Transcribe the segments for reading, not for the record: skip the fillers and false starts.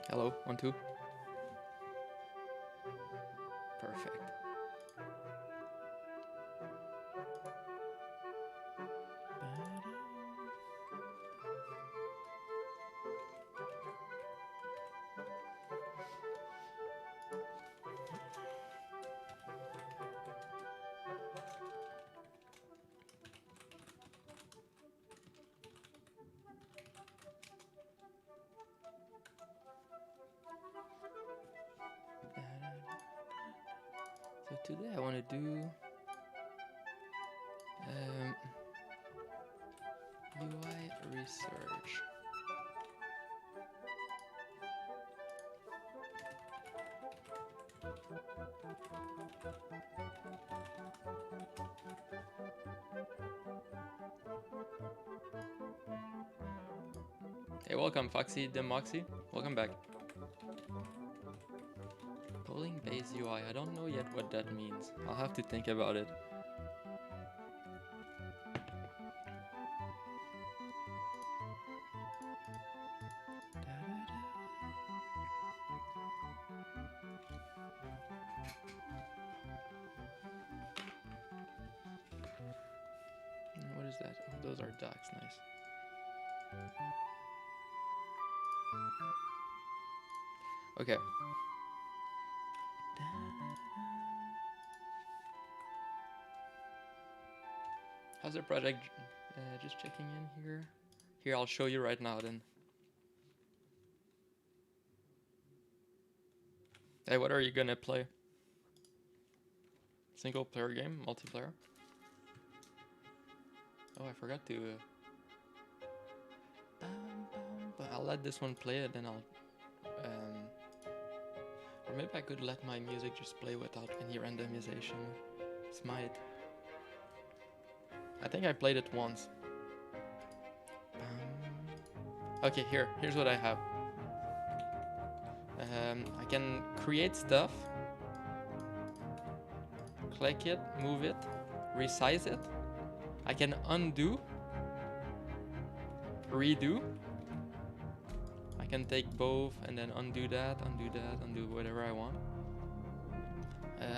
Hello, 1, 2. Perfect. So today I want to do UI research. Hey, welcome Foxy Demoxy. Welcome back. Polling base UI. I don't know yet what that means. I'll have to think about it. What is that? Oh, those are docs. Nice. Okay. How's the project? Just checking in here. Here, I'll show you right now then. Hey, what are you gonna play? Single player game? Multiplayer? Oh, I forgot to... But I'll let this one play it, then I'll... or maybe I could let my music just play without any randomization. Smite. I think I played it once. Okay, here's what I have. I can create stuff, click it, move it, resize it. I can undo, redo. I can take both and then undo that, undo whatever I want.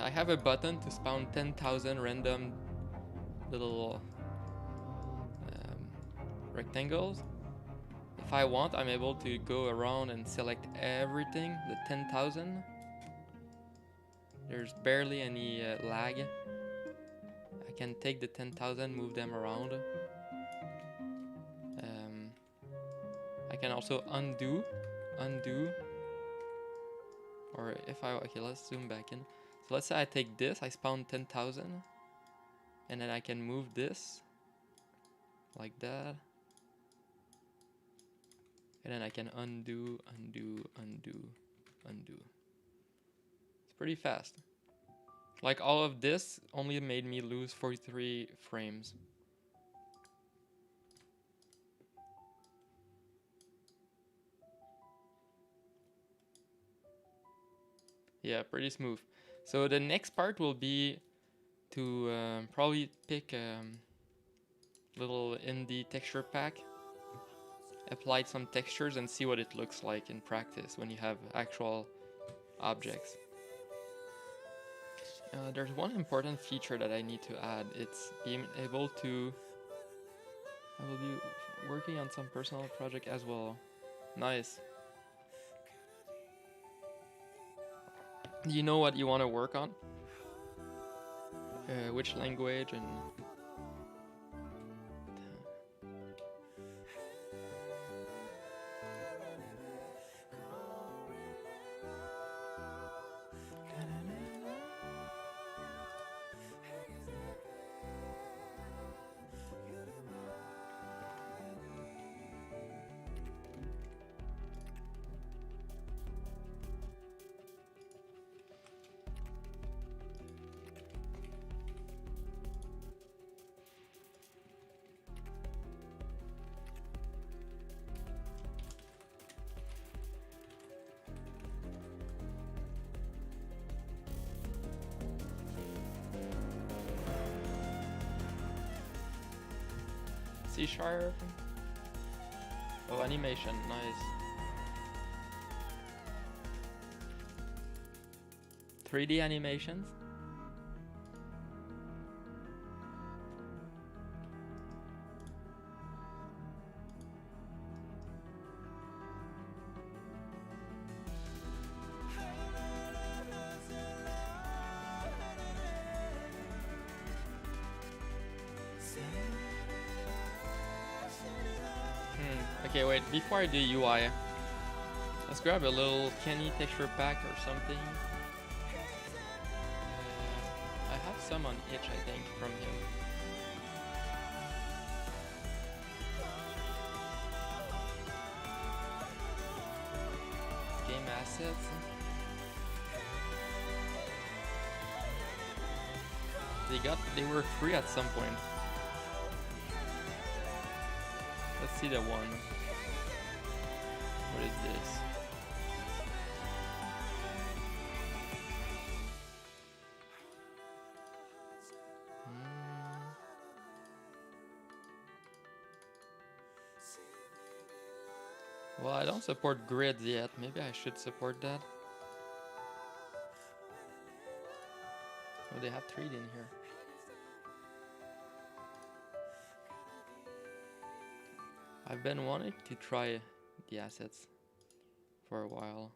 I have a button to spawn 10,000 random little rectangles. If I want, I'm able to go around and select everything, the 10,000. There's barely any lag. I can take the 10,000, move them around. I can also undo. Or if I, okay, let's zoom back in. So let's say I take this, I spawn 10,000. And then I can move this like that. And then I can undo. It's pretty fast. Like all of this only made me lose 43 frames. Yeah, pretty smooth. So the next part will be to probably pick a little indie texture pack, apply some textures and see what it looks like in practice when you have actual objects. There's one important feature that I need to add. It's being able to... I will be working on some personal project as well. Nice. Do you know what you want to work on? Which language and... C#? Oh, animation, nice. 3D animations. Okay, wait, before I do UI, let's grab a little Kenny texture pack or something. I have some on itch, I think, from him. Game assets. They were free at some point. Let's see the one. What is this? Well, I don't support grids yet. Maybe I should support that. Oh, they have 3D in here. I've been wanting to try the assets for a while.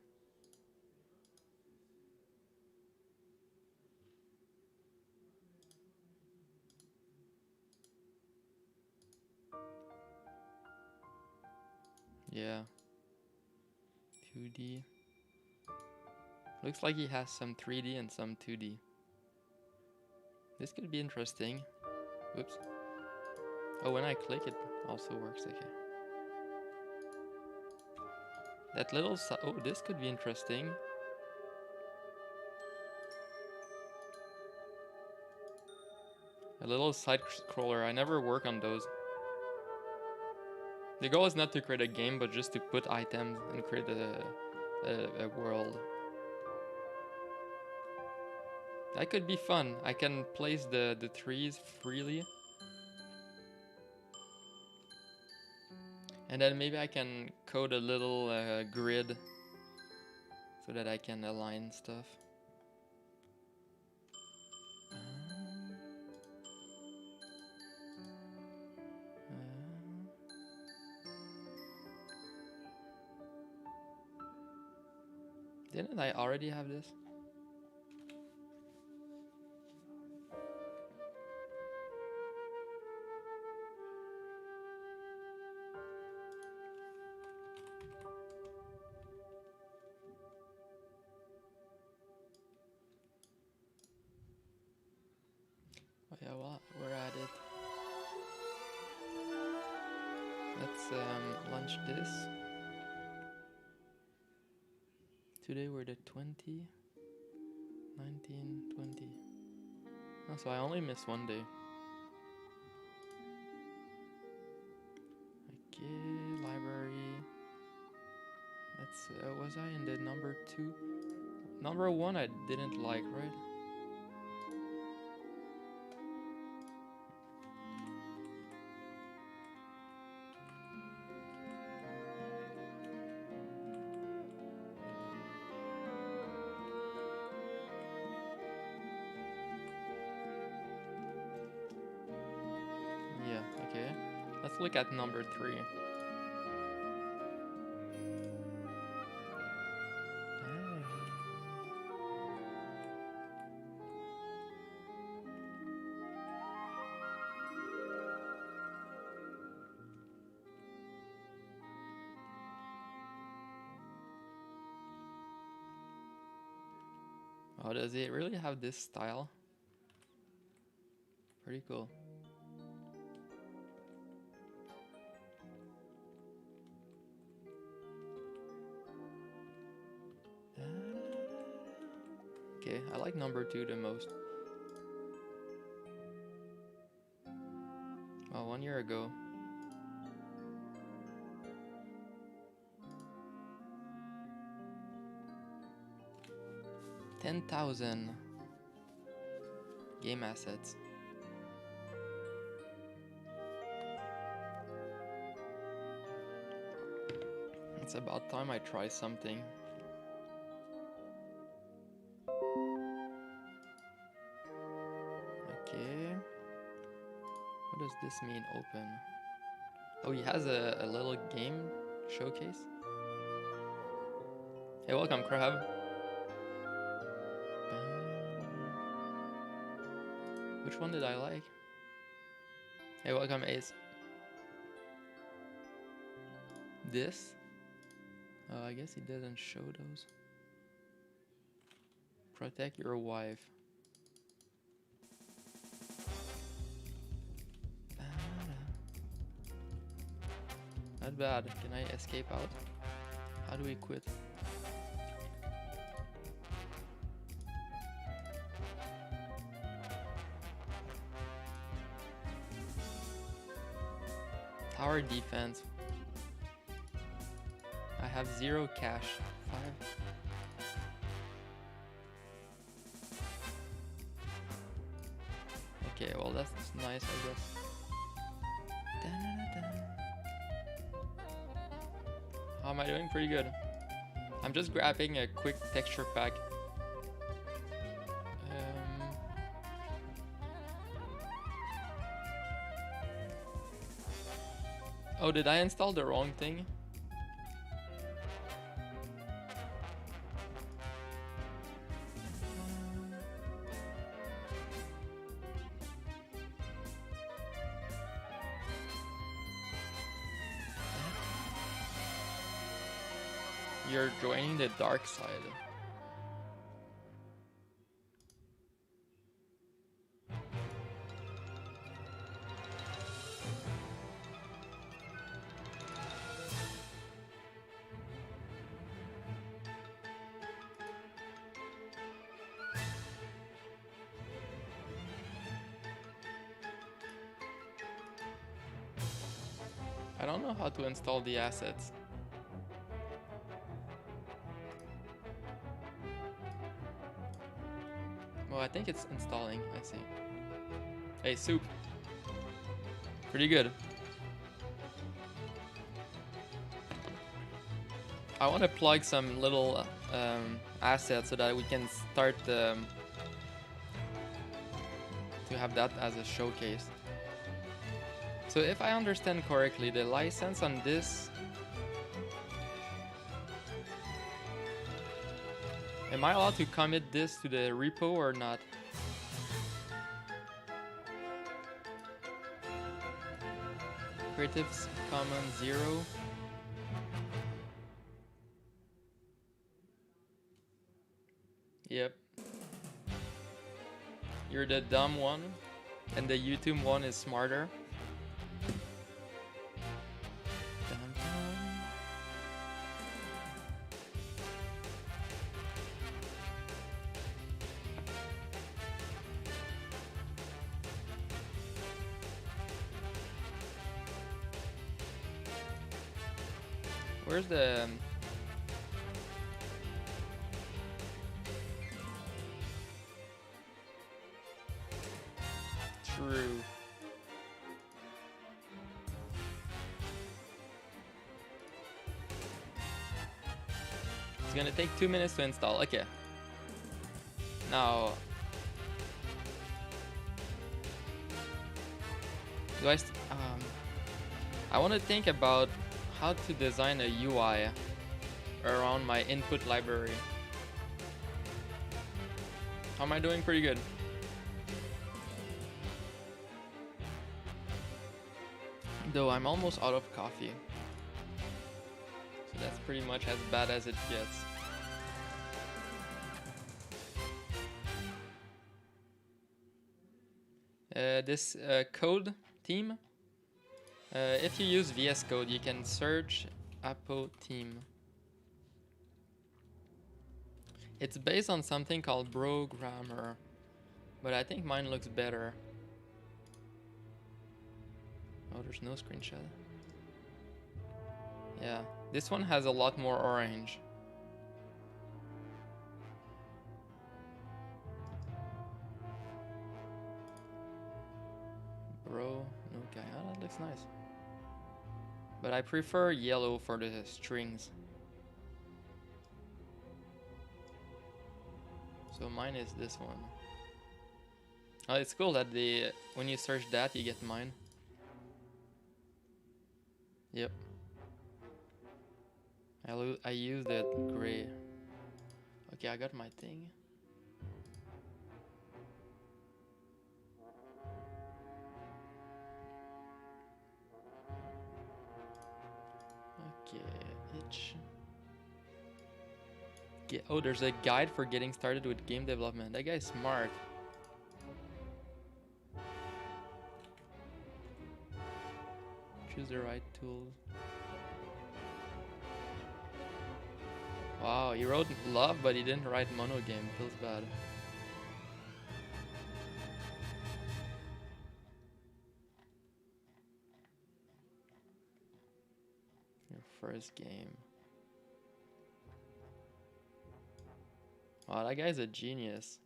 Yeah. 2D. Looks like he has some 3D and some 2D. This could be interesting. Whoops. Oh, when I click it also works, okay. That little oh, this could be interesting. A little side scroller. I never work on those. The goal is not to create a game, but just to put items and create a world. That could be fun. I can place the trees freely. And then maybe I can code a little grid so that I can align stuff. Didn't I already have this? Oh yeah, well, we're at it. Let's launch this. Today we're the 20, 19, 20. Oh, so I only missed one day. Okay, library. That's was I in the number 2? Number 1 I didn't like, right? Yeah, okay. Let's look at number 3. Oh, does it really have this style? Pretty cool. Okay, I like number 2 the most. Well, 1 year ago. $10,000 game assets. It's about time I try something. does this mean open? Oh, he has a little game showcase. Hey, welcome, Crab. Which one did I like? Hey, welcome, Ace. This? Oh, I guess he didn't show those. Protect your wife. Not bad. Can I escape out? How do we quit? Tower defense. I have 0 cash. 5. Okay, well that's nice, I guess. How am I doing? Pretty good. I'm just grabbing a quick texture pack. Oh, did I install the wrong thing? You're joining the dark side. I don't know how to install the assets. Well, I think it's installing, I see. Hey, soup. Pretty good. I want to plug some little assets so that we can start to have that as a showcase. So if I understand correctly, the license on this... Am I allowed to commit this to the repo or not? Creative Commons 0. Yep. You're the dumb one, and the YouTube one is smarter. Where's the... True. It's gonna take 2 minutes to install. Okay. Now... I want to think about how to design a UI around my input library. How am I doing? Pretty good. Though I'm almost out of coffee. So that's pretty much as bad as it gets. This code team, if you use VS Code, you can search Apo team. It's based on something called Bro Grammar, but I think mine looks better. Oh, there's no screenshot. Yeah, this one has a lot more orange. Bro, no guy. Oh, that looks nice. But I prefer yellow for the strings. So mine is this one. Oh, it's cool that when you search that, you get mine. Yep. I used it gray. Okay, I got my thing. Okay, itch. Oh, there's a guide for getting started with game development. That guy's smart. Choose the right tools. Wow, he wrote love, but he didn't write mono game. Feels bad. Your first game. Wow, that guy's a genius.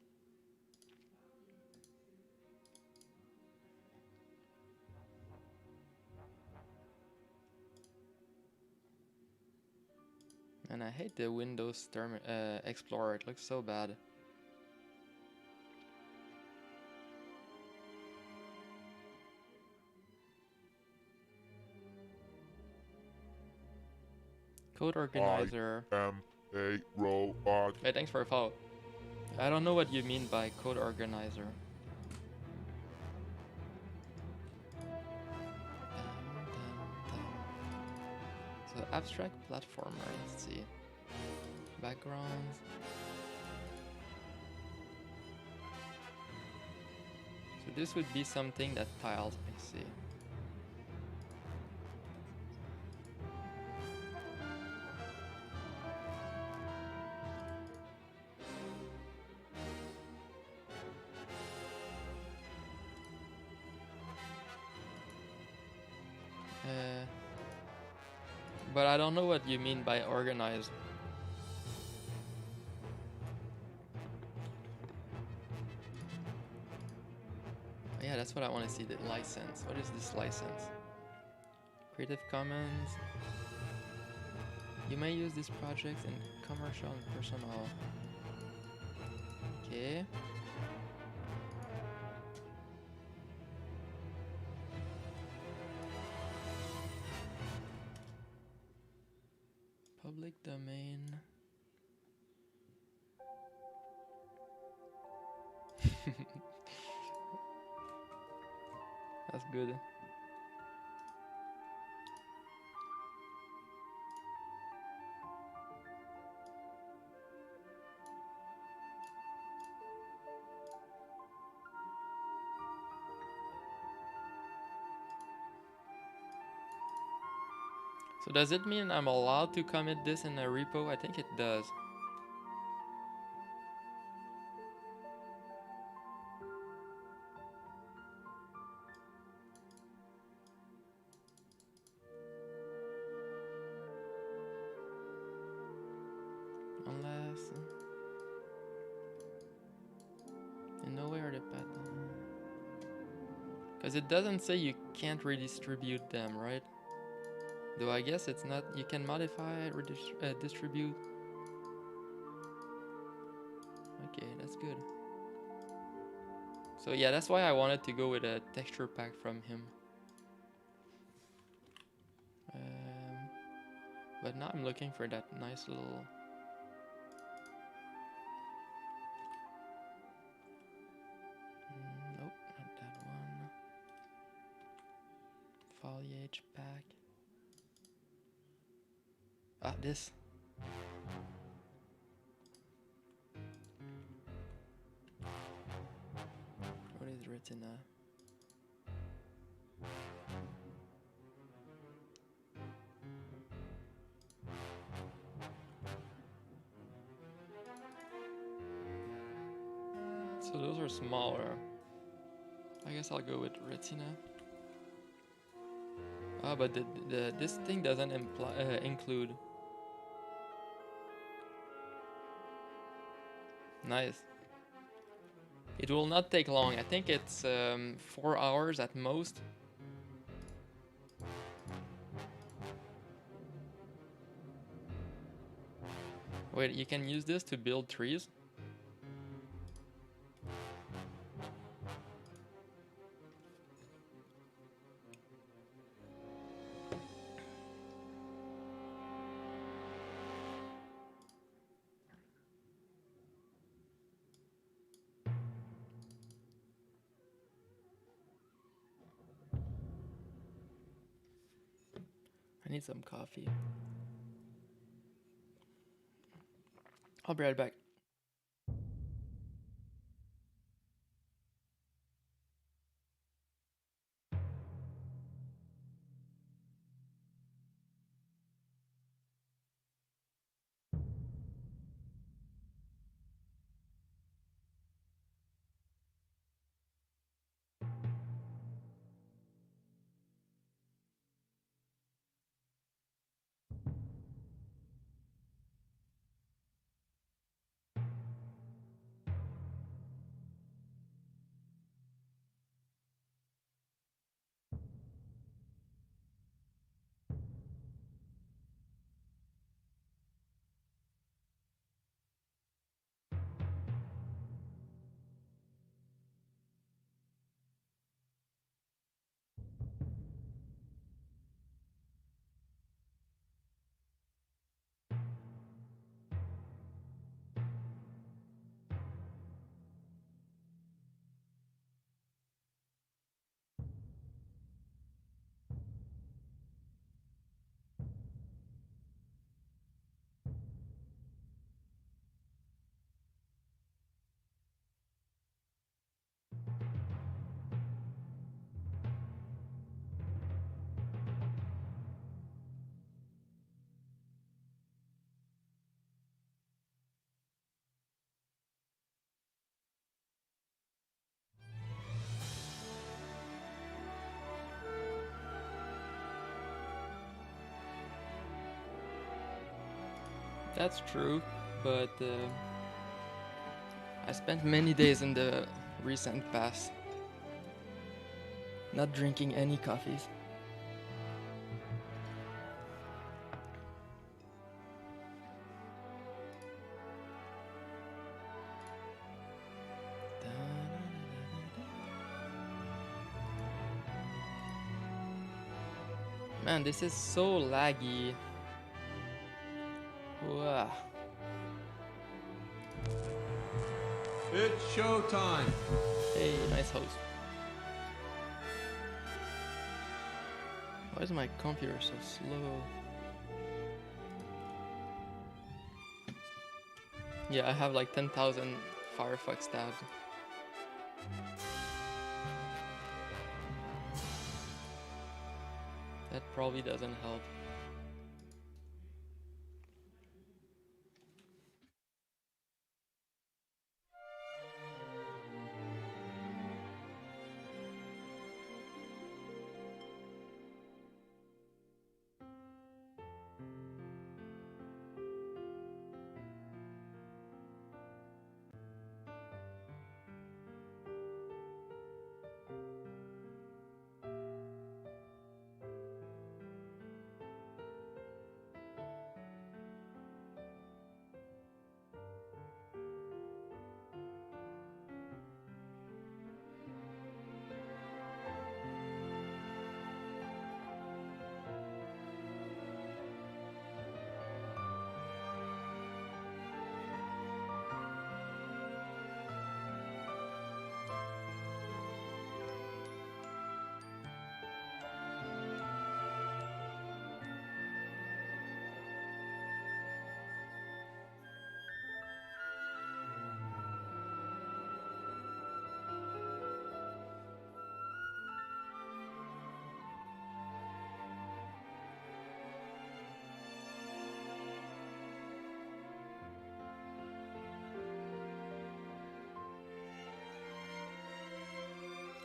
And I hate the Windows Explorer. It looks so bad. Code organizer. I am a robot. Hey, thanks for a follow. I don't know what you mean by code organizer. So abstract platformer, let's see. Backgrounds. So this would be something that tiles, I see. But I don't know what you mean by organized. Yeah, that's what I want to see, the license. What is this license? Creative Commons. You may use these projects in commercial and personal. Okay. Public domain. That's good. So does it mean I'm allowed to commit this in a repo? I think it does. Unless... in no way are the patent. Because it doesn't say you can't redistribute them, right? Though I guess it's not... You can modify, distribute. Okay, that's good. So yeah, that's why I wanted to go with a texture pack from him. But now I'm looking for that nice little... nope, not that one. Foliage pack. Ah, this. What is retina? So those are smaller. I guess I'll go with retina. Ah, but this thing doesn't include. Nice. It will not take long. I think it's 4 hours at most. Wait, you can use this to build trees? need some coffee. I'll be right back. That's true, but I spent many days in the recent past not drinking any coffees. Man, this is so laggy. Wow. It's showtime. Hey, nice host. Why is my computer so slow? Yeah, I have like 10,000 Firefox tabs. That probably doesn't help.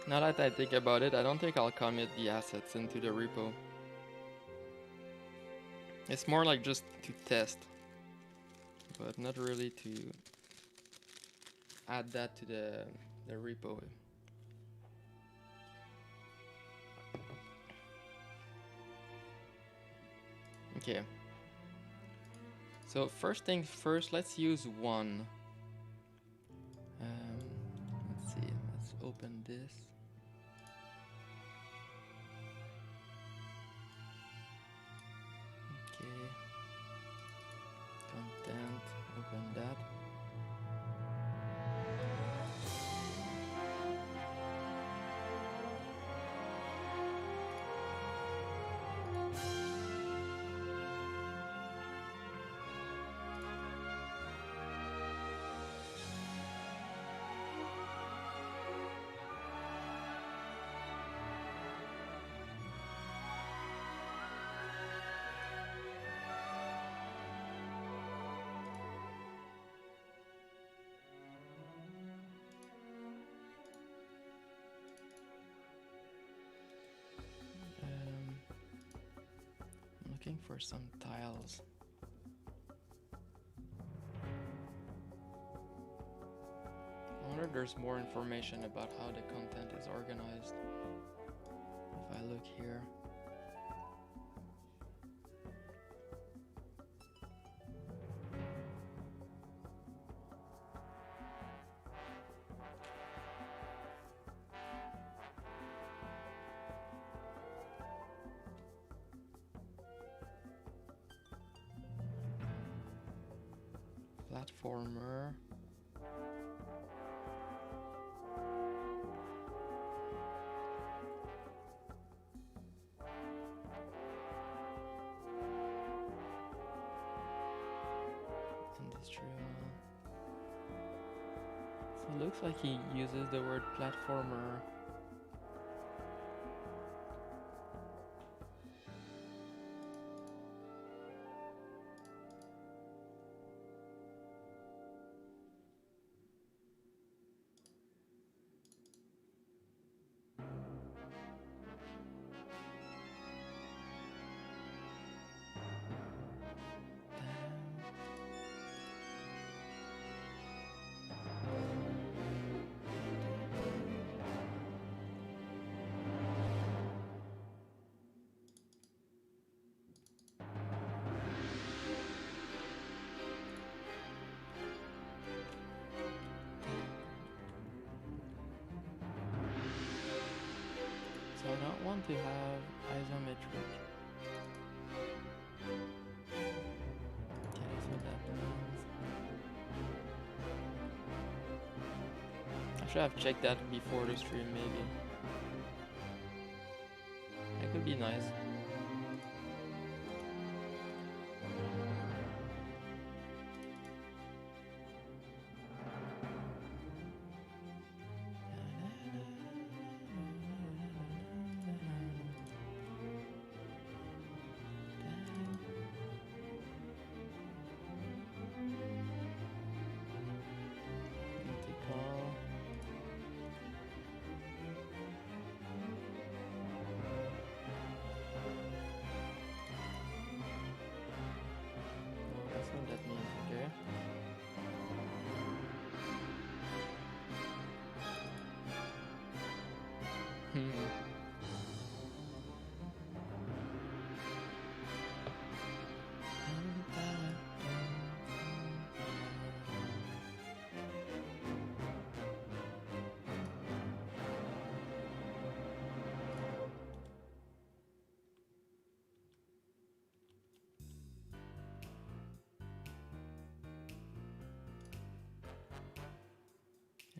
Now that I think about it, I don't think I'll commit the assets into the repo. It's more like just to test, but not really to add that to the repo. Okay. So first things first, let's use one. Let's see, let's open this. Okay. Content, open that. looking for some tiles. I wonder if there's more information about how the content is organized. If I look here. Platformer. Industrial. So it looks like he uses the word platformer. So I don't want to have isometric. Okay, that's what that means. I should have checked that before the stream, maybe. That could be nice.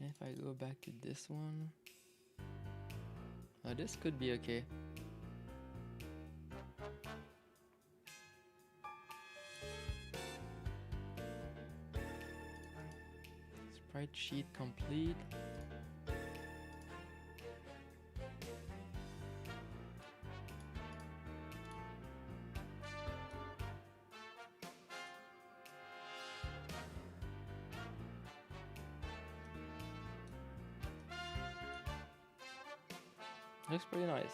And if I go back to this one, this could be okay. Sprite sheet complete. Looks pretty nice.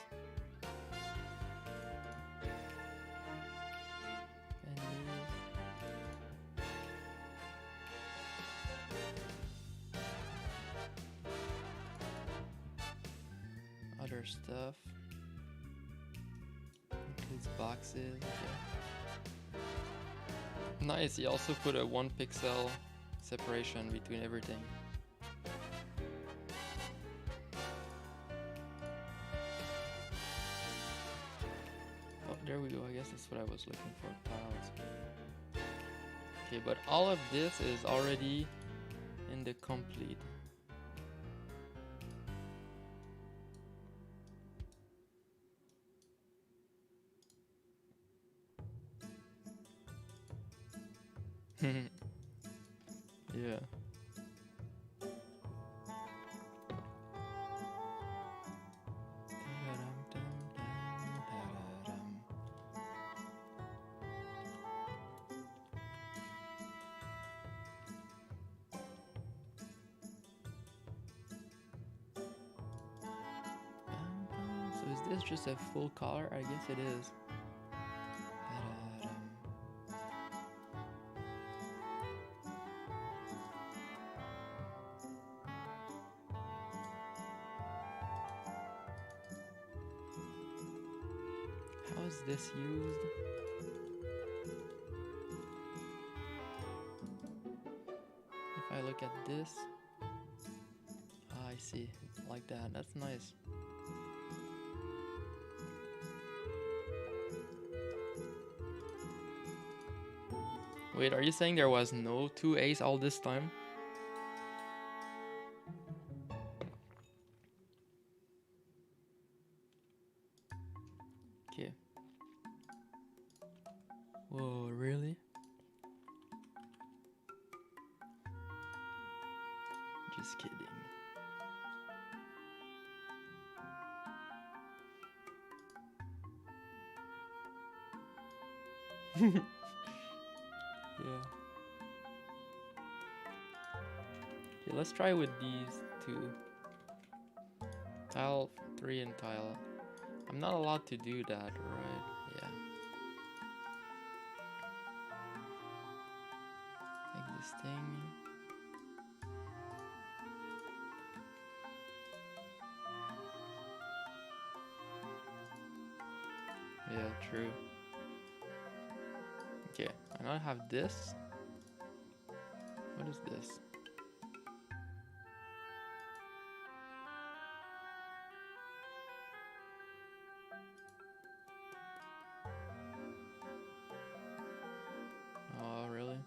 Other stuff. Includes boxes. Okay. Nice, he also put a 1 pixel separation between everything. There we go, I guess that's what I was looking for, tiles. Okay, but all of this is already in the complete. Yeah. So is this just a full color? I guess it is. is this used? If I look at this, I see, like that. That's nice. Wait, are you saying there was no 2 ace all this time? Okay. Whoa, really? Just kidding. Yeah. Okay, let's try with these two. Tile 3 and tile. I'm not allowed to do that, right? Yeah. Take this thing. Yeah, true. Okay, I now have this. What is this? Oh, really?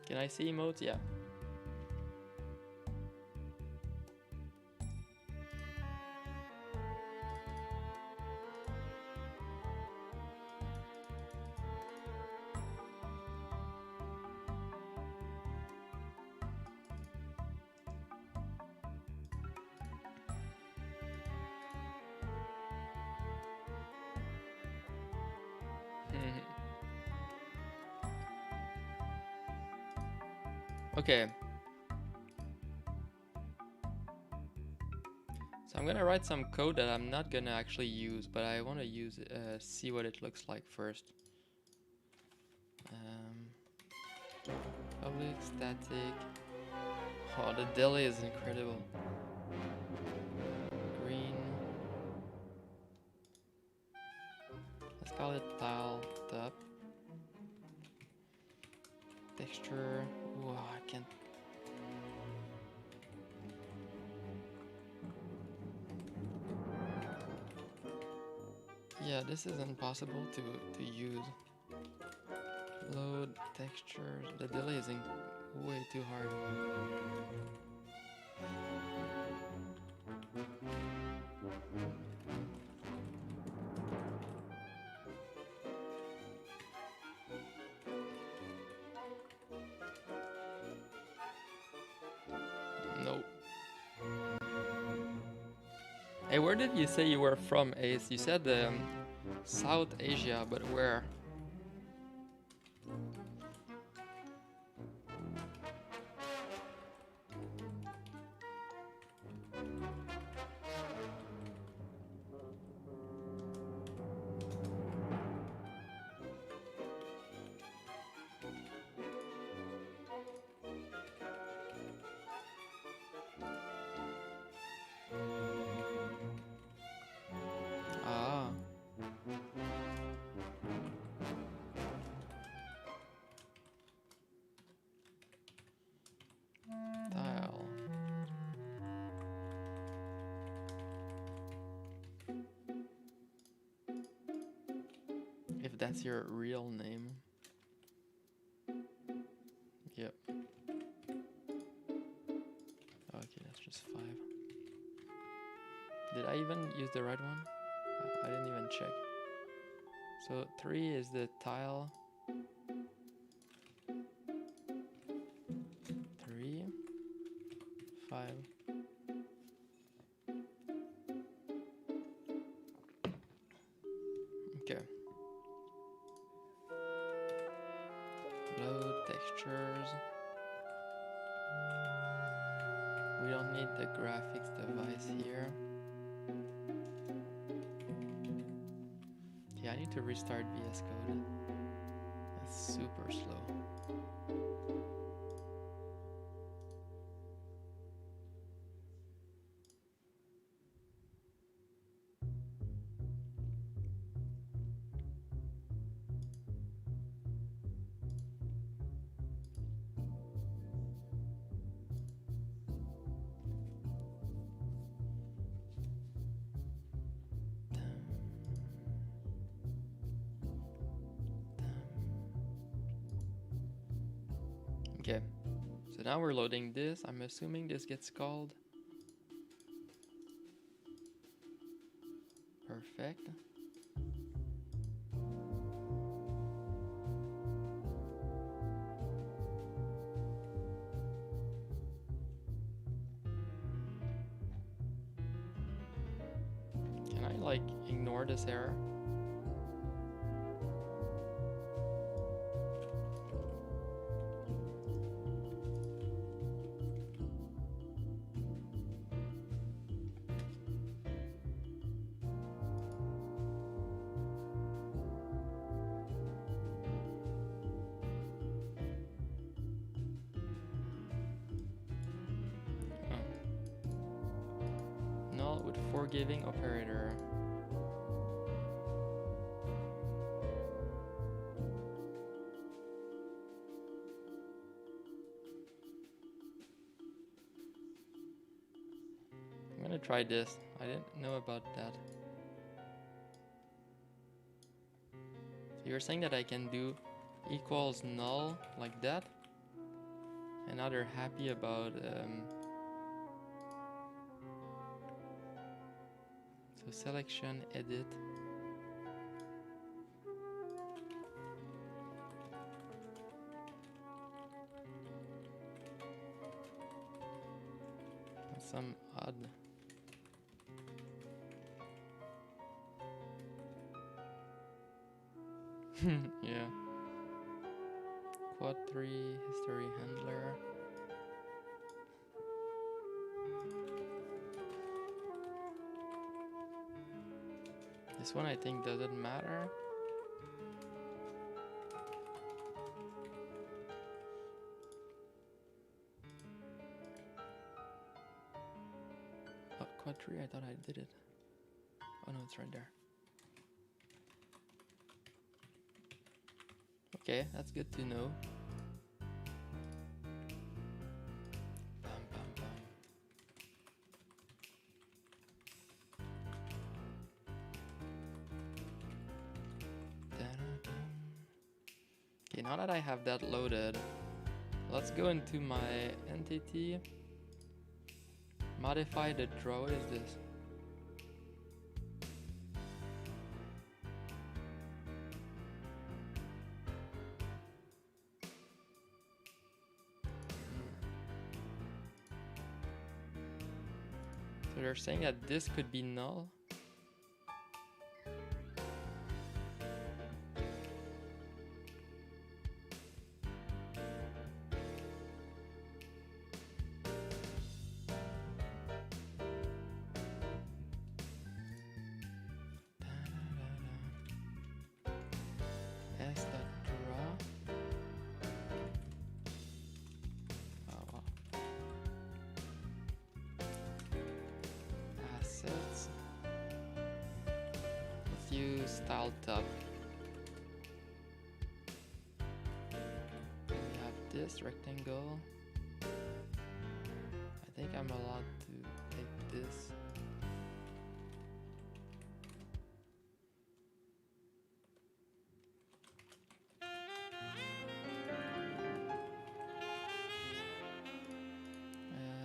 Can I see emotes? Yeah. Okay. So I'm gonna write some code that I'm not gonna actually use, but I want to use see what it looks like first. Public static. Oh, the delay is incredible. Green. Let's call it tile top. Texture. Ooh, I can't. Yeah, this is impossible to use. Load textures. The delay is way too hard. Nope. Hey, where did you say you were from, Ace? You said South Asia, but where? Ah. Tile. If that's your real name. Yep. Okay, that's just 5. Did I even use the right one? I didn't even check. So 3 is the tile. 3. 5. Okay. Load textures. We don't need the graphics device here. Yeah, I need to restart VS Code. That's super slow. Okay, so now we're loading this. I'm assuming this gets called. Perfect. Can I like ignore this error? Null with forgiving operator. I'm gonna try this. I didn't know about that. So you're saying that I can do equals null like that? And now they're happy about so selection, edit. Some odd. Yeah. Quad 3 history handler. This one I think doesn't matter. Oh, quad 3, I thought I did it. Oh no, it's right there. Okay, that's good to know. Bum, bum, bum. Okay, now that I have that loaded, let's go into my entity. Modify the draw. What is this? So they're saying that this could be null. S.draw. Oh, wow. Assets. Let's use style top. We have this rectangle. I think I'm allowed to take this.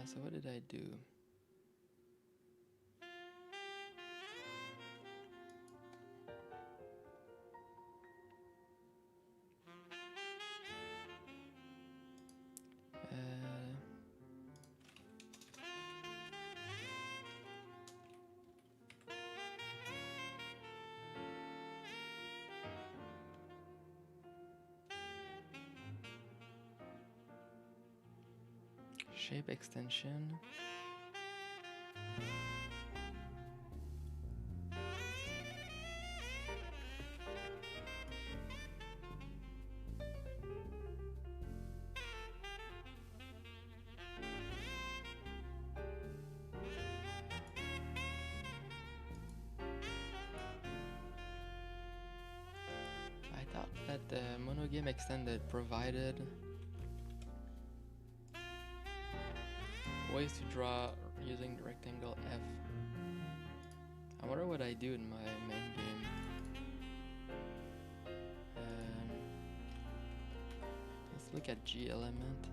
So what did I do? Shape extension. I thought that the monogame extended provided ways to draw using the rectangle F. I wonder what I do in my main game. Let's Let's look at G element.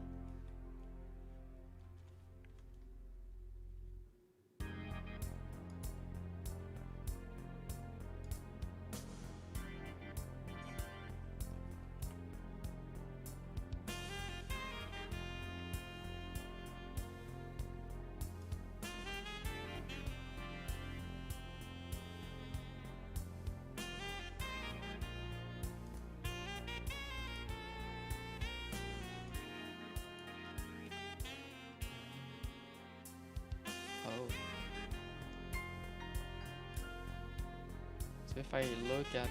Oh. So if I look at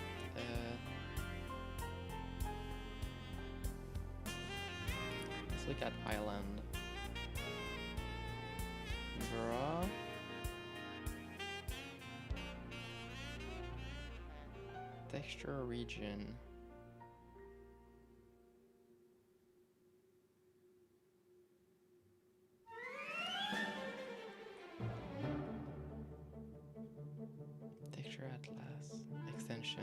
let's look at island. Draw. Texture region. Texture atlas. Extension.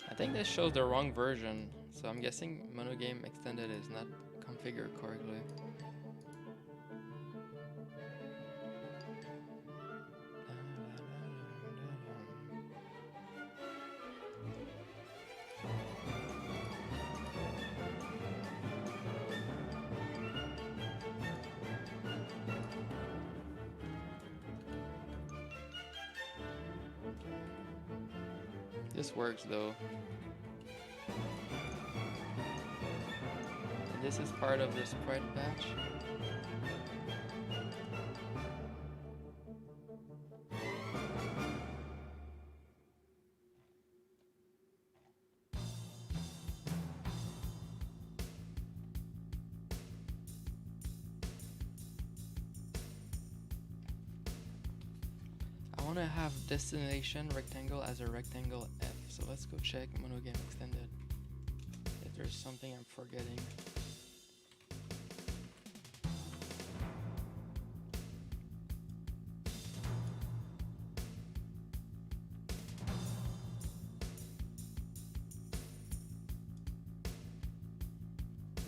I think this shows the wrong version, so I'm guessing Monogame Extended is not configured correctly. This works though. And this is part of the sprite batch. I want to have destination rectangle as a rectangle F, so let's go check Monogame Extended if there's something I'm forgetting.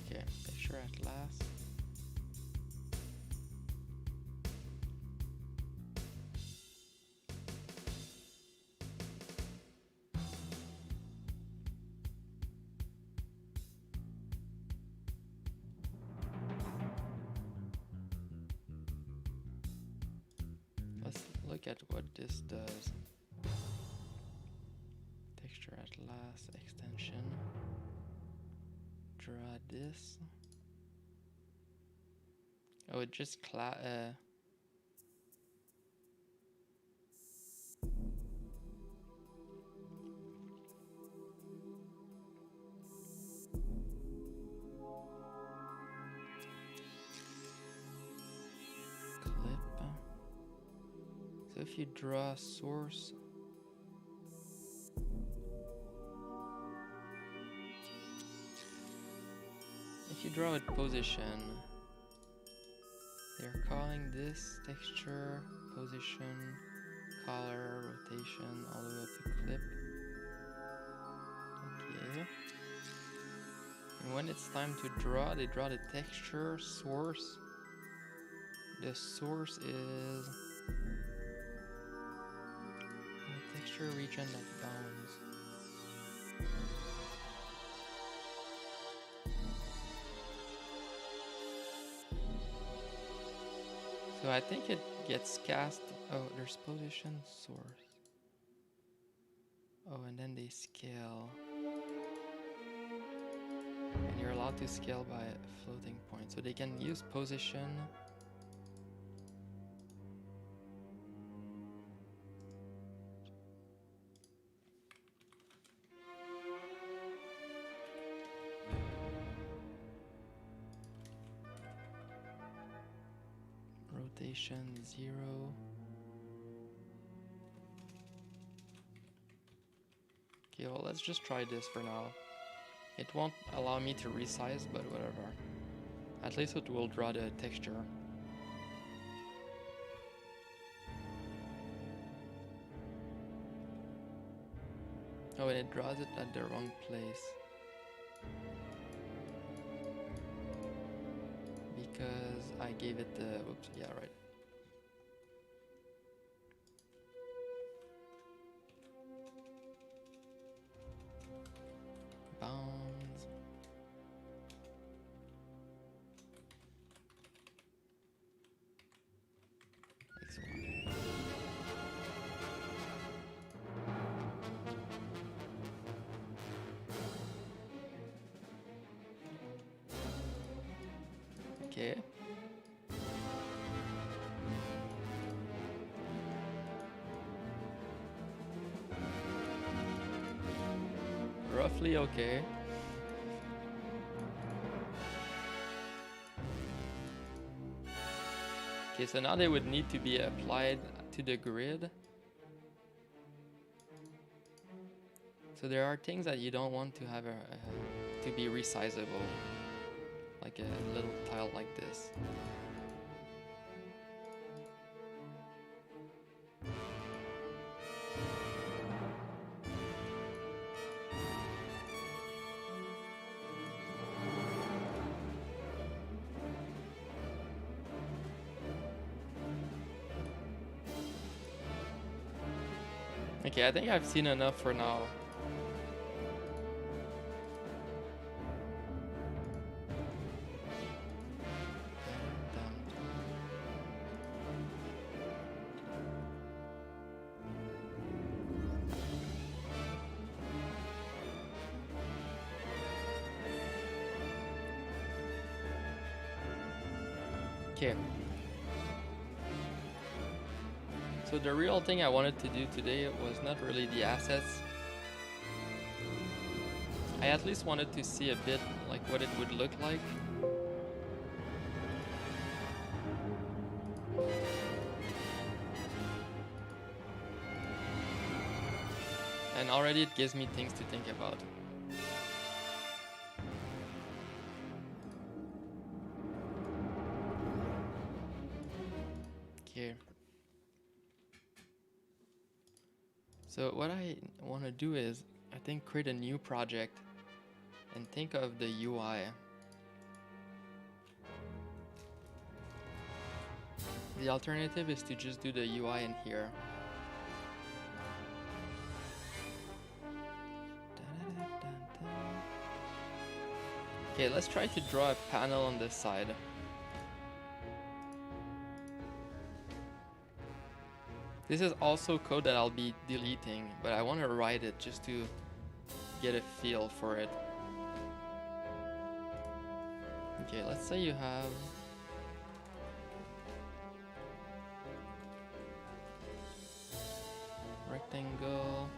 Okay, picture at last. Let's look at what this does. Texture at last, extension. Draw this. Oh, it just clip. So if you draw source, if you draw a position, they're calling this texture, position, color, rotation, all the way up to clip. Okay. And when it's time to draw, they draw the texture source. The source is the texture region that bounds. So I think it gets cast. Oh, there's position source. Oh, and then they scale. And you're allowed to scale by a floating point. So they can use position. Rotation 0. Okay, well, let's just try this for now. It won't allow me to resize, but whatever. At least it will draw the texture. Oh, and it draws it at the wrong place. Because I gave it the... Oops, yeah, right. Bounds. X1. Okay. Roughly okay. Okay, so now they would need to be applied to the grid. So there are things that you don't want to have to be resizable, like a little tile like this. Okay, I think I've seen enough for now. Okay. So the real thing I wanted to do today was not really the assets. I at least wanted to see a bit like what it would look like. And already it gives me things to think about. Okay. So what I want to do is, I think, create a new project and think of the UI. The alternative is to just do the UI in here. Okay, let's try to draw a panel on this side. This is also code that I'll be deleting, but I want to write it just to get a feel for it. Okay, let's say you have rectangle,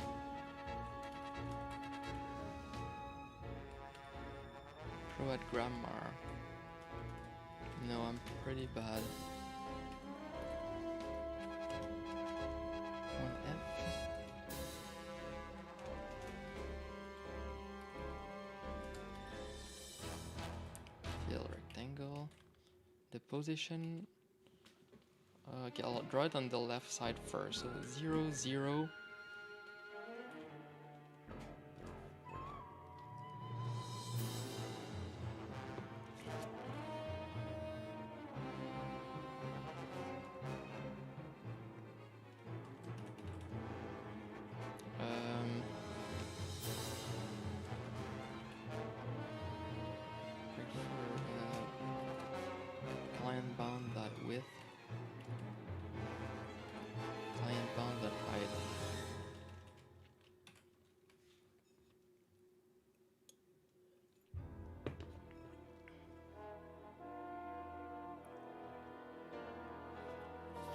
pro at grammar. No, I'm pretty bad. 1F. Fill rectangle. The position. Okay, I'll draw it on the left side first. So 0, 0. Client bound dot width. Client bound dot height.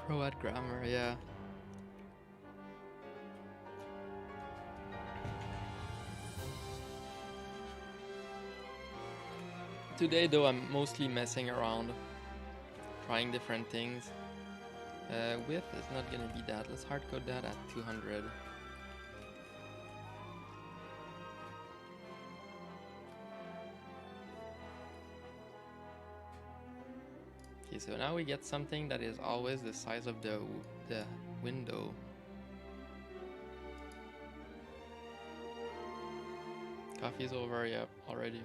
Pro at grammar, yeah. Today though, I'm mostly messing around, trying different things. Width is not gonna be that. Let's hardcode that at 200. Okay, so now we get something that is always the size of the window. Coffee's over, yep, already.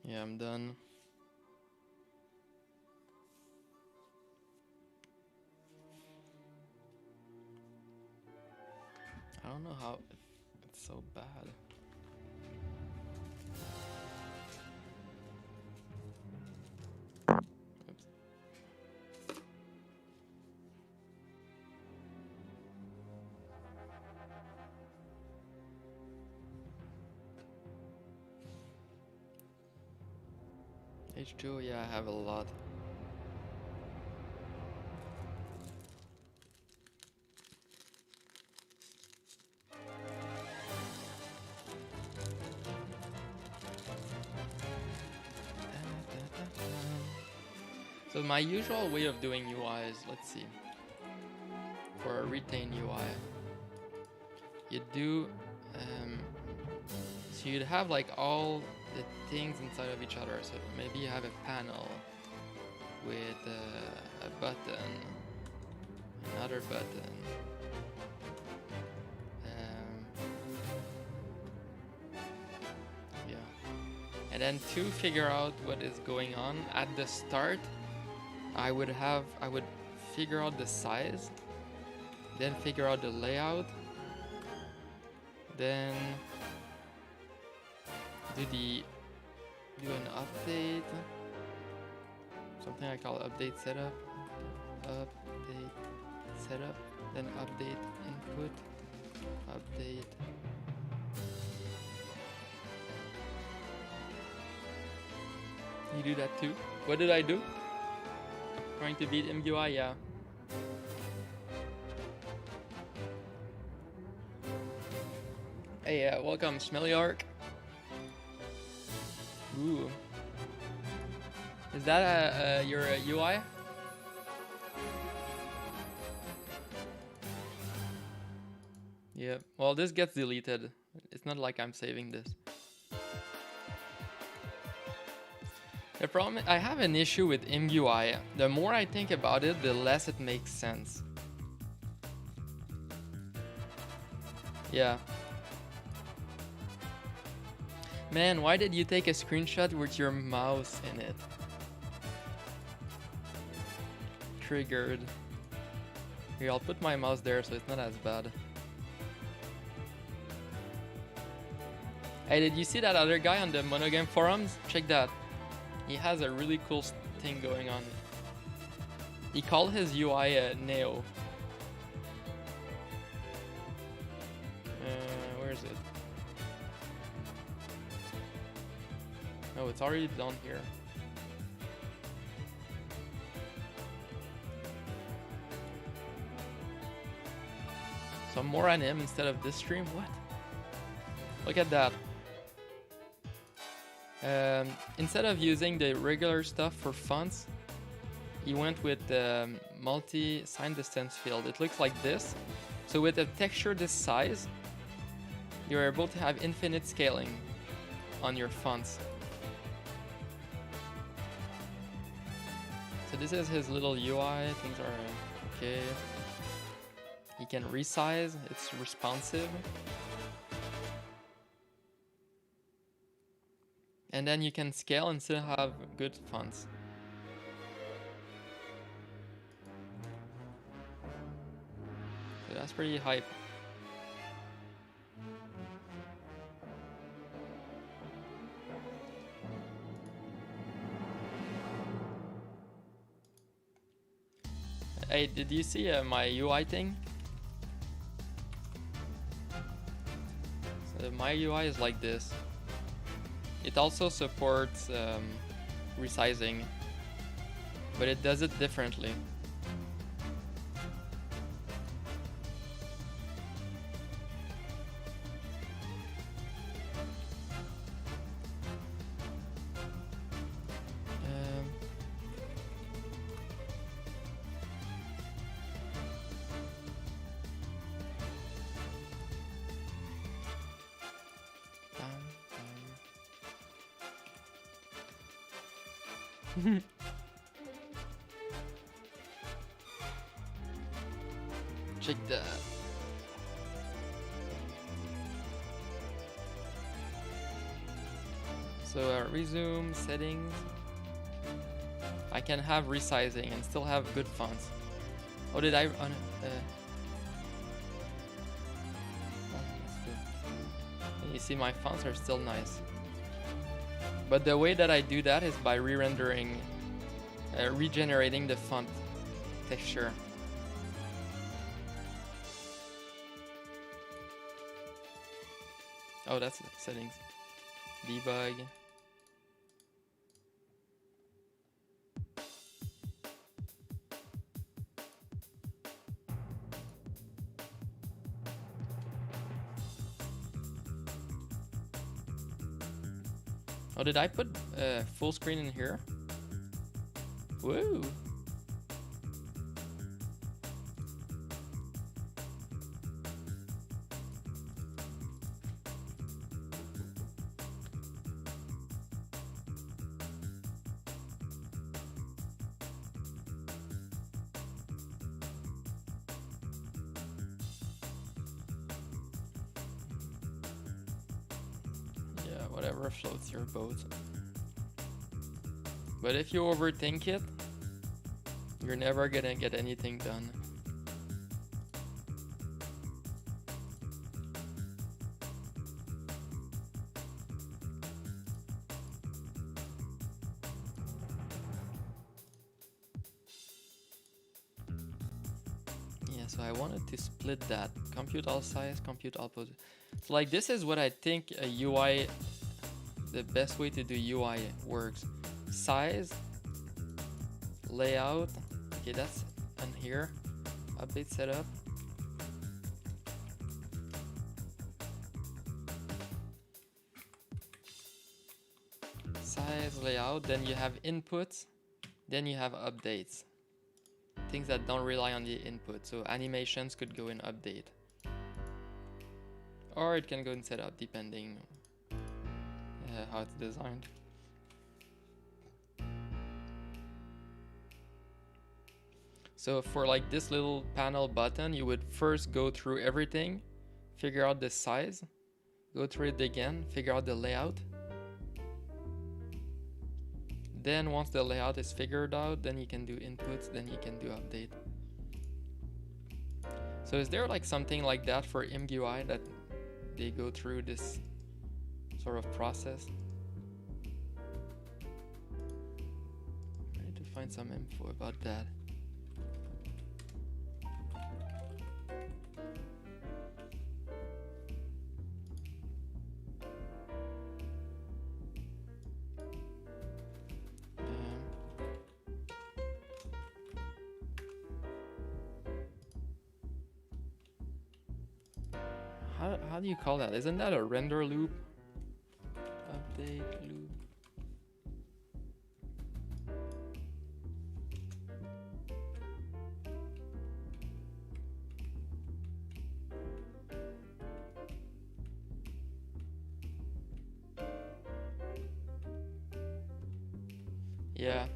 Yeah, I'm done. I don't know how it's so bad. Oops. H2, yeah, I have a lot. So my usual way of doing UI is, let's see, for a retain UI, you do, so you'd have like all the things inside of each other. So maybe you have a panel with a button, another button, yeah. And then to figure out what is going on at the start, I would figure out the size, then figure out the layout, then do an update, something I call update setup, then update input, update. You do that too? What did I do? Trying to beat MUI, yeah. Hey, welcome, Smelly Arc. Ooh. Is that your UI? Yeah, well, this gets deleted. It's not like I'm saving this. The problem, I have an issue with MUI. The more I think about it, the less it makes sense. Yeah. Man, why did you take a screenshot with your mouse in it? Triggered. Here, I'll put my mouse there so it's not as bad. Hey, did you see that other guy on the Monogame forums? Check that. He has a really cool thing going on. He called his UI Neo. Where is it? Oh, it's already down here. Some more on him instead of this stream? What? Look at that. Instead of using the regular stuff for fonts, he went with the multi-sign distance field. It looks like this. So with a texture this size, you're able to have infinite scaling on your fonts. So this is his little UI. Things are okay. He can resize. It's responsive. And then you can scale and still have good fonts. So that's pretty hype. Hey, did you see my UI thing? So my UI is like this. It also supports resizing, but it does it differently. Check that. So resume settings. I can have resizing and still have good fonts. Oh, did I? Oh, that's good. And you see, my fonts are still nice. But the way that I do that is by re-rendering, regenerating the font texture. Oh, that's the settings. Debug. Oh, did I put full screen in here? Woo! Yeah, whatever floats your boat. But if you overthink it, you're never gonna get anything done. Yeah, so I wanted to split that. Compute all size, compute all pose. So like this is what I think a UI, the best way to do UI works. Size, layout, okay, that's on here. Update setup. Size, layout, then you have inputs, then you have updates. Things that don't rely on the input. So animations could go in update. Or it can go in setup depending how it's designed. So for like this little panel button, you would first go through everything, figure out the size, go through it again, figure out the layout. Then once the layout is figured out, then you can do inputs, then you can do update. So is there like something like that for ImGUI that they go through this sort of process? I need to find some info about that. How do you call that? Isn't that a render loop? Update loop. Yeah.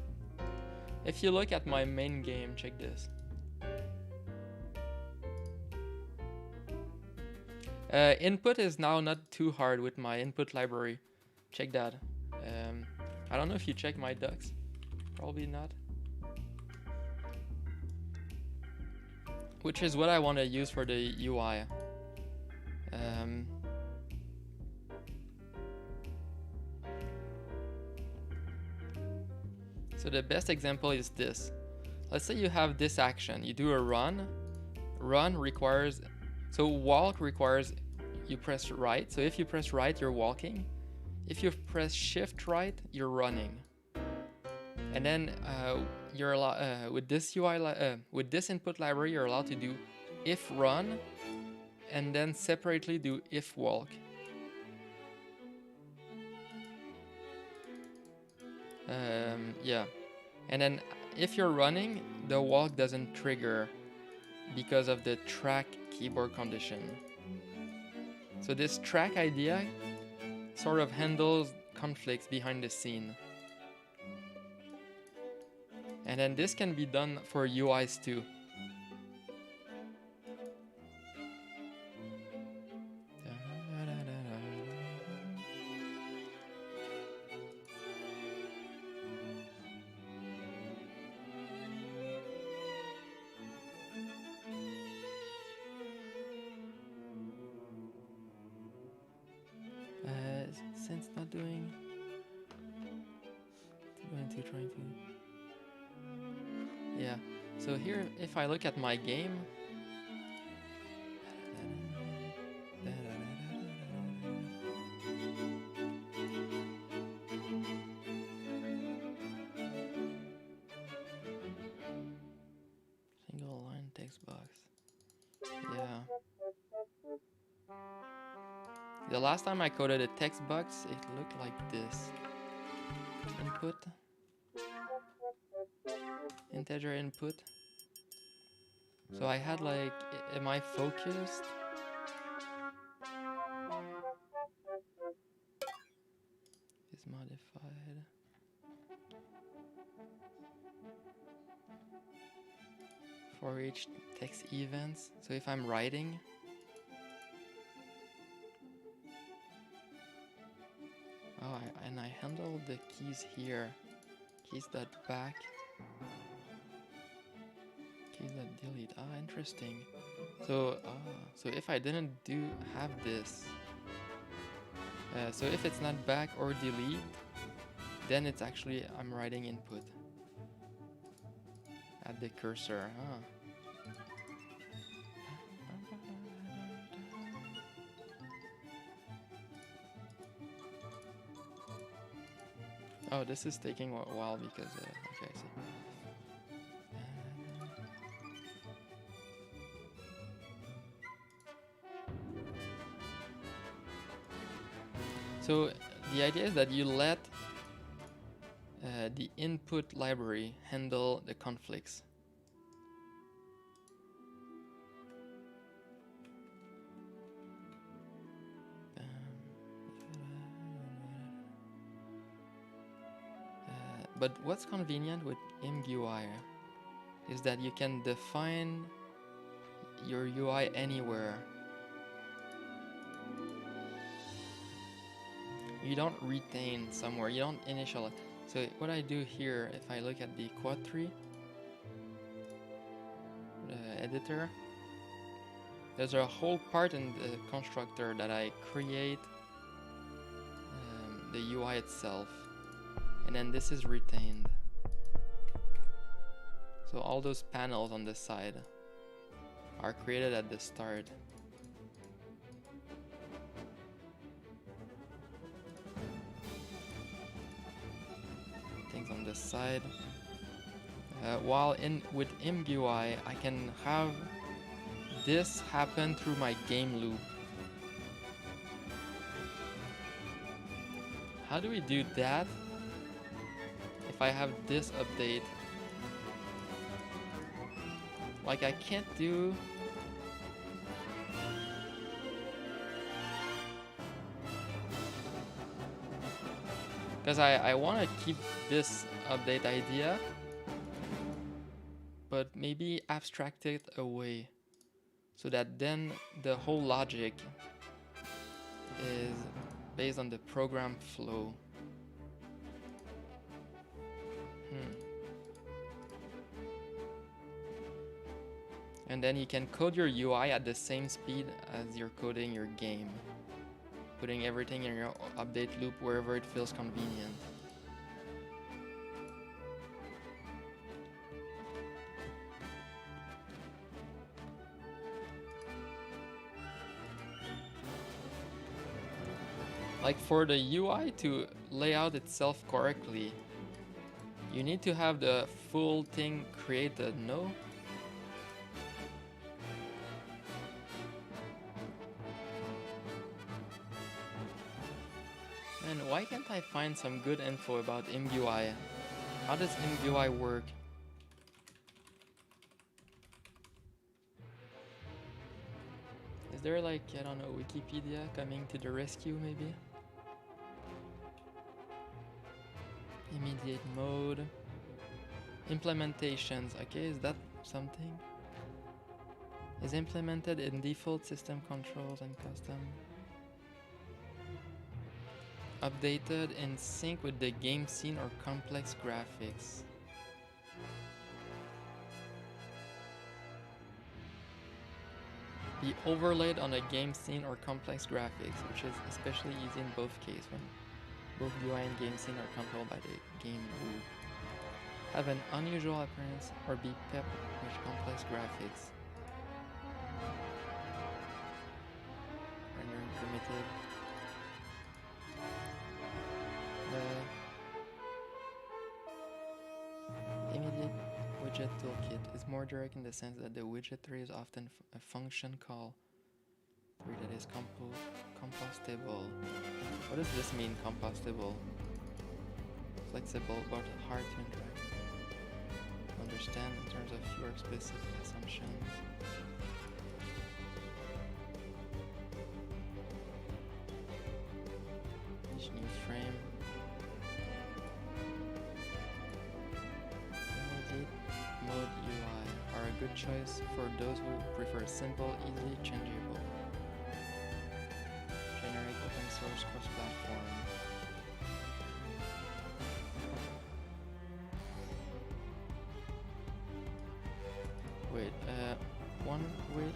If you look at my main game, check this. Input is now not too hard with my input library. Check that. I don't know if you check my docs. Probably not. Which is what I want to use for the UI. So the best example is this. Let's say you have this action. You do a run. Run requires... So walk requires you press right. So if you press right, you're walking. If you press shift right, you're running. And then you're with this UI with this input library, you're allowed to do if run, and then separately do if walk. Yeah, and then if you're running, the walk doesn't trigger because of the track keyboard condition. So this track idea sort of handles conflicts behind the scene. And then this can be done for UIs too. Since not doing, trying to. Yeah. So here, if I look at my game, single line text box. Yeah. The last time I coded a text box, it looked like this. Input. Integer input. So I had like, am I focused? Is modified. For each text events. So if I'm writing, and I handle the keys here. Keys.back. Keys.delete. Interesting. So if I didn't have this, so if it's not back or delete, then it's actually I'm writing input. Add the cursor. Oh, this is taking a while because, okay, I see. So the idea is that you let the input library handle the conflicts. But what's convenient with ImGUI is that you can define your UI anywhere. You don't retain somewhere, you don't initialize. So what I do here, if I look at the quad tree editor, there's a whole part in the constructor that I create the UI itself. And then this is retained. So all those panels on the side are created at the start. Things on the side. While with ImGUI, I can have this happen through my game loop. How do we do that? If I have this update, like I can't do because I want to keep this update idea, but maybe abstract it away so that then the whole logic is based on the program flow. And then you can code your UI at the same speed as you're coding your game, putting everything in your update loop wherever it feels convenient. Like for the UI to lay out itself correctly, you need to have the full thing created, no? And why can't I find some good info about ImGUI? How does ImGUI work? Is there like, I don't know, Wikipedia coming to the rescue maybe? Immediate mode. Implementations. Okay, is that something? Is implemented in default system controls and custom. Updated in sync with the game scene or complex graphics. Be overlaid on a game scene or complex graphics, which is especially easy in both cases when both UI and game scene are controlled by the game loop. Have an unusual appearance or be pepped with complex graphics. Rendering primitive. Immediate widget toolkit is more direct in the sense that the widget tree is often a function call tree that is compostable. What does this mean, compostable? Flexible but hard to interact. Understand in terms of fewer explicit assumptions. Each new frame. Immediate mode UI are a good choice for those who prefer simple, easily changeable. Generate open source cross-platform. Wait, one way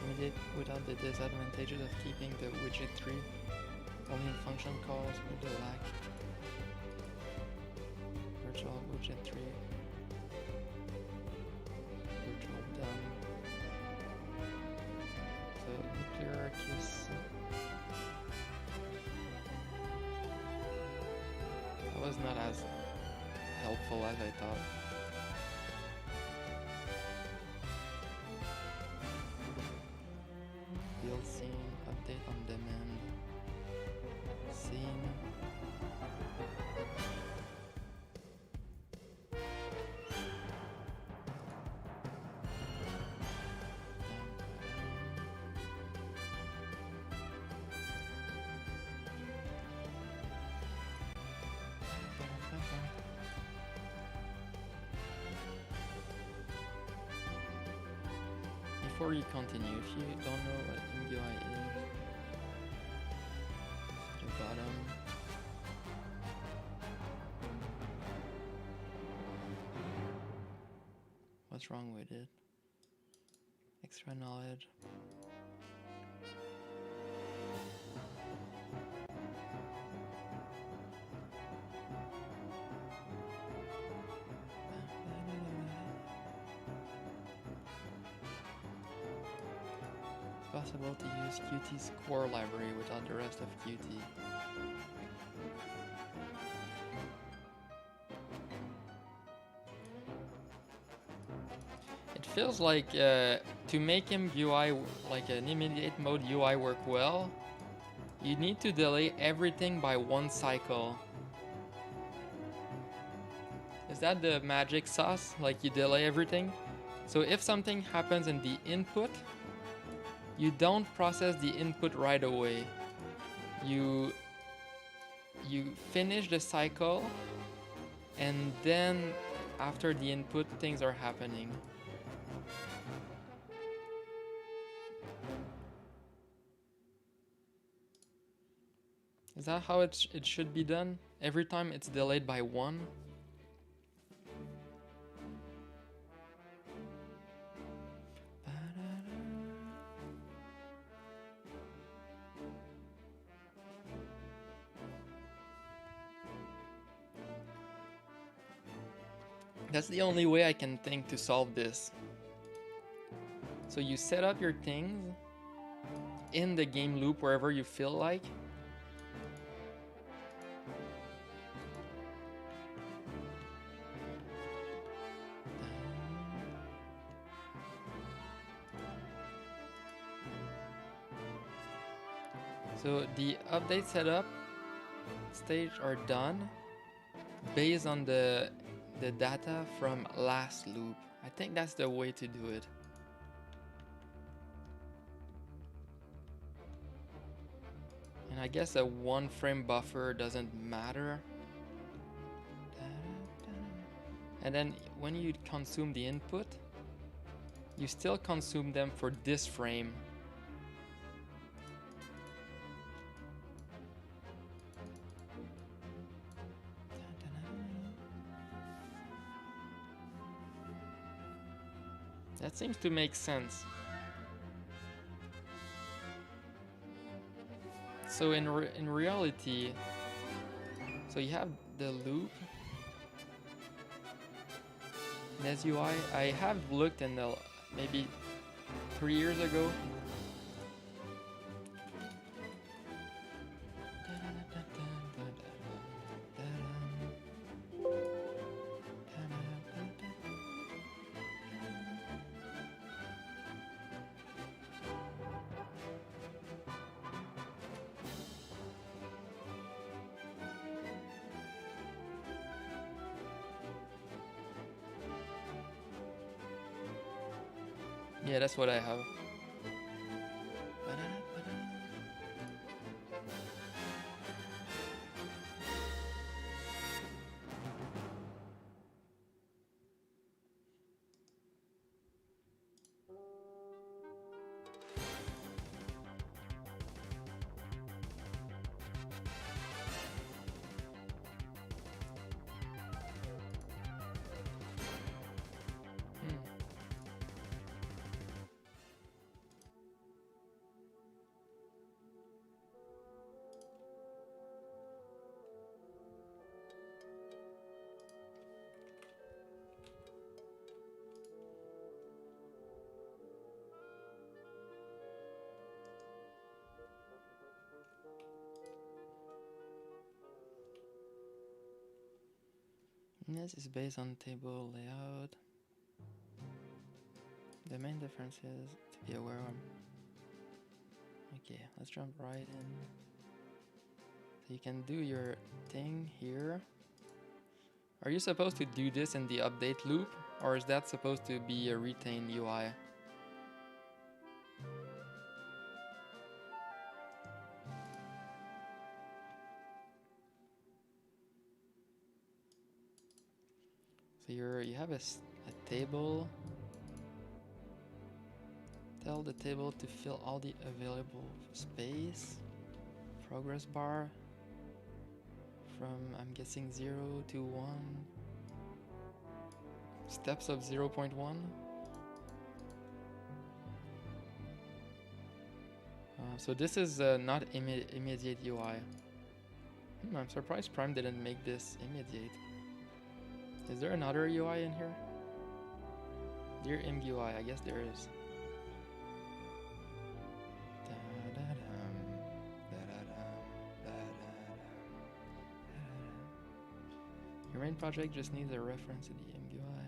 immediate without the disadvantages of keeping the widget tree only in function calls with the lack virtual widget tree virtual dumb. So nuclear kiss. That was not as helpful as I thought. Build scene, update on demand, scene. Before you continue, if you don't know what MUI is, at the bottom, what's wrong with it? Extra knowledge. It's possible to use Qt's core library without the rest of Qt. It feels like to make him UI, like an immediate mode UI work well, you need to delay everything by one cycle. Is that the magic sauce? Like you delay everything? So if something happens in the input, you don't process the input right away. You finish the cycle, and then after the input, things are happening. Is that how it should be done? Every time it's delayed by one? That's the only way I can think to solve this. So you set up your things in the game loop wherever you feel like. So the update setup stage are done based on the data from last loop. I think that's the way to do it. And I guess a one frame buffer doesn't matter. And then when you consume the input, you still consume them for this frame. That seems to make sense. So in reality, so you have the loop. In SUI, I have looked in the maybe 3 years ago. Yeah, that's what I have. This is based on table layout. The main difference is to be aware of. Okay, let's jump right in. So you can do your thing here. Are you supposed to do this in the update loop, or is that supposed to be a retained UI? So you have a table. Tell the table to fill all the available space. Progress bar from, I'm guessing, 0 to 1. Steps of 0.1. So this is not immediate UI. I'm surprised Prime didn't make this immediate. Is there another UI in here? Dear ImGUI, I guess there is. Your main project just needs a reference to the ImGUI.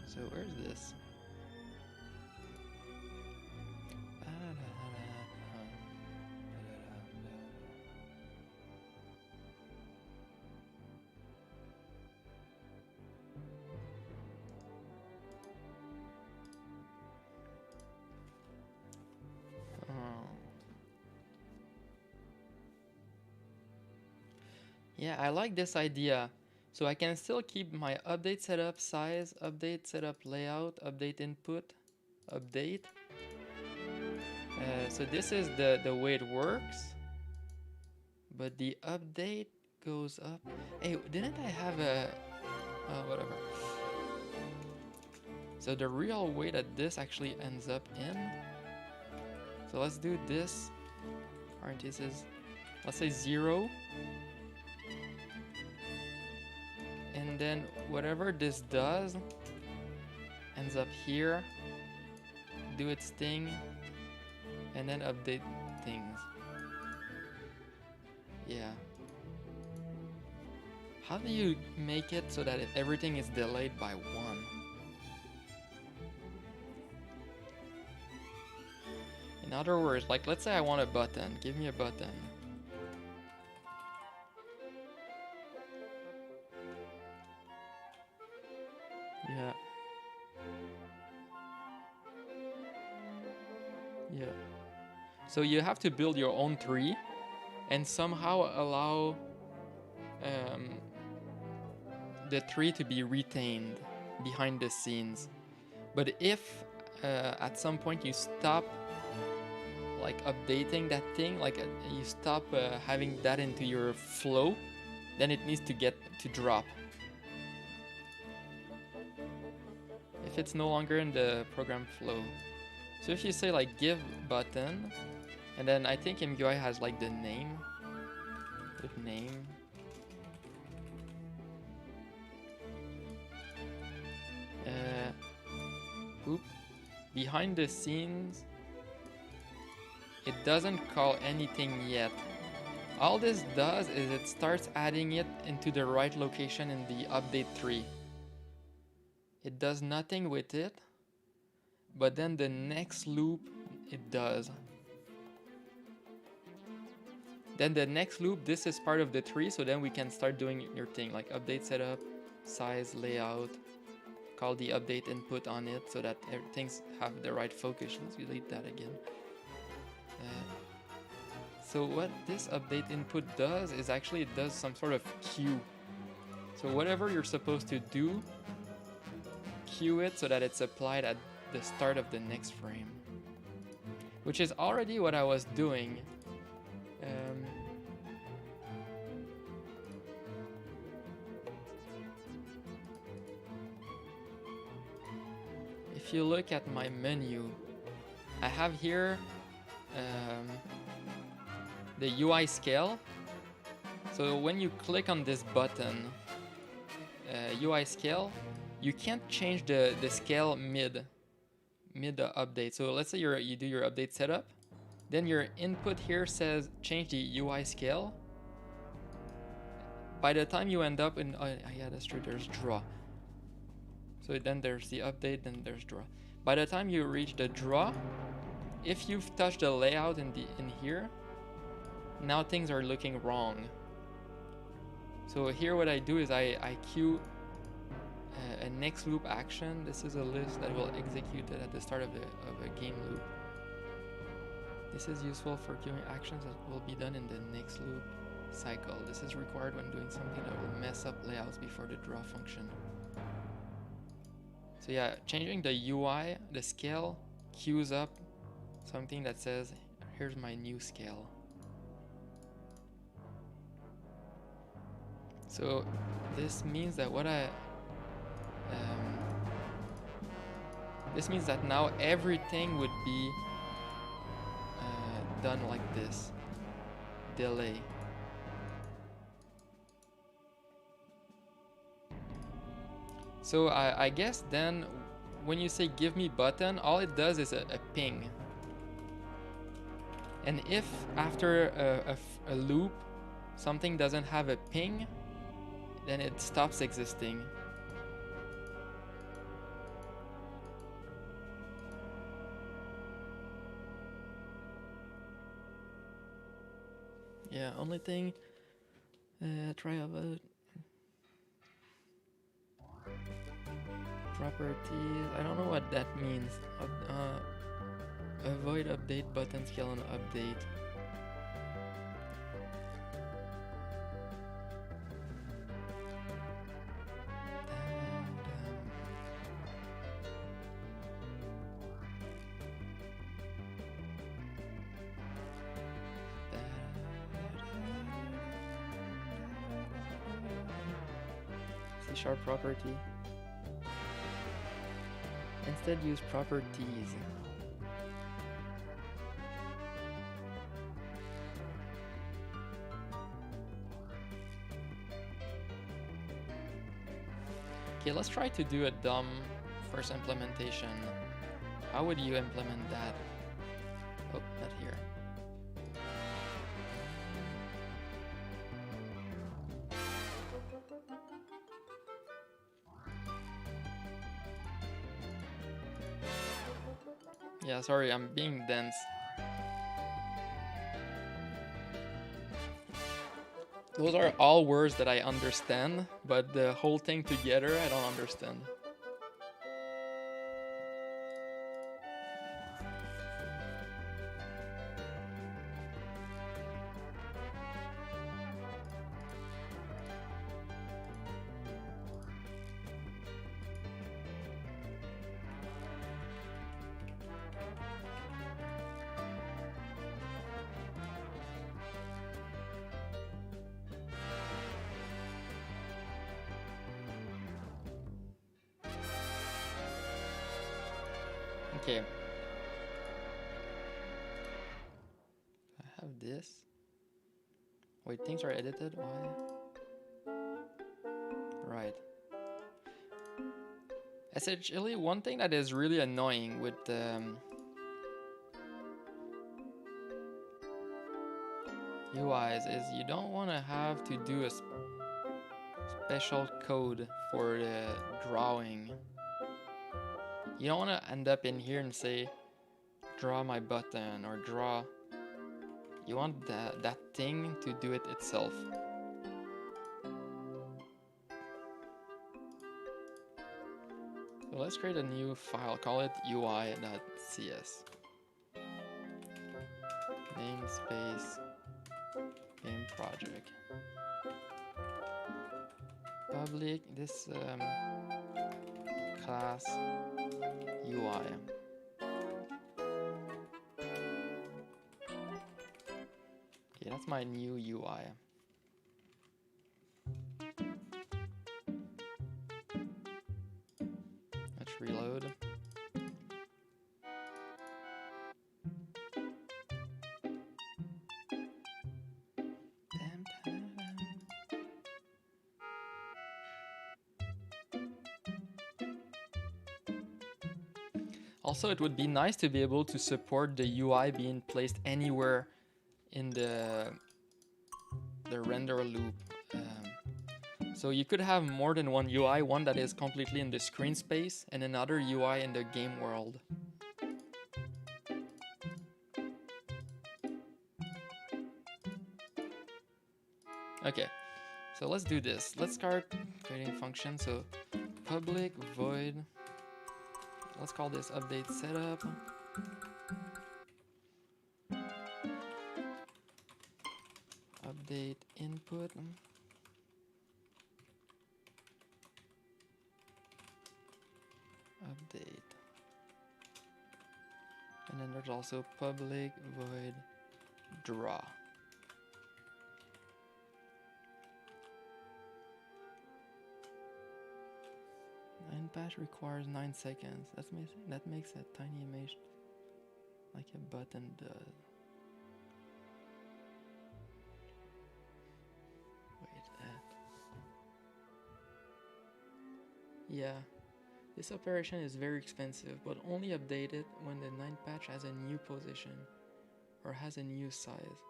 So where's this? Yeah, I like this idea. So I can still keep my update setup size, update setup layout, update input, update. So this is the way it works. But the update goes up. Hey, didn't I have a... whatever. So the real way that this actually ends up in... So let's do this. Parentheses. Let's say 0. And then whatever this does ends up here, do its thing, and then update things. Yeah. How do you make it so that everything is delayed by 1? In other words, like let's say I want a button. Give me a button. Yeah. Yeah. So you have to build your own tree and somehow allow um, the tree to be retained behind the scenes. But if at some point you stop like updating that thing, like you stop having that into your flow, then it needs to get to drop. If it's no longer in the program flow. So if you say like give button, and then I think MUI has like the name, with name. Behind the scenes, it doesn't call anything yet. All this does is it starts adding it into the right location in the update tree. It does nothing with it, but then the next loop it does. Then the next loop, this is part of the tree, so then we can start doing your thing, like update setup, size, layout, call the update input on it so that things have the right focus. Let's delete that again. So what this update input does is actually it does some sort of queue. So whatever you're supposed to do, queue it so that it's applied at the start of the next frame. Which is already what I was doing. If you look at my menu, I have here the UI scale. So when you click on this button, UI scale, you can't change the scale mid the update. So let's say you do your update setup, then your input here says change the UI scale. By the time you end up in, yeah, that's true, there's draw. So then there's the update, then there's draw. By the time you reach the draw, if you've touched the layout in here, now things are looking wrong. So here what I do is I queue a next loop action. This is a list that will execute it at the start of a game loop. This is useful for queuing actions that will be done in the next loop cycle. This is required when doing something that will mess up layouts before the draw function. So yeah, changing the UI, the scale, queues up something that says, here's my new scale. So this means that this means that now everything would be done like this. Delay. So I guess then when you say give me button, all it does is a ping. And if after a loop something doesn't have a ping, then it stops existing. Yeah, only thing, try about properties. I don't know what that means. Avoid update button scale on update. C# property. Instead use properties. Okay, let's try to do a dumb first implementation. How would you implement that? Oh, not here. Yeah, sorry, I'm being dense. Those are all words that I understand, but the whole thing together I don't understand. Okay. I have this. Wait, things are edited? Why? Right. Essentially, one thing that is really annoying with UIs is you don't want to have to do a special code for the drawing. You don't want to end up in here and say, draw my button or draw. You want that thing to do it itself. So let's create a new file, call it ui.cs. Namespace game project. Public this class UI. Okay, that's my new UI. Let's reload. Also, it would be nice to be able to support the UI being placed anywhere in the render loop. So you could have more than one UI, one that is completely in the screen space and another UI in the game world. Okay, so let's do this. Let's start creating functions. So public void, let's call this update setup. Update input. Update. And then there's also public void draw. Patch requires 9 seconds. That makes a tiny image like a button does. Wait, yeah, this operation is very expensive, but only update it when the 9 patch has a new position or has a new size.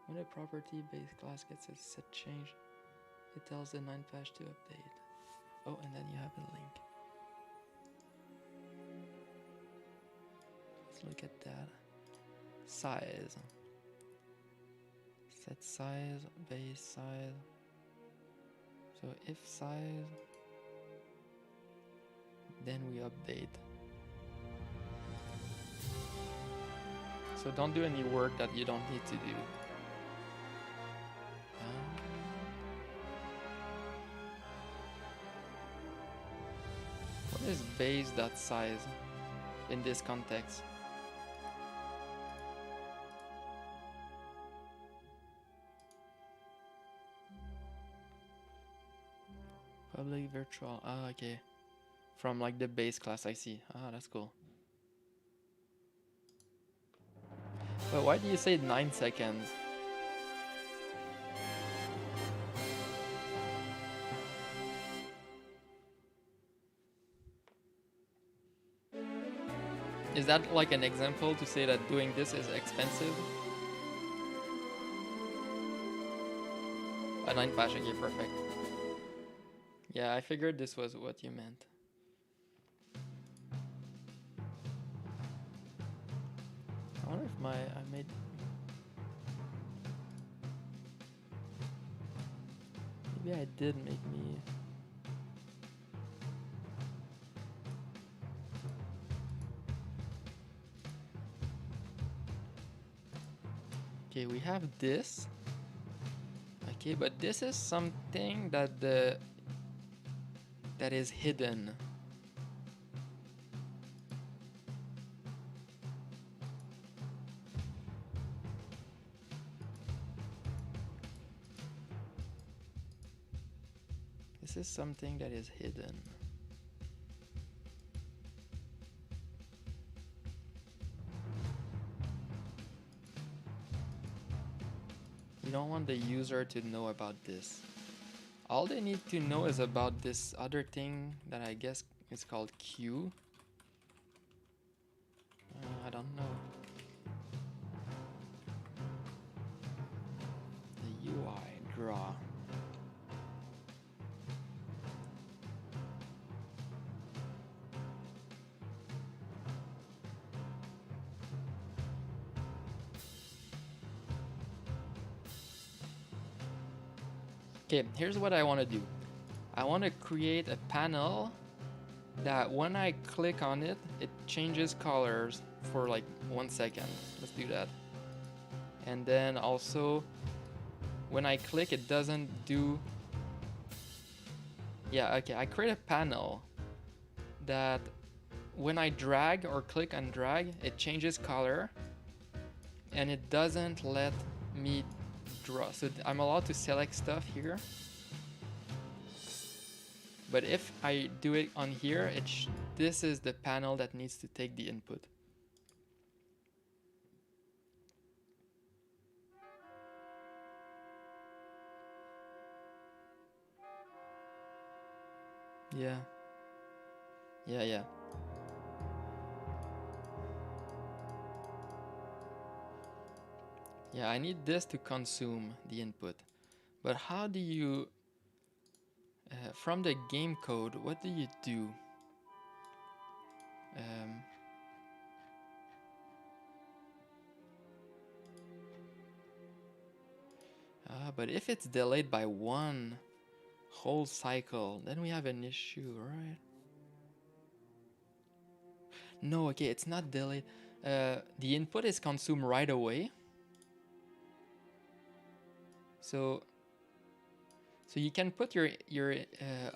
When a property base class gets a set change, it tells the 9 patch to update. Oh, and then you have a link. Let's look at that. Size. Set size, base size. So if size, then we update. So don't do any work that you don't need to do. What is base.size in this context? Public virtual. Ah, okay. From like the base class, I see. Ah, that's cool. But why do you say 9 seconds? Is that like an example to say that doing this is expensive? A 9 patch, okay, perfect. Yeah, I figured this was what you meant. I wonder if I made... Maybe I did make me... Okay, we have this. Okay, but this is something that is hidden. This is something that is hidden. You don't want the user to know about this. All they need to know is about this other thing that I guess is called Q. I don't know. The UI draw. Okay, here's what I want to do. I want to create a panel that when I click on it, it changes colors for like 1 second. Let's do that. And then also, when I click, it doesn't do... Yeah, okay, I create a panel that when I drag or click and drag, it changes color and it doesn't let me draw. So I'm allowed to select stuff here. But if I do it on here, this is the panel that needs to take the input. Yeah. Yeah. Yeah, I need this to consume the input. But how do you... from the game code, what do you do? But if it's delayed by 1 whole cycle, then we have an issue, right? No, okay, it's not delayed. The input is consumed right away. So you can put your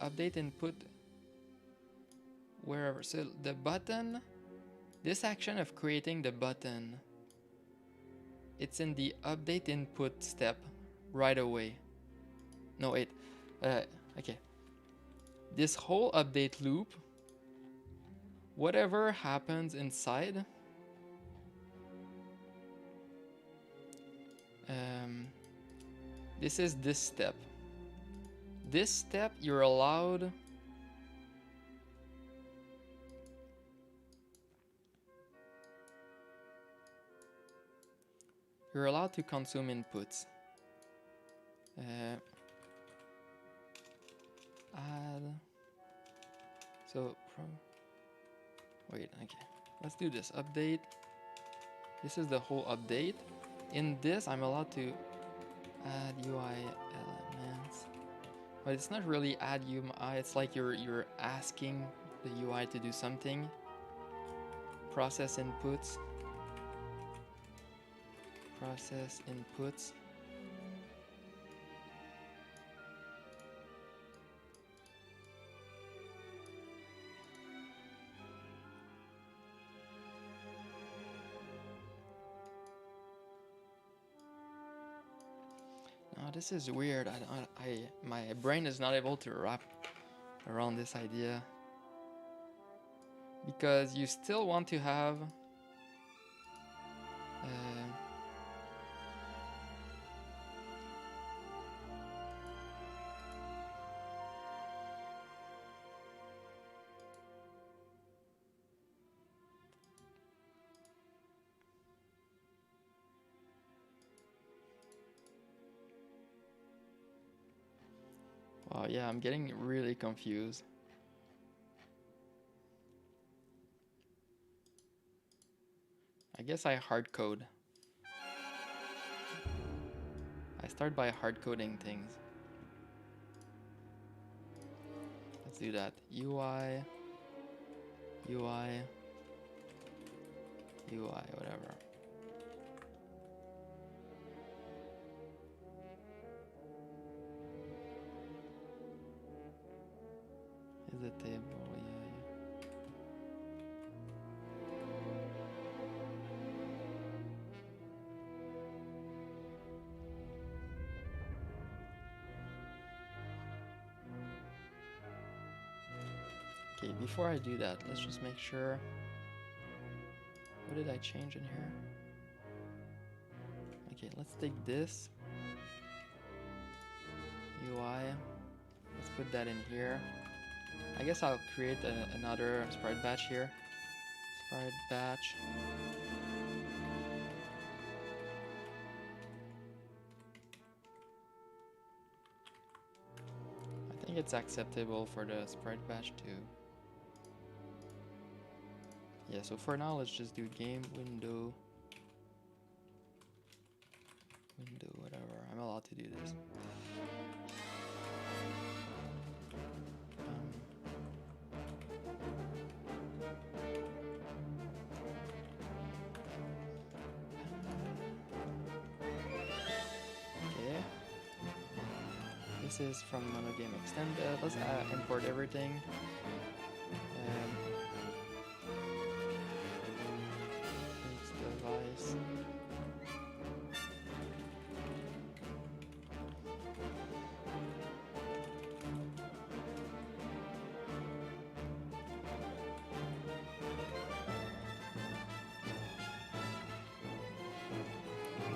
update input wherever. So the button, this action of creating the button, it's in the update input step right away. No, wait. Okay. This whole update loop, whatever happens inside, this is this step. This step, you're allowed... You're allowed to consume inputs. Add. So from... Wait, okay. Let's do this. Update. This is the whole update. In this, I'm allowed to add UI elements. But it's not really add UI. It's like you're asking the UI to do something. Process inputs. Process inputs. Oh, this is weird. My brain is not able to wrap around this idea. Because you still want to have... Wow, yeah, I'm getting really confused. I guess I hard code. I start by hard coding things. Let's do that. UI, whatever. Is a table, yeah. Okay, before I do that, let's just make sure. What did I change in here? Okay, let's take this. UI. Let's put that in here. I guess I'll create another sprite batch here. Sprite batch. I think it's acceptable for the sprite batch too. Yeah, so for now let's just do game window. Window, whatever. I'm allowed to do this. Okay. This is from Monogame Extended. Let's import everything. It's device.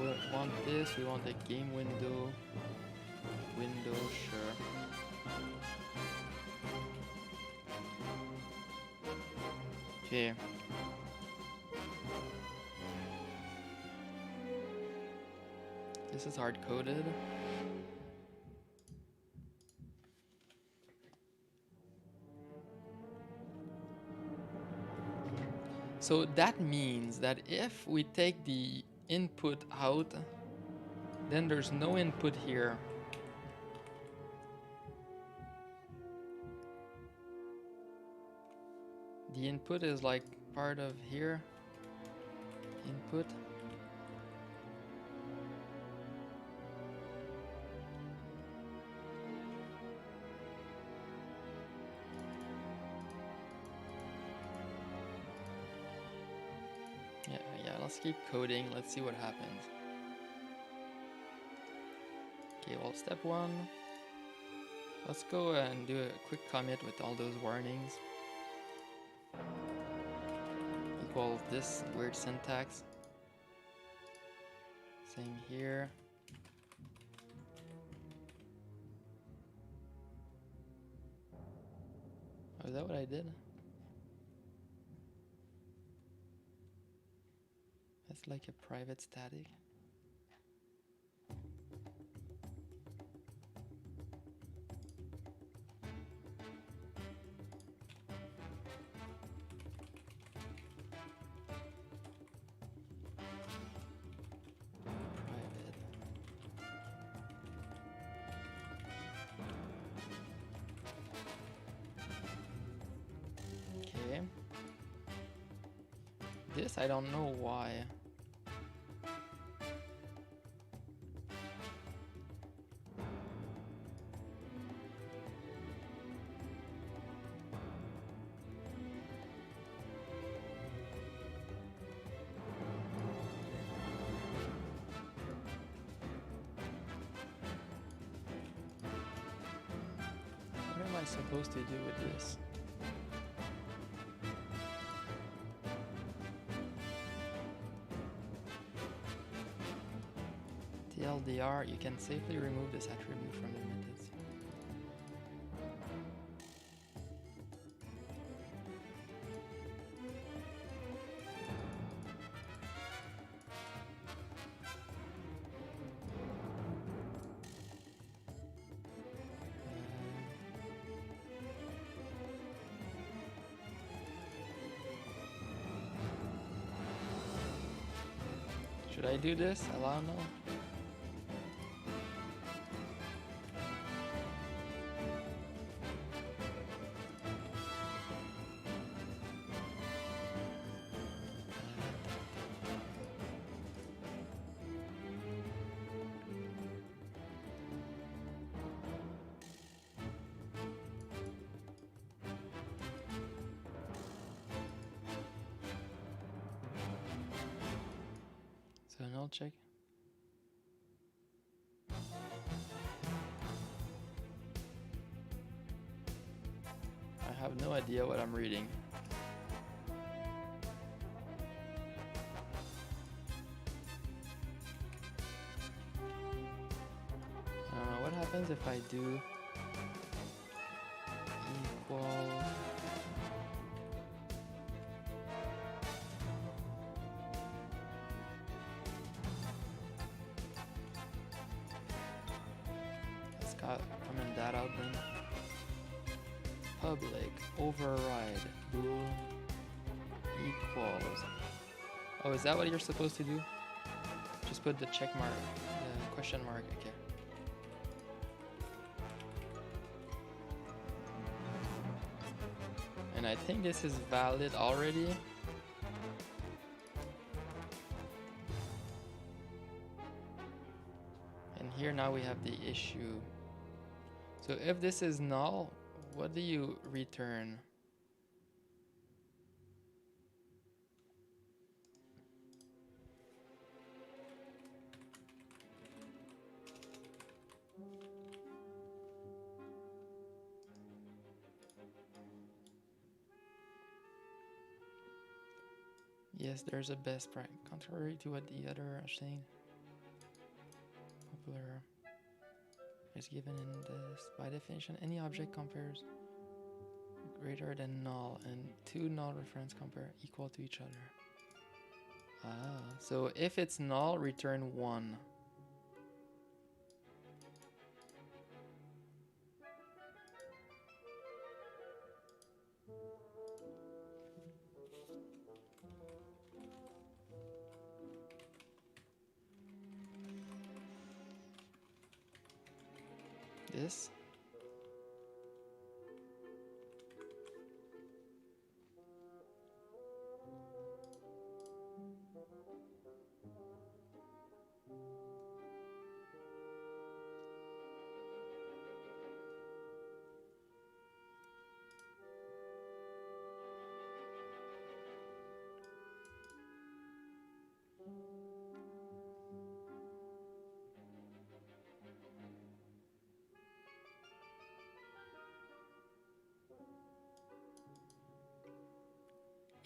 We want this. We want the game window. Window, sure. Okay. This is hard coded. So that means that if we take the input out, then there's no input here. The input is like part of here. Input. Yeah, let's keep coding. Let's see what happens. Okay, well, step one. Let's go and do a quick commit with all those warnings. Equals this weird syntax. Same here. Oh, is that what I did? That's like a private static. Okay. This I don't know why. What am I supposed to do with this? TLDR, you can safely remove this attribute from the methods. Should I do this? Allow no? So null check. I have no idea what I'm reading. I don't know what happened. happens if I do equals let's comment that out then. Public override bool equals. Oh, is that what you're supposed to do? Just put the check mark, the question mark, okay. And I think this is valid already. And here now we have the issue. So if this is null, what do you return? Yes, there's a best practice, contrary to what the other are saying. Popular is given in this. By definition, any object compares greater than null, and two null reference compare equal to each other. Ah, so if it's null, return 1. This.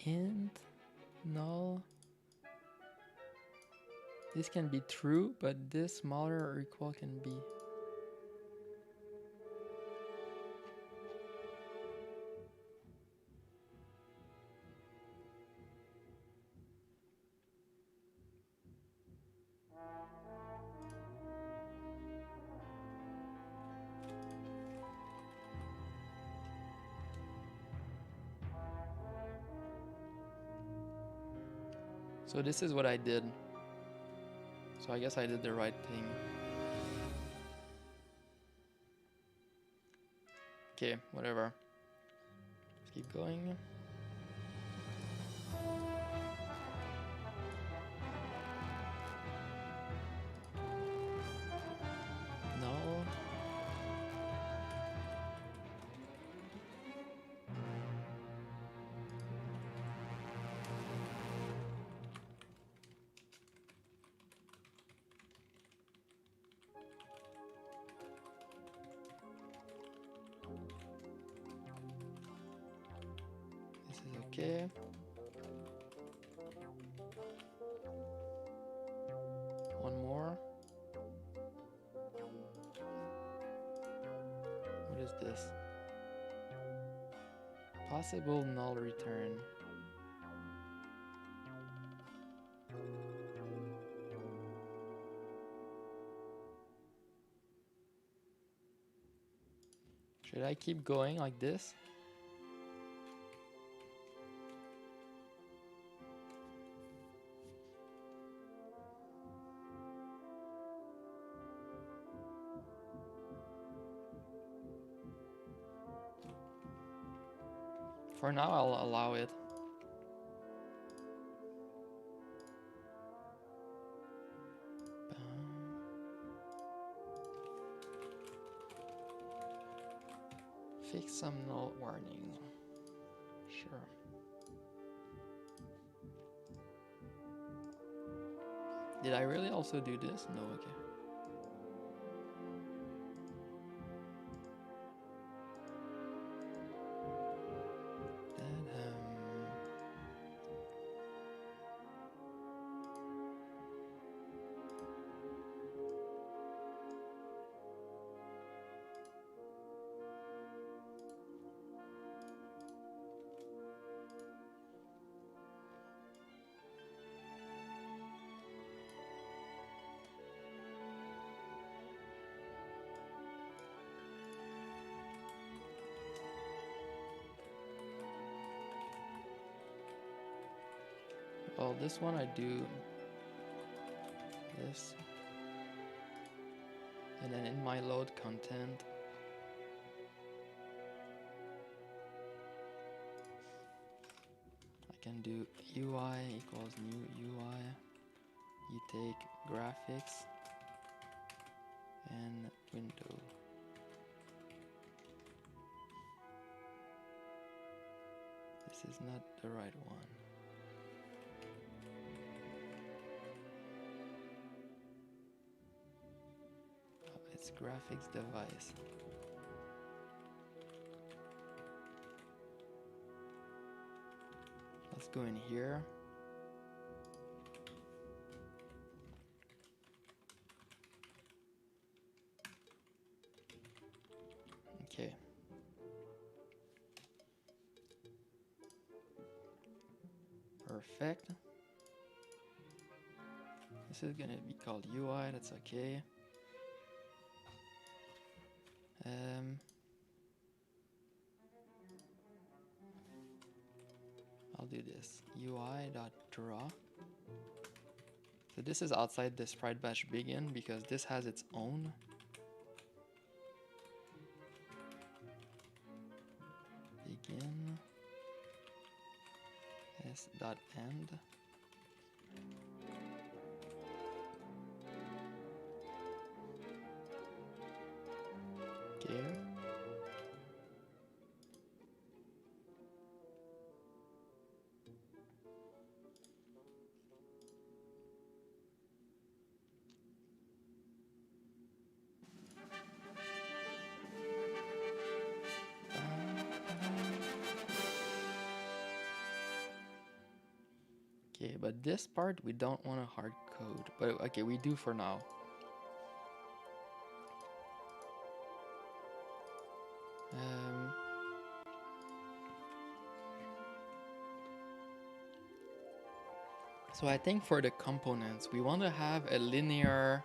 Int null. This can be true, but this smaller or equal can be. So this is what I did. So I guess I did the right thing. Okay, whatever. Let's keep going. Null. This is okay. One more. What is this? Possible null return. Should I keep going like this? For now, I'll allow it. Fix some null warning. Sure. Did I really also do this? No, okay. Well, this one I do this, and then in my load content, I can do UI equals new UI. You take graphics and window. This is not the right one. Oh, it's graphics device. Let's go in here. Okay. Perfect. This is gonna be called UI, that's okay. I'll do this. UI.draw. So this is outside the sprite batch begin because this has its own. Begin s.end. Okay. Okay, but this part we don't want to hard code, but okay, we do for now. So I think for the components, we want to have a linear,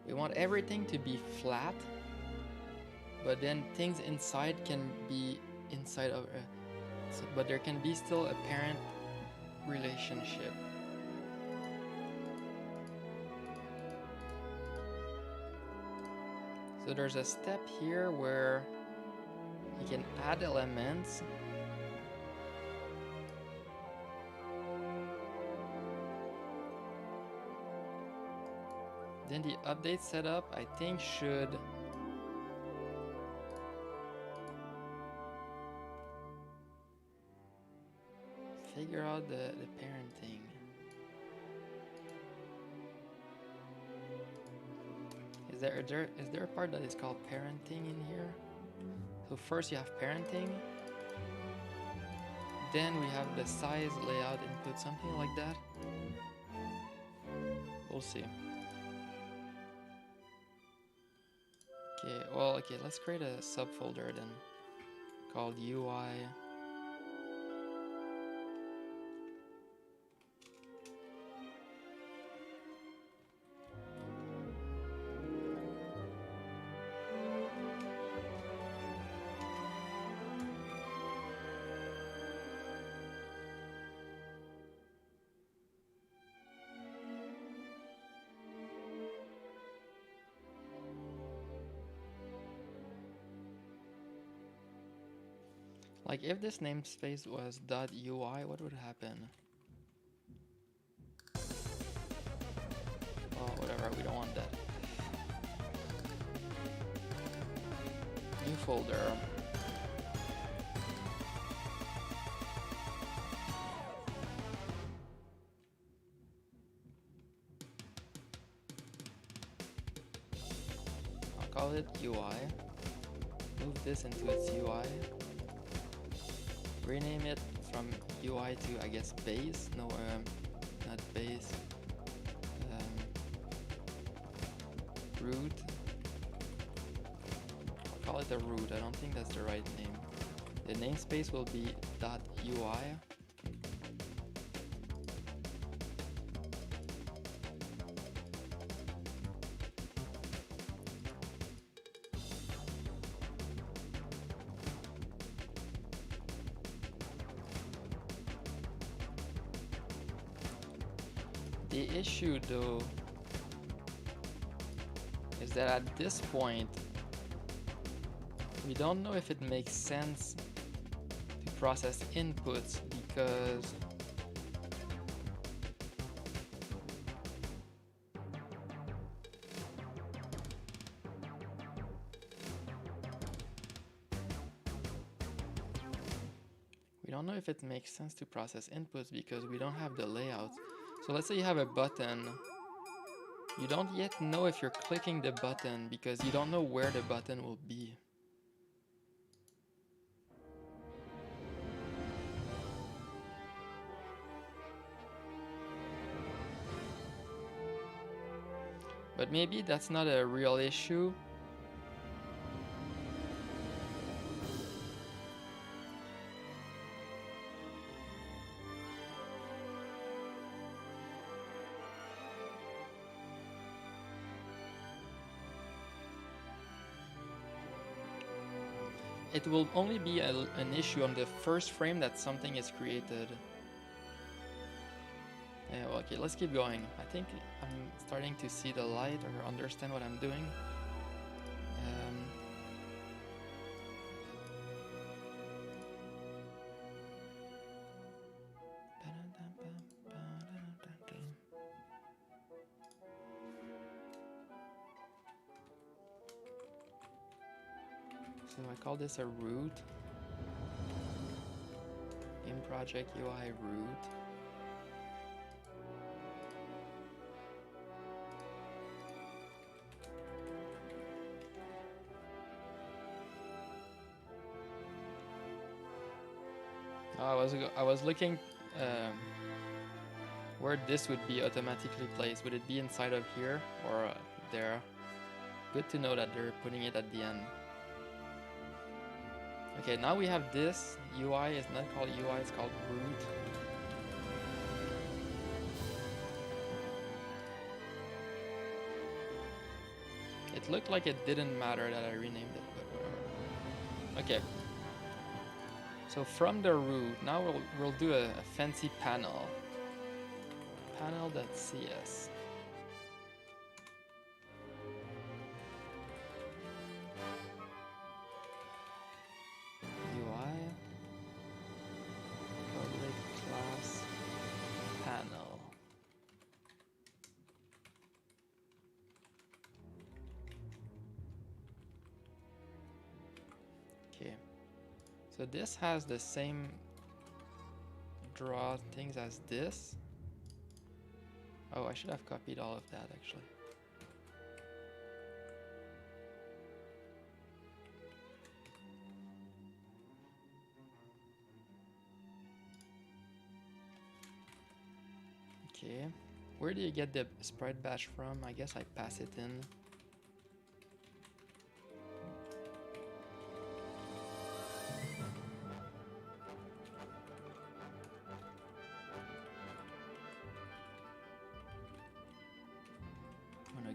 we want everything to be flat, but then things inside can be inside of, but there can be still a parent relationship. So there's a step here where you can add elements. Then the update setup, I think, should figure out the parenting. Is there a part that is called parenting in here? So first you have parenting, then we have the size layout input, something like that. We'll see. Okay, well, okay, let's create a subfolder then called UI. Like if this namespace was .ui, what would happen? Oh, whatever, we don't want that. New folder. I'll call it UI. Move this into its UI. Rename it from UI to, I guess, base. No, not base. Root. I'll call it a root. I don't think that's the right name. The namespace will be .ui. The issue though is that at this point we don't know if it makes sense to process inputs because we don't have the layout. So let's say you have a button. You don't yet know if you're clicking the button because you don't know where the button will be. But maybe that's not a real issue. It will only be an issue on the first frame that something is created. Yeah, well, okay, let's keep going. I think I'm starting to see the light or understand what I'm doing. So I call this a root. Game project UI root. I was looking where this would be automatically placed. Would it be inside of here or there? Good to know that they're putting it at the end. Okay, now we have this. UI is not called UI, it's called root. It looked like it didn't matter that I renamed it, but whatever. Okay. So from the root, now we'll do a fancy panel. Panel.cs. UI public class panel. Okay. So this has the same draw things as this. Oh, I should have copied all of that actually. Okay, where do you get the sprite batch from? I guess I pass it in.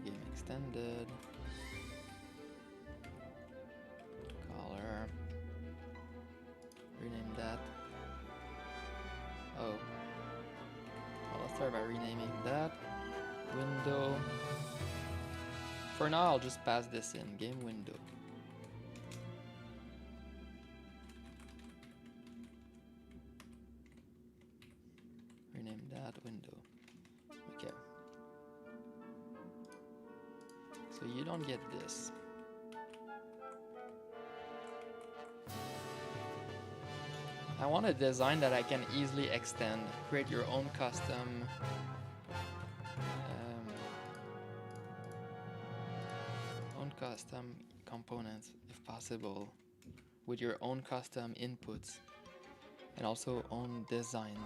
Game extended. Color. Rename that. Oh. Well, let's start by renaming that. Window. For now, I'll just pass this in. Game window. Rename that window. Okay. So you don't get this. I want a design that I can easily extend. Create your own custom components if possible, with your own custom inputs and also own designs.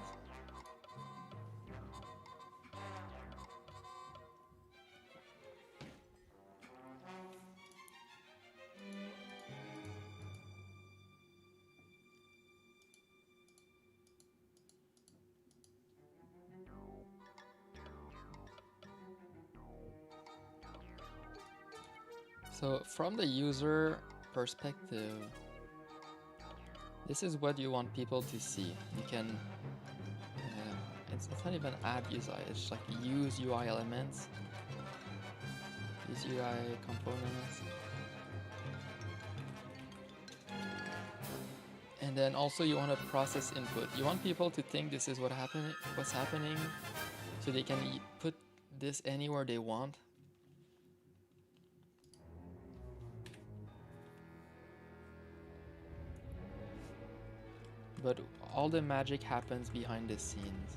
So from the user perspective, this is what you want people to see. You can it's not even add UI, it's just like use UI elements, use UI components. And then also you want to process input. You want people to think this is what's happening, so they can put this anywhere they want. But all the magic happens behind the scenes.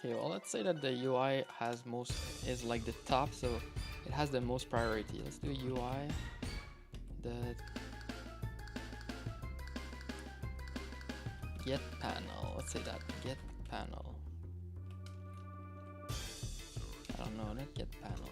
Okay, well, let's say that the UI is like the top, so it has the most priority. Let's do UI, the get panel. Let's say that get panel. I don't know, not get panel.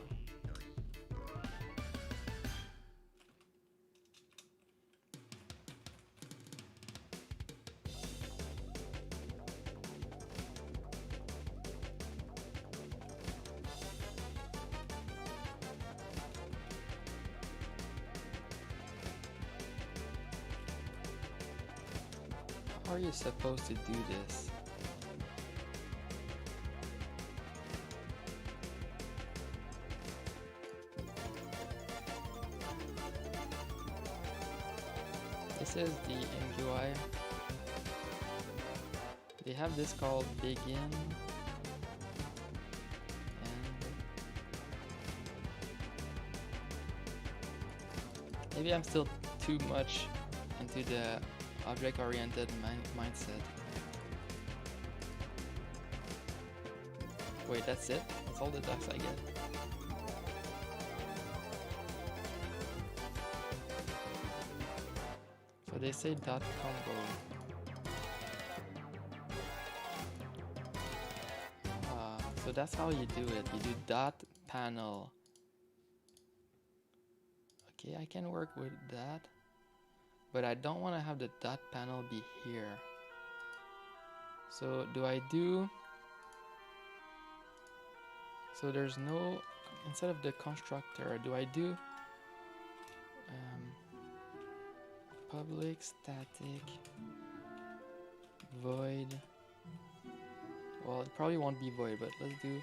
How are you supposed to do this? This is the MUI. They have this called begin. And maybe I'm still too much into the object-oriented mindset. Wait, that's it? That's all the ducks I get? So they say dot combo. So that's how you do it. You do dot panel. Okay, I can work with that. But I don't want to have the dot panel be here. So do I do... So there's no... Instead of the constructor, do I do... public static void. Well, it probably won't be void, but let's do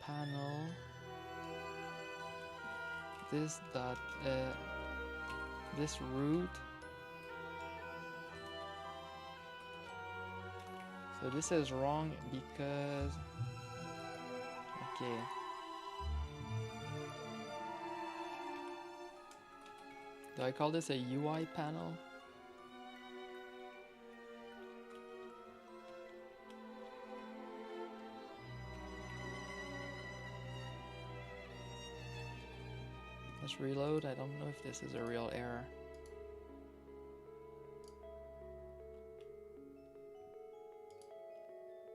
panel. This dot this root. So this is wrong because okay. Do I call this a UI panel? Let's reload. I don't know if this is a real error.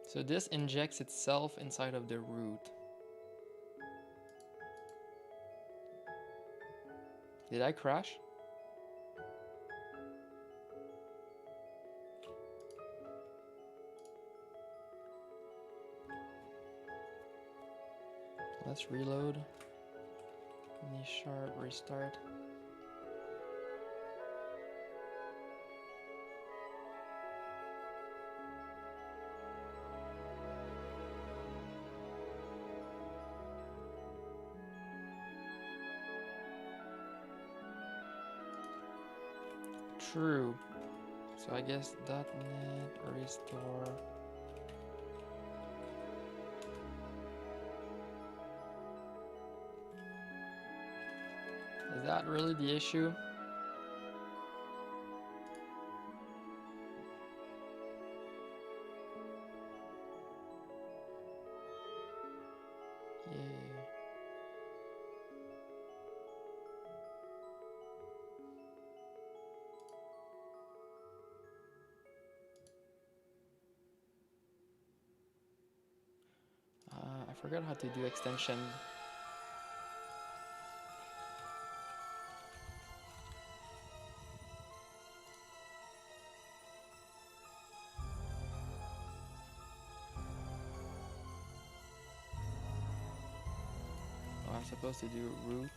So this injects itself inside of the root. Did I crash? Let's reload. Sharp restart. True. So I guess .NET restore. Is that really the issue? Yay. I forgot how to do extension. I'm supposed to do root.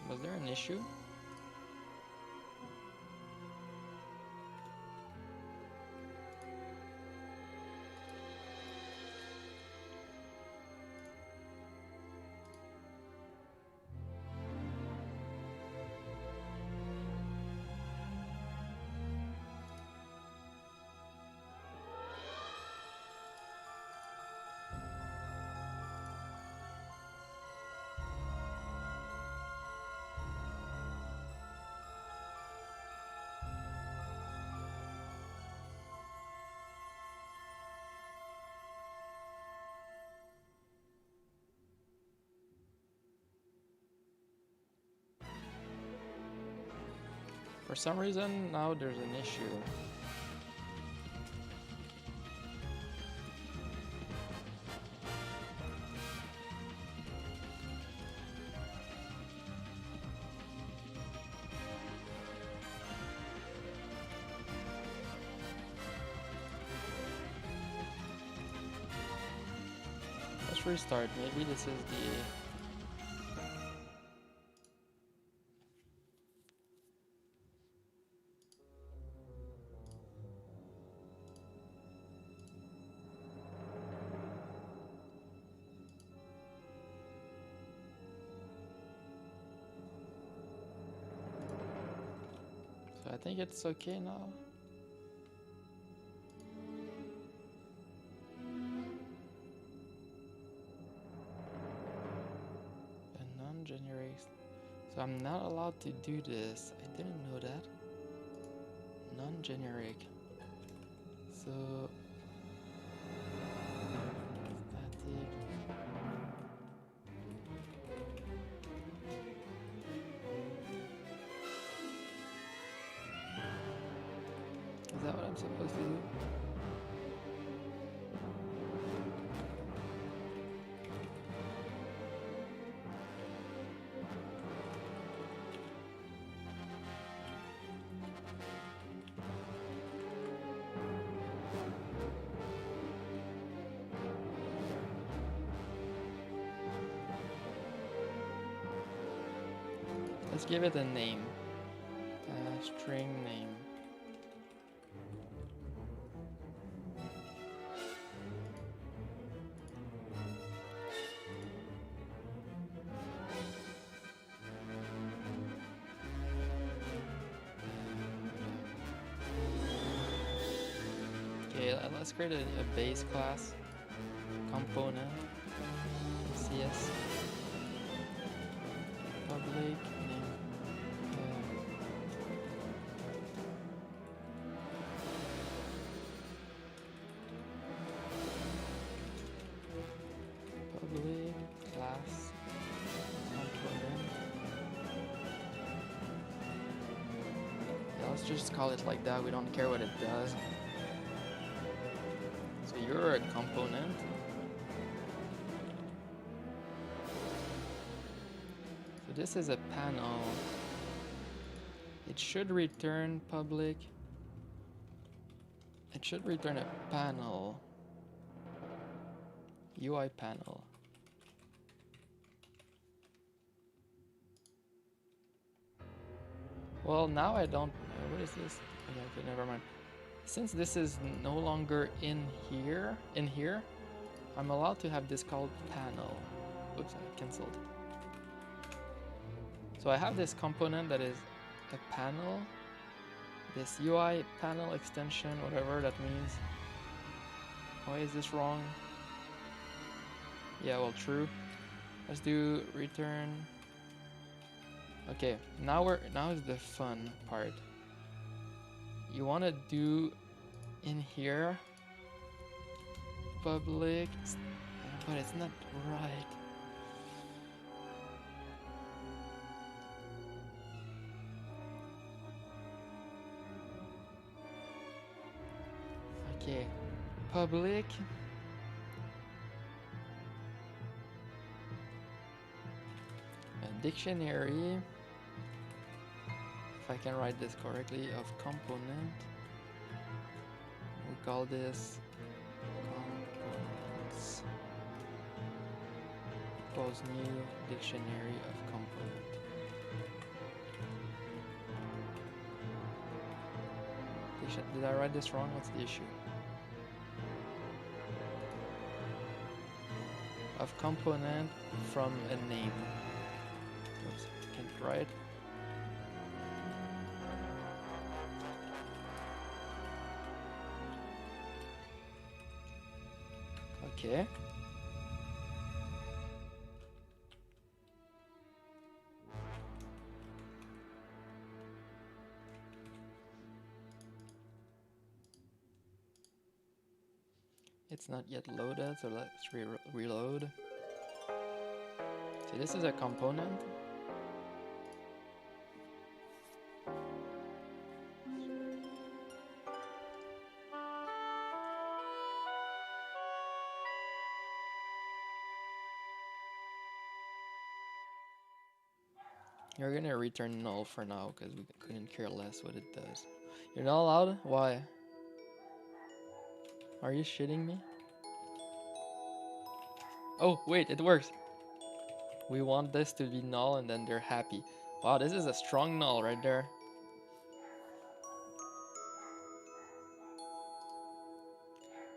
Was there an issue? For some reason, now there's an issue. Let's restart. Maybe this is the... So I think it's okay now. A non-generic. So I'm not allowed to do this. I didn't know that. Non-generic. So static. Is that what I'm supposed to do? Let's give it a name. String name. Okay, let's create a base class component. CS public name. Public class component. Yeah, let's just call it like that. We don't care what it does. So you're a component. So this is a panel. It should return public. It should return a panel. UI panel. Well, now I don't. What is this? Okay, never mind. Since this is no longer in here, I'm allowed to have this called panel. Oops, I cancelled. So I have this component that is a panel. This UI panel extension, whatever that means. Why is this wrong? Yeah, well, true. Let's do return. Okay, now is the fun part. You want to do in here public, but it's not right. Okay, public. A dictionary. If I can write this correctly, of component. We call this components. Pose new dictionary of component. Did I write this wrong? What's the issue? Of component from a name. Oops, can't write. Okay. It's not yet loaded, so let's reload. So this is a component. You're gonna return null for now because we couldn't care less what it does. You're not allowed? Why? Are you shitting me? Oh, wait, it works. We want this to be null and then they're happy. Wow, this is a strong null right there.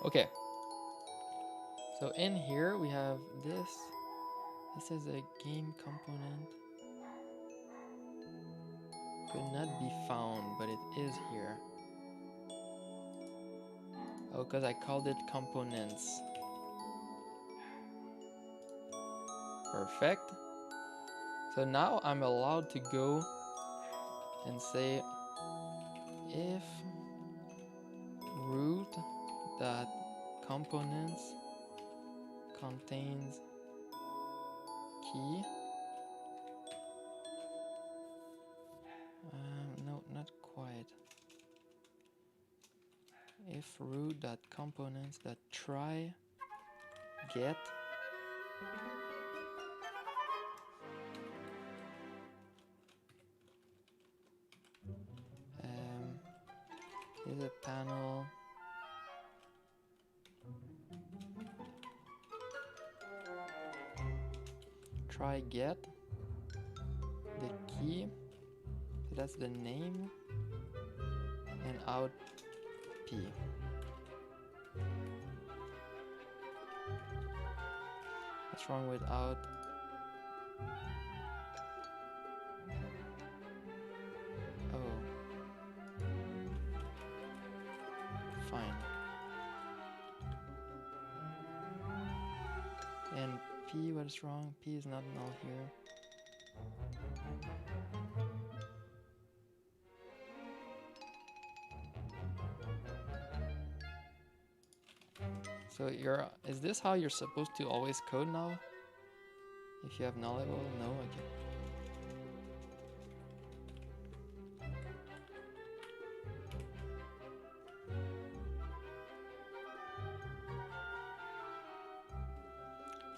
Okay. So in here we have this. This is a game component. Could not be found, but it is here. Oh, because I called it components. Perfect. So now I'm allowed to go and say if root dot components contains key. No, not quite. If root dot components dot try get is a panel. Try get the P. So that's the name. And out P. What's wrong with out? Oh. Fine. And P, what is wrong? P is not null here. So is this how you're supposed to always code now? If you have nullable? No? Okay.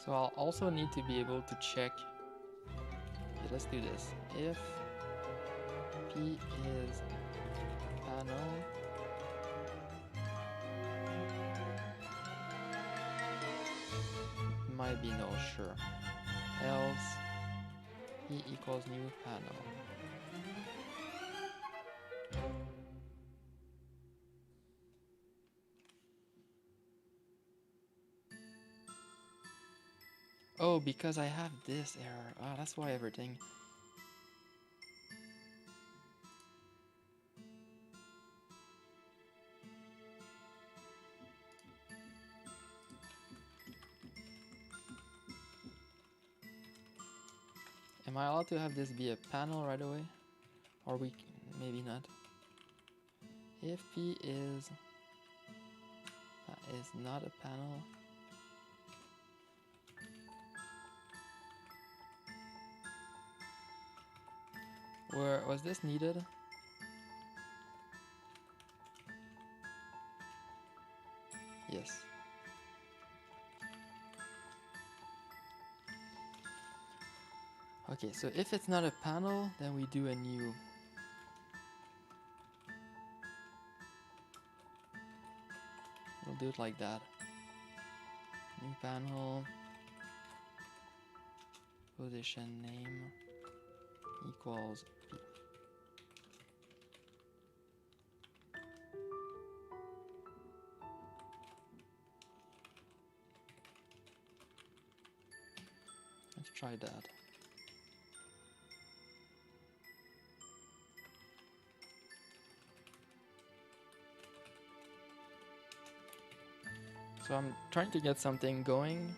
So I'll also need to be able to check. Okay, let's do this. If P is panel, might be no, sure. Else P equals new panel. Oh, because I have this error. Ah, that's why everything. Am I allowed to have this be a panel right away? Or maybe not. If P is not a panel. Where was this needed? Yes. Okay, so if it's not a panel, then we do a new. We'll do it like that. New panel. Position name equals P. Let's try that. So I'm trying to get something going.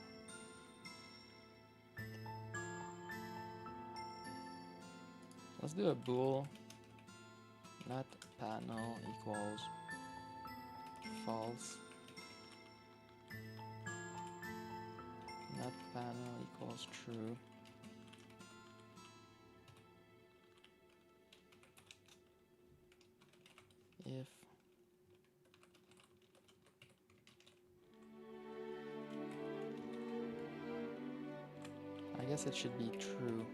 Let's do a bool. Not panel equals false. Not panel equals true. If I guess it should be true.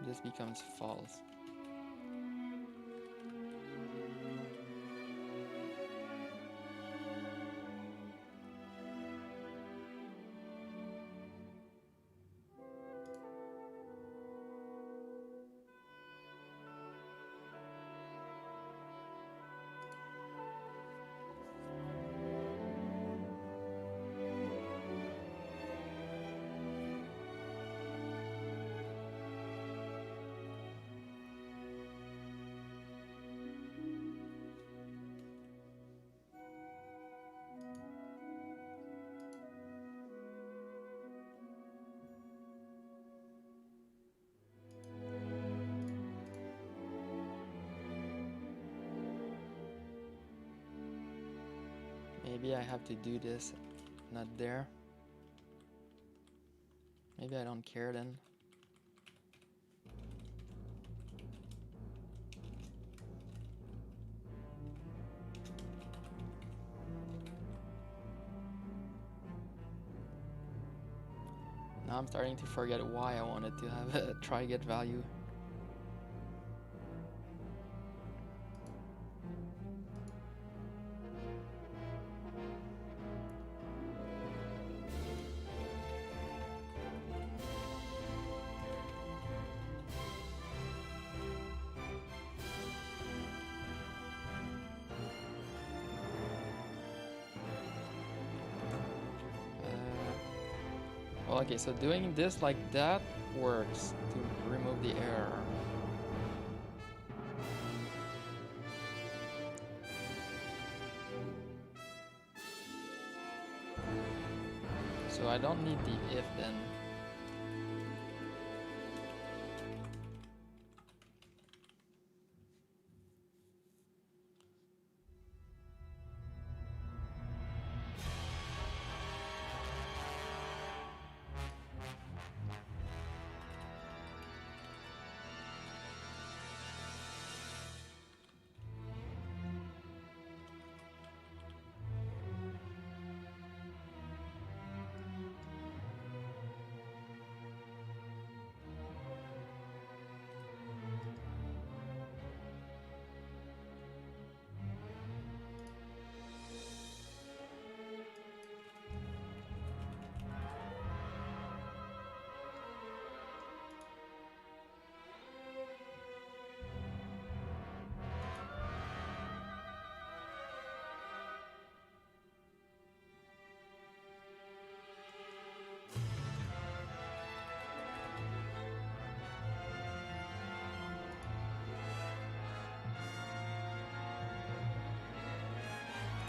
This becomes false. Maybe I have to do this, not there. Maybe I don't care then. Now I'm starting to forget why I wanted to have a try get value. Well, okay, so doing this like that works to remove the error. So I don't need the if then.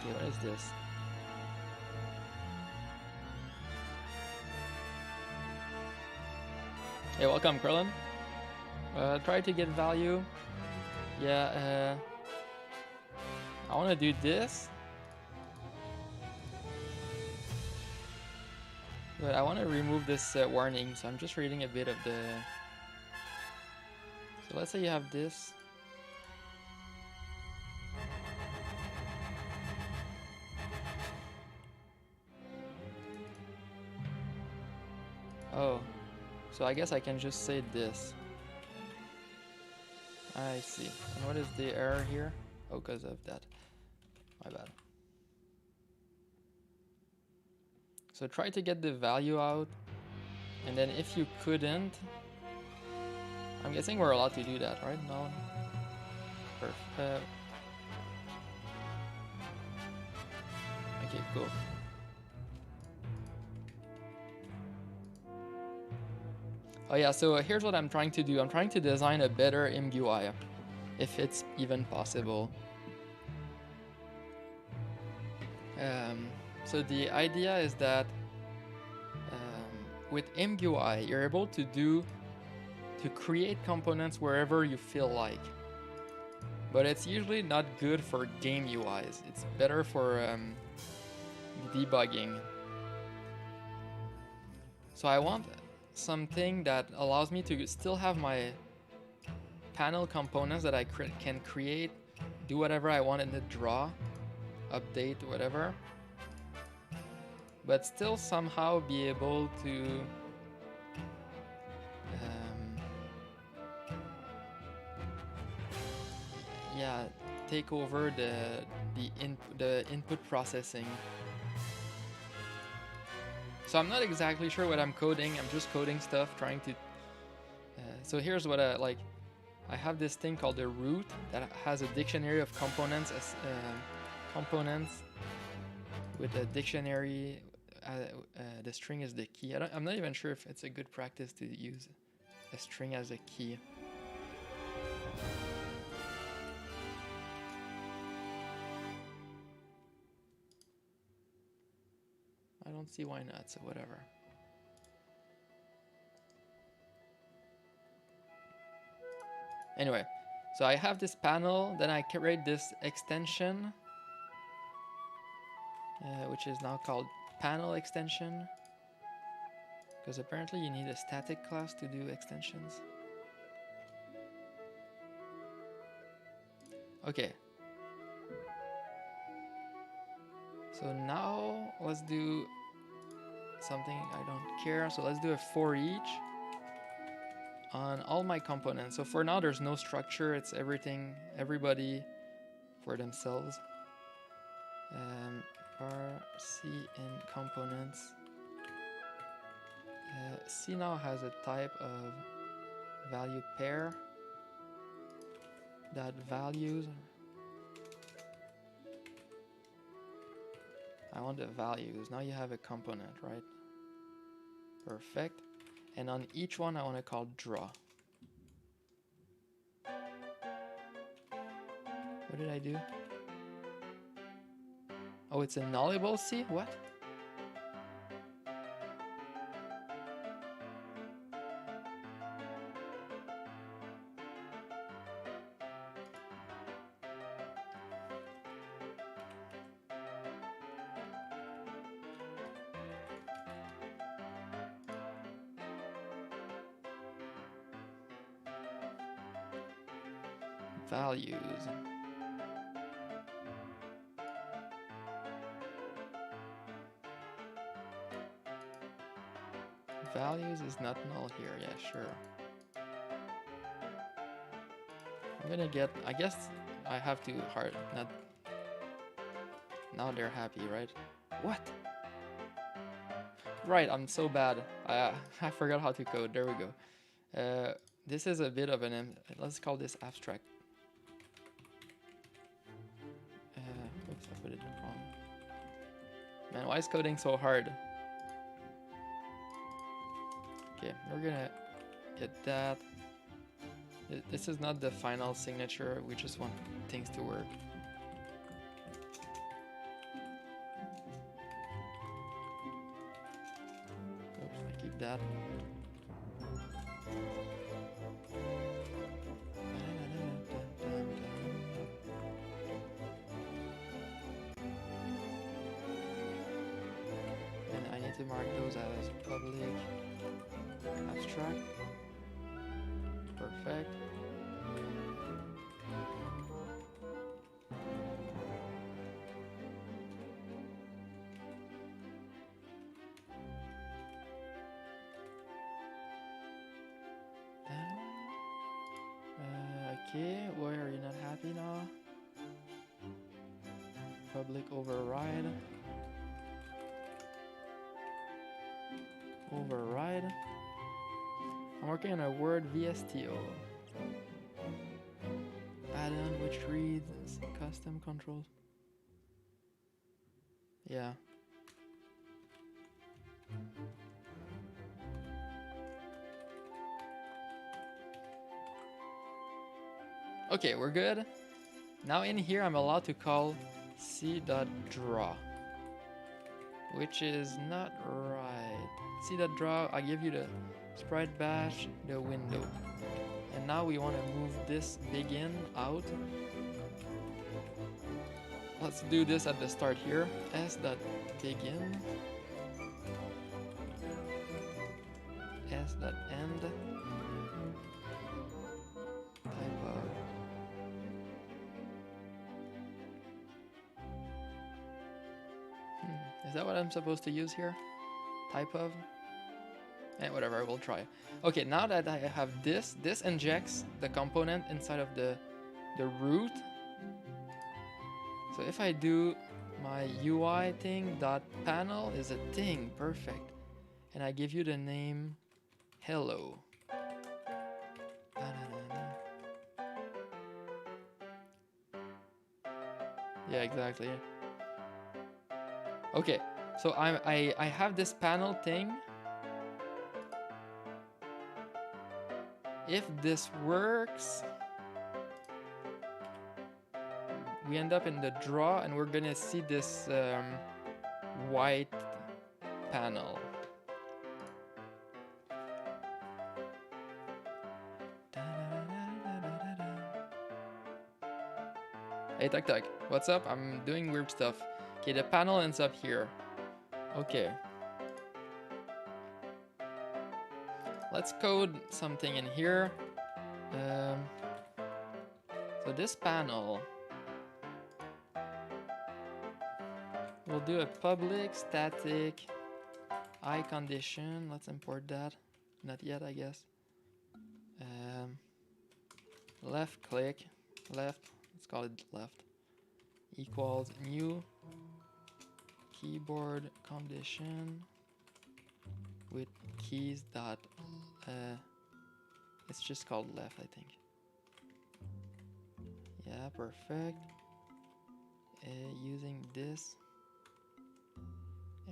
Okay, what is this? Hey, welcome, Krillin. Try to get value. Yeah, I want to do this. But I want to remove this warning, so I'm just reading a bit of the... So let's say you have this. Oh, so I guess I can just say this. I see. And what is the error here? Oh, because of that. My bad. So try to get the value out. And then if you couldn't... I'm guessing we're allowed to do that, right? No. Perfect. Okay, cool. Oh yeah, so here's what I'm trying to do. I'm trying to design a better MGUI, if it's even possible. So the idea is that with MGUI, you're able to create components wherever you feel like. But it's usually not good for game UIs. It's better for debugging. So I want something that allows me to still have my panel components that I can create, do whatever I want in the draw, update, whatever, but still somehow be able to yeah, take over the input processing. So I'm not exactly sure what I'm coding. I'm just coding stuff, trying to... so here's what I have this thing called the root that has a dictionary of components as components with a dictionary. The string is the key. I'm not even sure if it's a good practice to use a string as a key. I don't see why not, so whatever. Anyway, so I have this panel, then I create this extension, which is now called panel extension, because apparently you need a static class to do extensions. Okay. So now let's do something I don't care. So let's do a for each on all my components. So for now there's no structure. It's everybody for themselves. C in components. C now has a type of value pair that values. I want the values. Now you have a component, right? Perfect. And on each one, I want to call draw. What did I do? Oh, it's a nullable C? What? Values. Values is not null here. Yeah, sure. I'm gonna get, I guess I have to hard, not, now they're happy, right? What? Right, I'm so bad. I forgot how to code, there we go. This is a bit of an, let's call this abstract. Oops, I put it wrong. Man, why is coding so hard? Okay, we're gonna get that. This is not the final signature, we just want things to work. Oops, I keep that. And I need to mark those as public abstract. Perfect. Okay, why are you not happy now? Public override. Override. I'm working on a word VSTO. Add-on which reads custom controls. Yeah. Okay, we're good. Now in here I'm allowed to call c.draw, which is not right. C.draw, I give you the sprite bash, the window. And now we want to move this begin out. Let's do this at the start here. S.begin. S.end. Type of. Is that what I'm supposed to use here? Type of? Whatever, I will try. Okay, now that I have this injects the component inside of the root. So if I do my UI thing, dot panel is a thing, perfect. And I give you the name hello. Yeah, exactly. Okay, so I have this panel thing. If this works, we end up in the draw and we're gonna see this white panel. Hey Tuck Tuck, what's up? I'm doing weird stuff. Okay, the panel ends up here. Okay. Let's code something in here. So this panel, we'll do a public static I condition. Let's import that. Not yet, I guess. Left click, left, let's call it left, equals new keyboard condition with keys dot, it's just called left, I think. Yeah, perfect. Using this.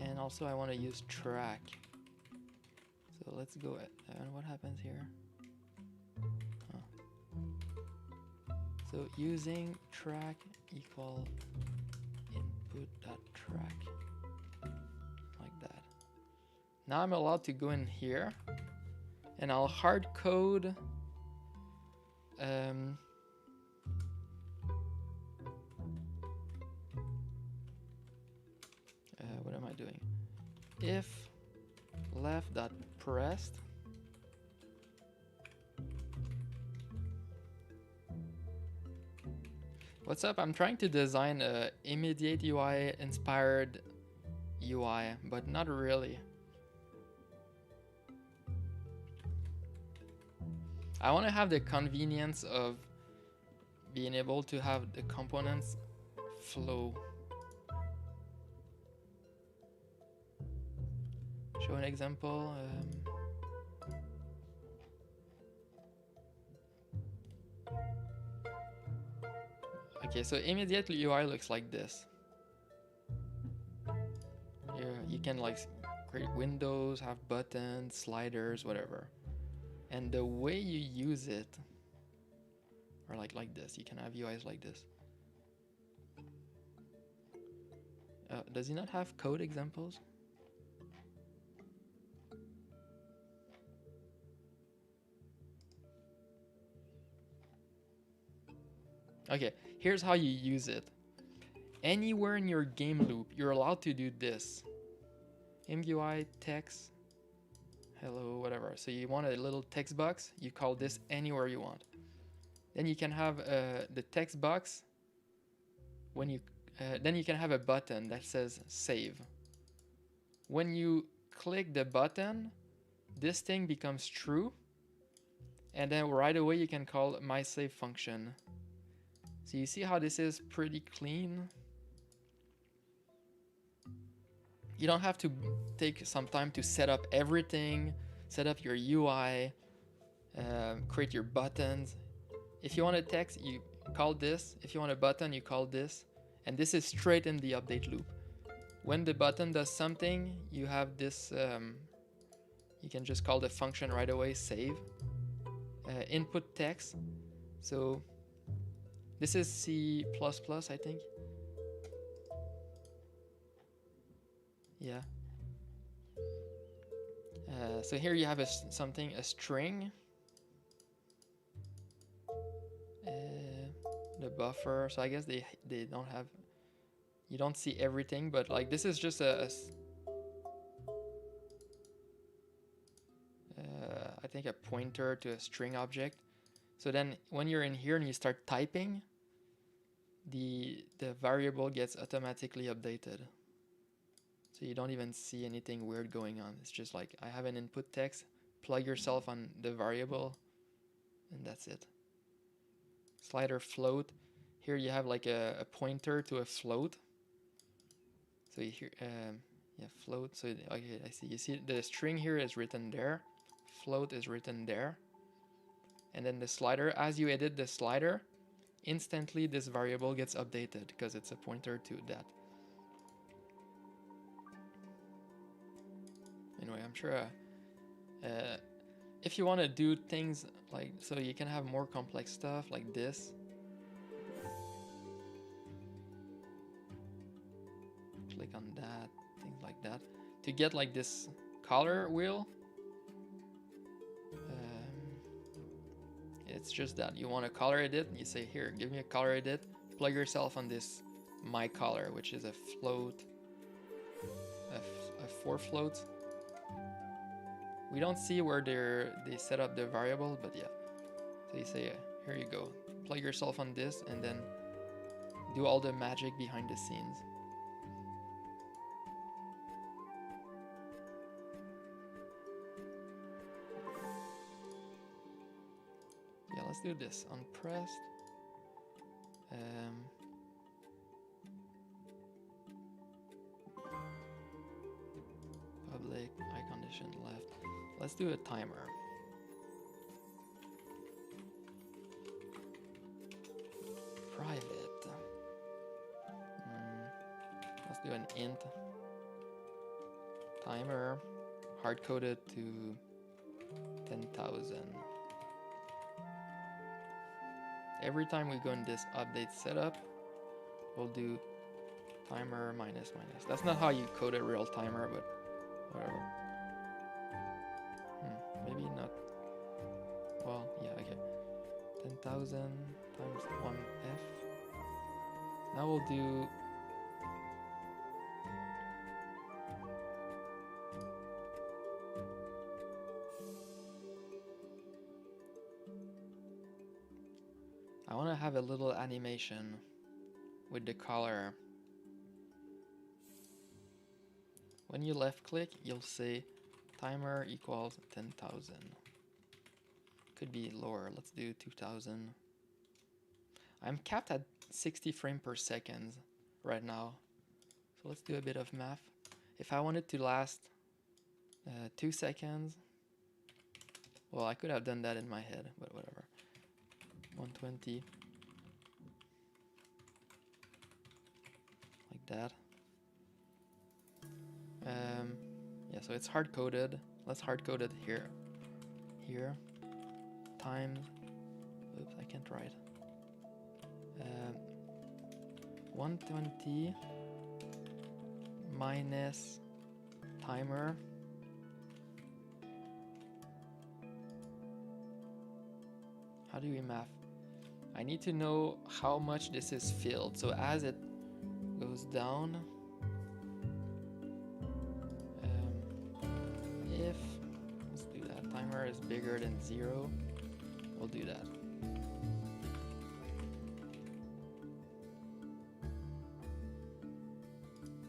And also I want to use track. So let's go at what happens here. So using track equal input dot track, like that. Now I'm allowed to go in here and I'll hard code what am I doing? If left dot pressed What's up? I'm trying to design a immediate UI inspired UI, but not really. I want to have the convenience of being able to have the components flow. Show an example. Okay, so immediate UI looks like this. You can like create windows, have buttons, sliders, whatever. And the way you use it, or like this, you can have UIs like this. Does he not have code examples? Okay, here's how you use it. Anywhere in your game loop, you're allowed to do this. MUI text, hello, whatever. So you want a little text box, you call this anywhere you want. Then you can have the text box. When you then you can have a button that says save. When you click the button, this thing becomes true, and then right away you can call my save function. So you see how this is pretty clean. You don't have to take some time to set up everything, set up your UI, create your buttons. If you want a text, you call this. If you want a button, you call this. And this is straight in the update loop. When the button does something, you have this, you can just call the function right away, save. Input text. So this is C++, I think. Yeah. So here you have a string. The buffer. So I guess they don't have. You don't see everything, but like this is just I think a pointer to a string object. So then when you're in here and you start typing, the variable gets automatically updated. So you don't even see anything weird going on. It's just like, I have an input text, plug yourself on the variable, and that's it. Slider float. Here you have like a pointer to a float. So you hear, yeah, float. So okay, I see. You see the string here is written there. Float is written there. And then the slider, as you edit the slider, instantly this variable gets updated because it's a pointer to that. Anyway, I'm sure if you want to do things like, so you can have more complex stuff like this. Click on that, things like that. To get like this color wheel, it's just that you want a color edit, you say here, give me a color edit, plug yourself on this my color, which is a float, a 4 float. We don't see where they set up the variable, but yeah. So you say, here you go, plug yourself on this, and then do all the magic behind the scenes. Yeah, let's do this. Unpressed. Public, eye condition left. Let's do a timer. Private. Let's do an int. Timer. Hard coded to 10,000. Every time we go in this update setup, we'll do timer minus minus. That's not how you code a real timer, but whatever. Maybe not. Well, yeah, okay. 10,000 times 1f. Now we'll do I want to have a little animation with the color. When you left click, you'll say timer equals 10,000. Could be lower. Let's do 2,000. I'm capped at 60 frames per second right now. So let's do a bit of math. If I want it to last 2 seconds, well, I could have done that in my head, but whatever. 120. Like that. Yeah, so it's hard coded. Let's hard code it here. Here. Times. Oops, I can't write. 120 minus timer. How do we math? I need to know how much this is filled. So as it goes down, if, let's do that, timer is bigger than 0, we'll do that.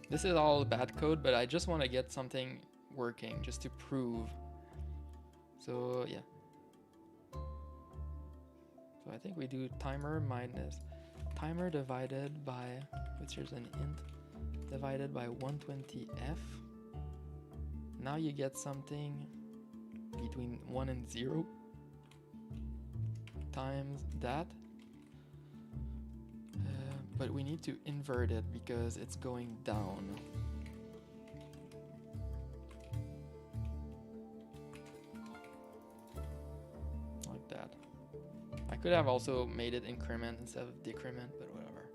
This is all bad code, but I just want to get something working just to prove. So yeah. So I think we do timer minus timer divided by, which is an int, divided by 120f. Now you get something between 1 and 0 times that. But we need to invert it because it's going down. Like that. I could have also made it increment instead of decrement, but whatever.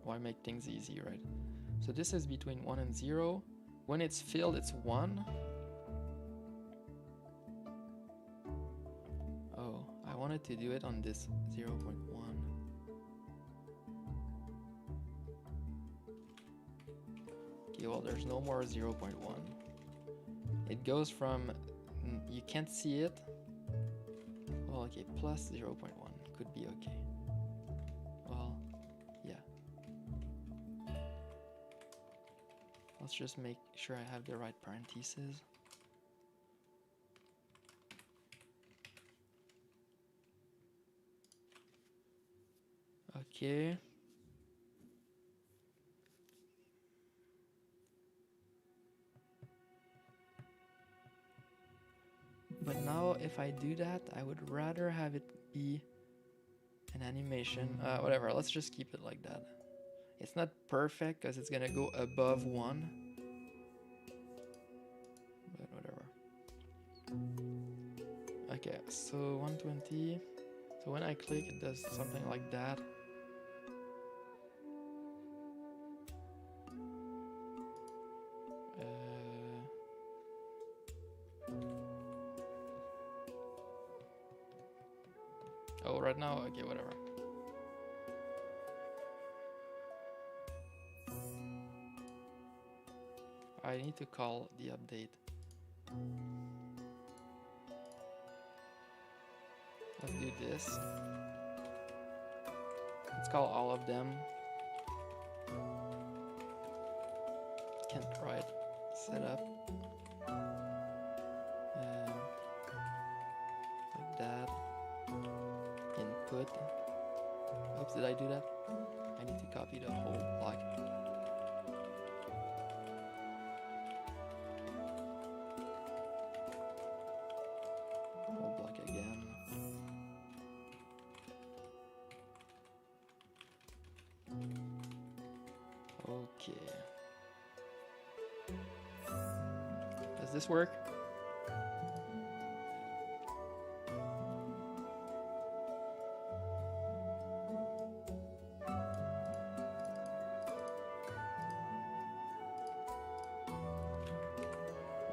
Why make things easy, right? So this is between 1 and 0. When it's filled, it's 1. Oh, I wanted to do it on this 0.1. Okay, well, there's no more 0.1. It goes from, you can't see it. Well, okay, plus 0.1 could be okay. Well, yeah. Let's just make sure I have the right parentheses. Okay. But now if I do that, I would rather have it be an animation. Whatever, let's just keep it like that. It's not perfect because it's gonna go above 1. But whatever. Okay, so 120. So when I click, it does something like that. Oh, right now, okay, whatever. I need to call the update. Let's do this. Let's call all of them. Can't write. Setup. Like that. Input. Oops, did I do that? I need to copy the whole block. Whole block again. Okay. Does this work?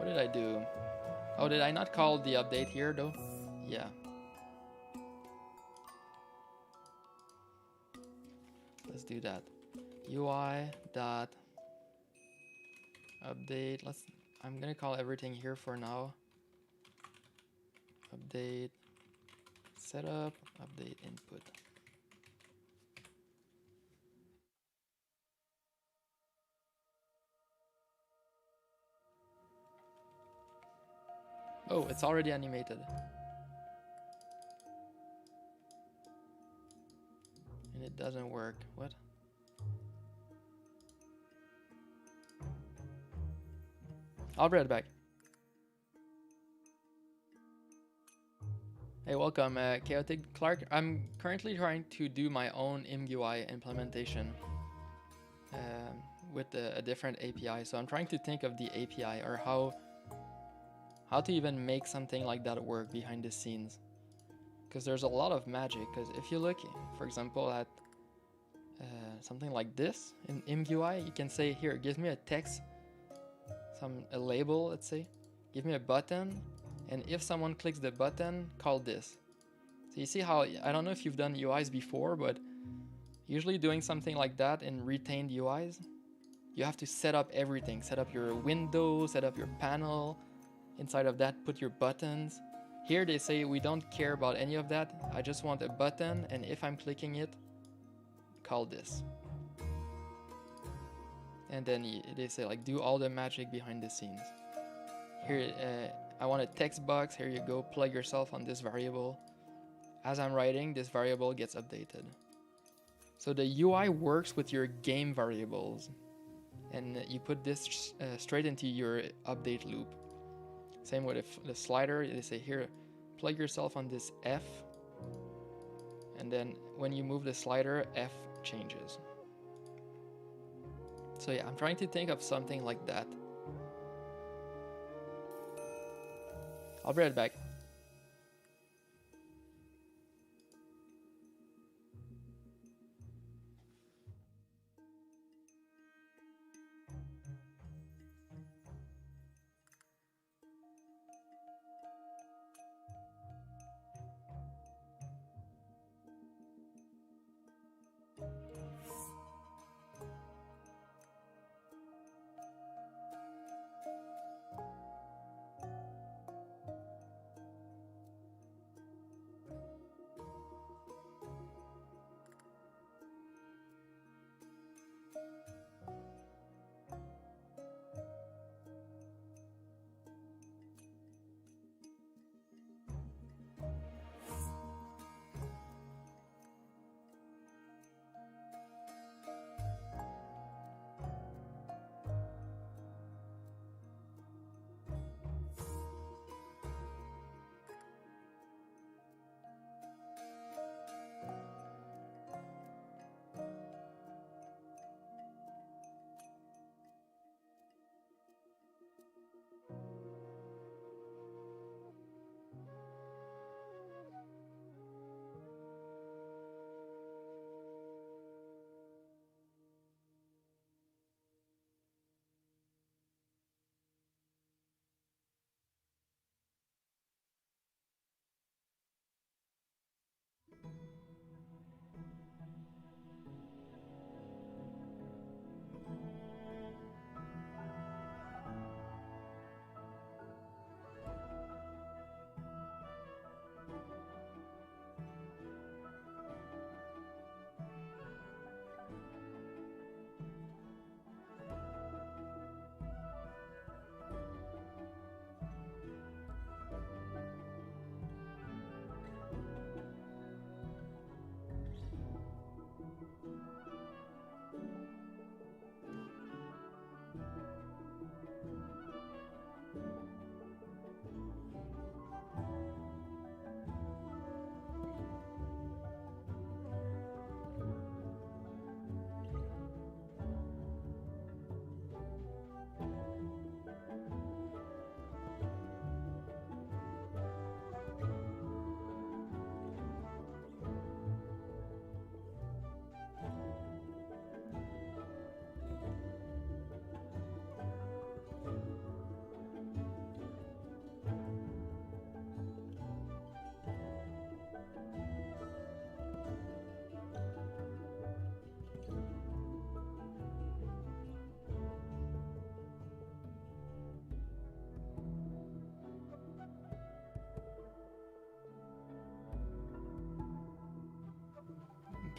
What did I do? Oh, did I not call the update here though? Yeah. Let's do that. UI dot update. I'm gonna call everything here for now. Update setup, update input. Oh, it's already animated. And it doesn't work. What? I'll be right back. Hey, welcome, Chaotic Clark. I'm currently trying to do my own ImGUI implementation with a different API. So I'm trying to think of the API or how to even make something like that work behind the scenes. Because there's a lot of magic. Because if you look, for example, at something like this in ImGUI, you can say, here, give me a text, a label, let's say, give me a button, and if someone clicks the button, call this. So you see how, I don't know if you've done UIs before, but usually doing something like that in retained UIs, you have to set up everything. Set up your window, set up your panel. Inside of that, put your buttons. Here they say we don't care about any of that. I just want a button, and if I'm clicking it, call this. And then they say like do all the magic behind the scenes. Here, I want a text box. Here you go. Plug yourself on this variable. As I'm writing, this variable gets updated. So the UI works with your game variables, and you put this straight into your update loop. Same with the slider. They say here, plug yourself on this F, and then when you move the slider, F changes. So yeah, I'm trying to think of something like that. I'll be right back.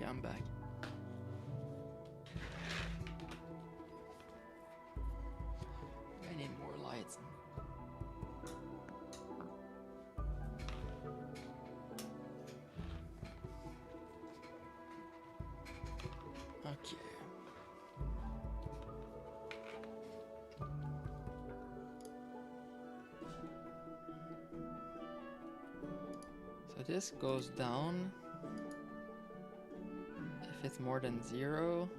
Okay, I'm back. I need more lights. Okay. So this goes down if it's more than 0.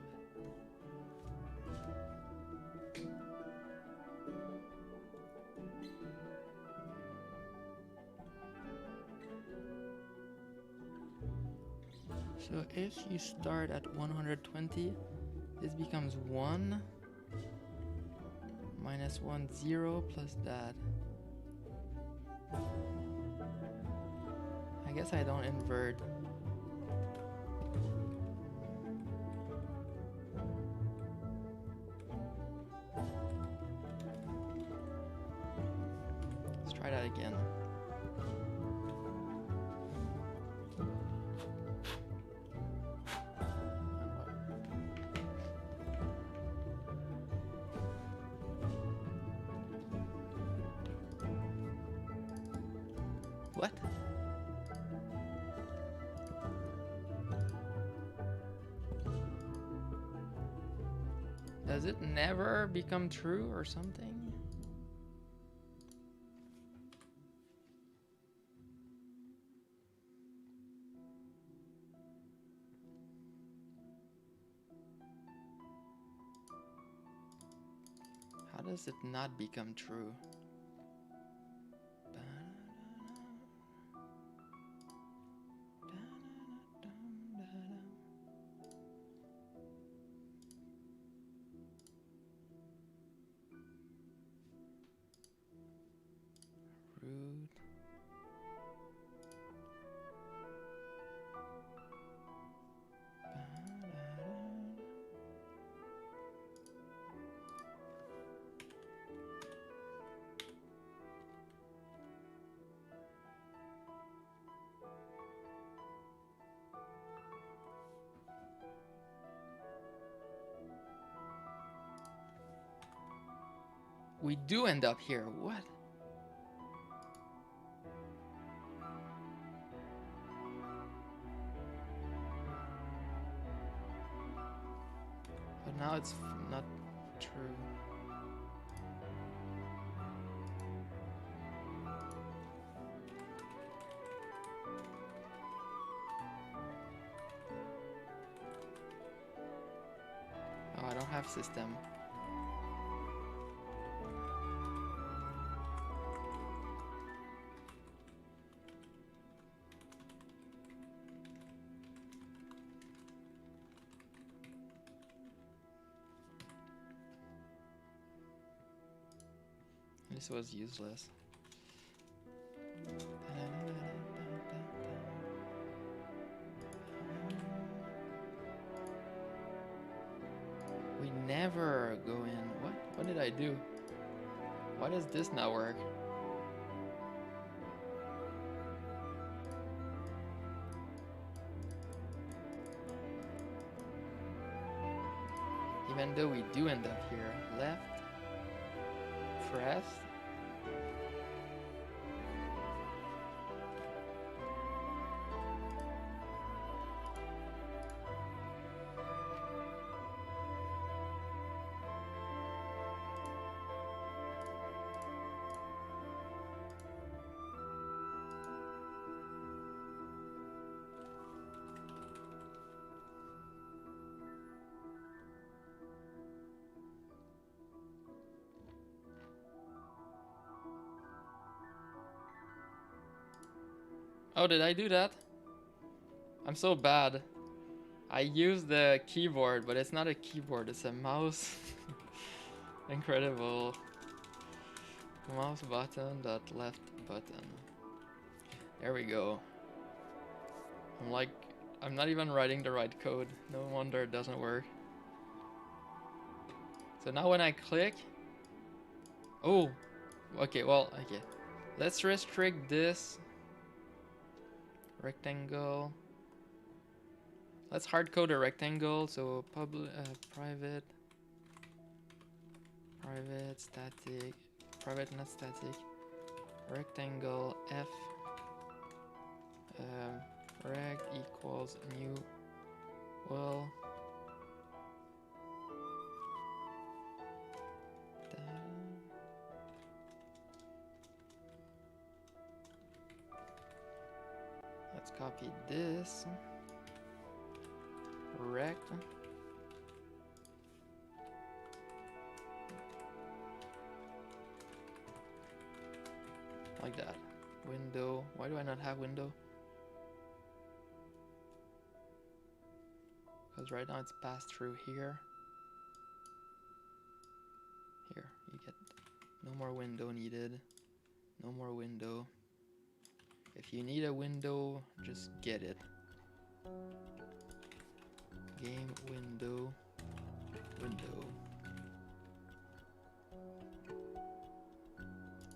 So if you start at 120, this becomes 1 minus 1, 0 plus that. I guess I don't invert. Let's try that again. What? Does it never become true or something? How does it not become true? Root. We do end up here. What? But now it's not true. Oh, I don't have system. This was useless. We never go in. What? What did I do? Why does this not work? Even though we do end up here. Left. Press. Oh, did I do that? I'm so bad. I use the keyboard, but it's not a keyboard, it's a mouse. Incredible. Mouse button dot left button. There we go. I'm not even writing the right code. No wonder it doesn't work. So now when I click, oh, okay, well, okay. Let's restrict this rectangle. Let's hard code a rectangle. So private static, private not static, rectangle f rect equals new well let's copy this rect like that. Window. Why do I not have window? Because right now it's passed through here. Here, you get no more window needed. No more window. If you need a window, just get it. Game window. Window.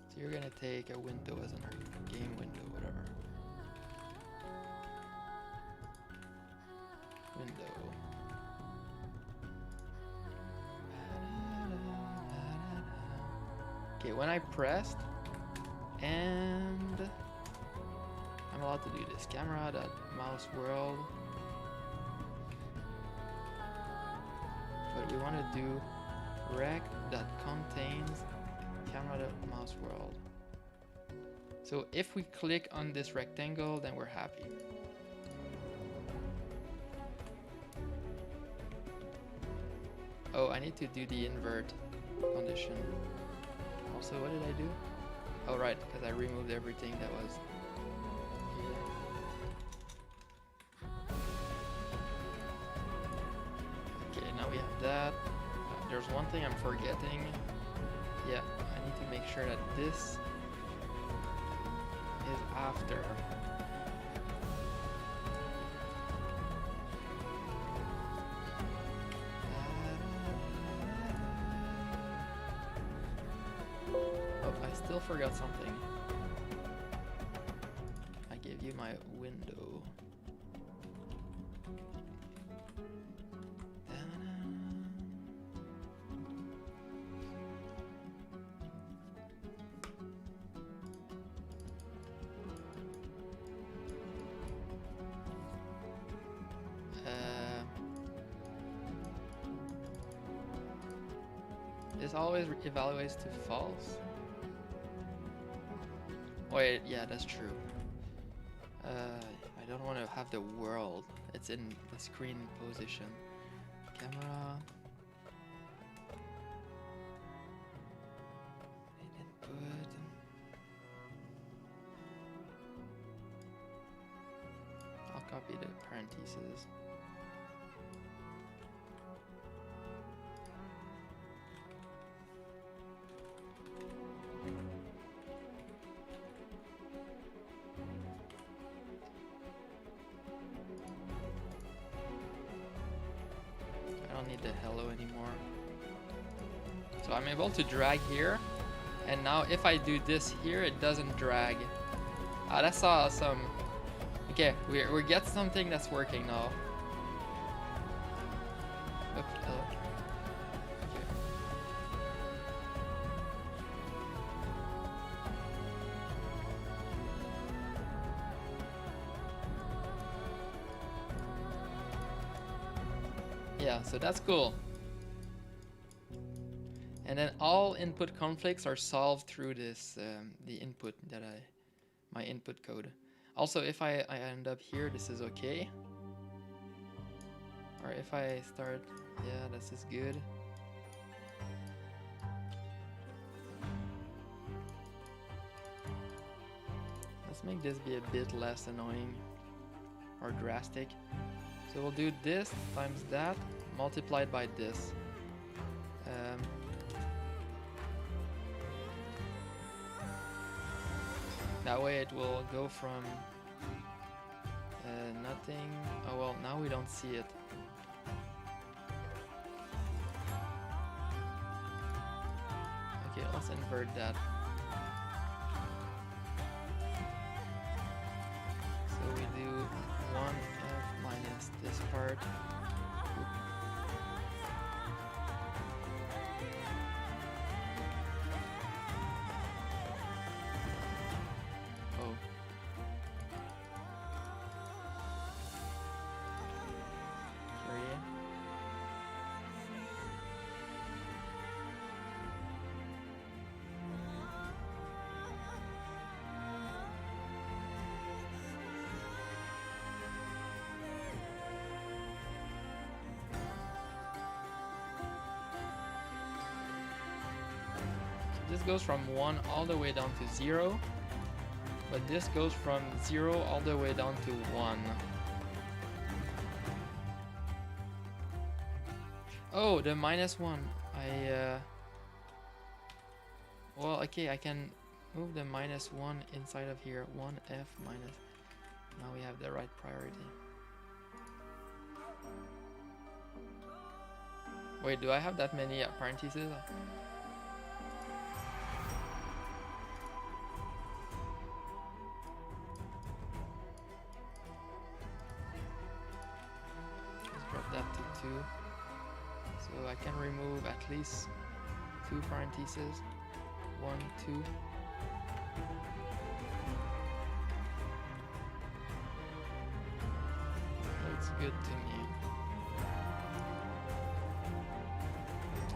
So you're gonna take a window as an game window, whatever. Window. Okay, when I pressed, and I'm allowed to do this. Camera.mouse world. But we want to do rec.contains camera.mouse world. So if we click on this rectangle, then we're happy. Oh, I need to do the invert condition. Also, what did I do? Oh, right, because I removed everything that was here. Okay, now we have that. There's one thing I'm forgetting. Yeah, I need to make sure that this is after. Still forgot something. I gave you my window. This always evaluates to false. Wait, yeah, that's true. I don't want to have the world. It's in the screen position. Camera. Input. I'll copy the parentheses. Need the hello anymore. So I'm able to drag here, and now if I do this here, it doesn't drag. Ah, that's awesome. Okay, we get something that's working now. Oops, hello. Okay. Yeah, so that's cool. And then all input conflicts are solved through this, the input that my input code. Also, if I end up here, this is okay. Or if I start, yeah, this is good. Let's make this be a bit less annoying or drastic. So we'll do this times that multiplied by this. That way it will go from nothing. Oh well, now we don't see it. Okay, let's invert that. So we do 1f minus this part. Oh. Sorry. This goes from 1 all the way down to 0, but this goes from 0 all the way down to 1. Oh, the -1. Well, okay, I can move the -1 inside of here. 1F minus. Now we have the right priority. Wait, do I have that many parentheses? That to 2, so I can remove at least 2 parentheses. 1, 2. Looks good to me.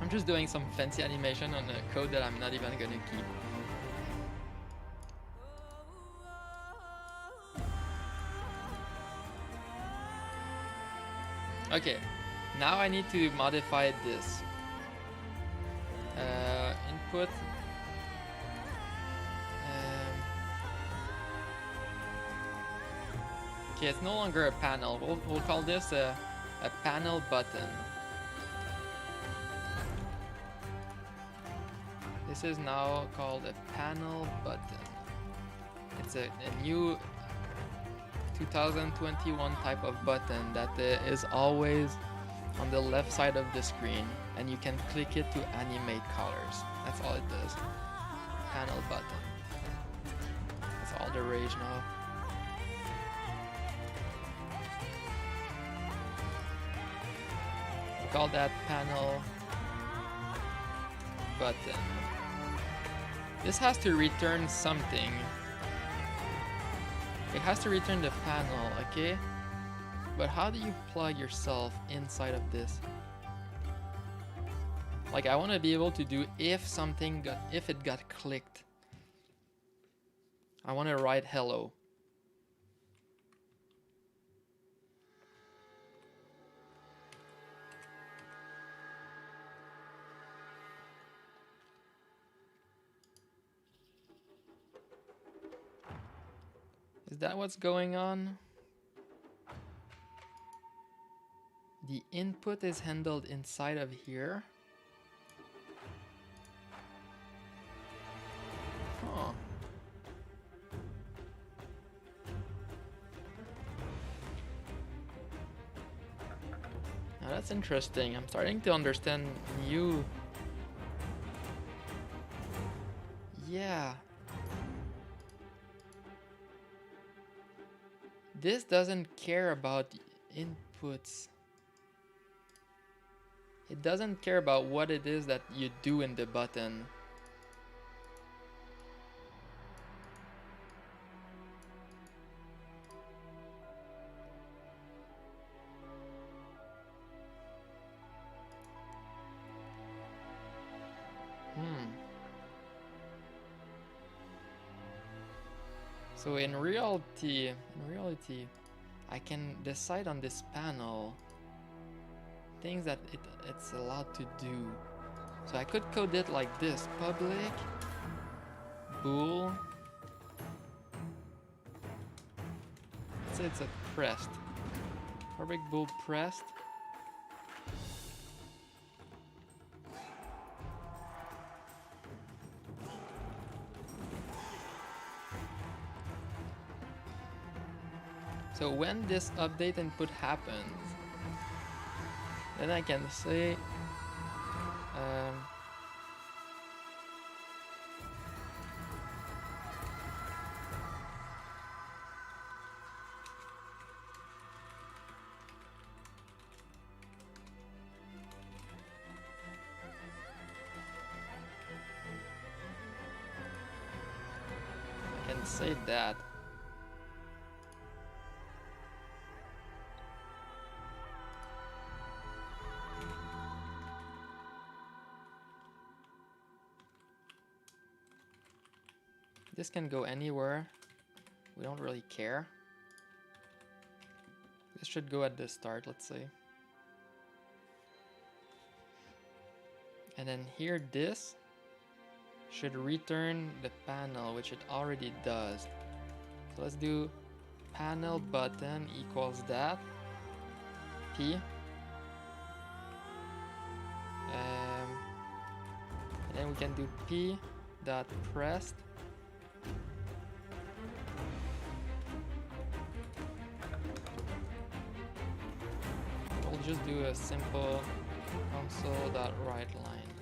I'm just doing some fancy animation on a code that I'm not even gonna keep. Okay, now I need to modify this. Input. Okay, it's no longer a panel. We'll call this a panel button. This is now called a panel button. It's a new 2021 type of button that is always on the left side of the screen, and you can click it to animate colors. That's all it does. Panel button. That's all the rage now. We call that panel button. This has to return something. It has to return the panel, okay? But how do you plug yourself inside of this? Like, I want to be able to do if it got clicked. I want to write hello. Is that what's going on? The input is handled inside of here. Huh. Now that's interesting. I'm starting to understand new. Yeah. This doesn't care about inputs. It doesn't care about what it is that you do in the button. So in reality, I can decide on this panel things that it's allowed to do. So I could code it like this: public bool. Let's say it's a pressed. Public bool pressed. So when this update input happens, then I can say Let's save that. This can go anywhere. We don't really care. This should go at the start, let's say. And then here, this should return the panel, which it already does. So let's do panel button equals that. P. And then we can do P dot pressed. We'll just do a simple console.writeLine.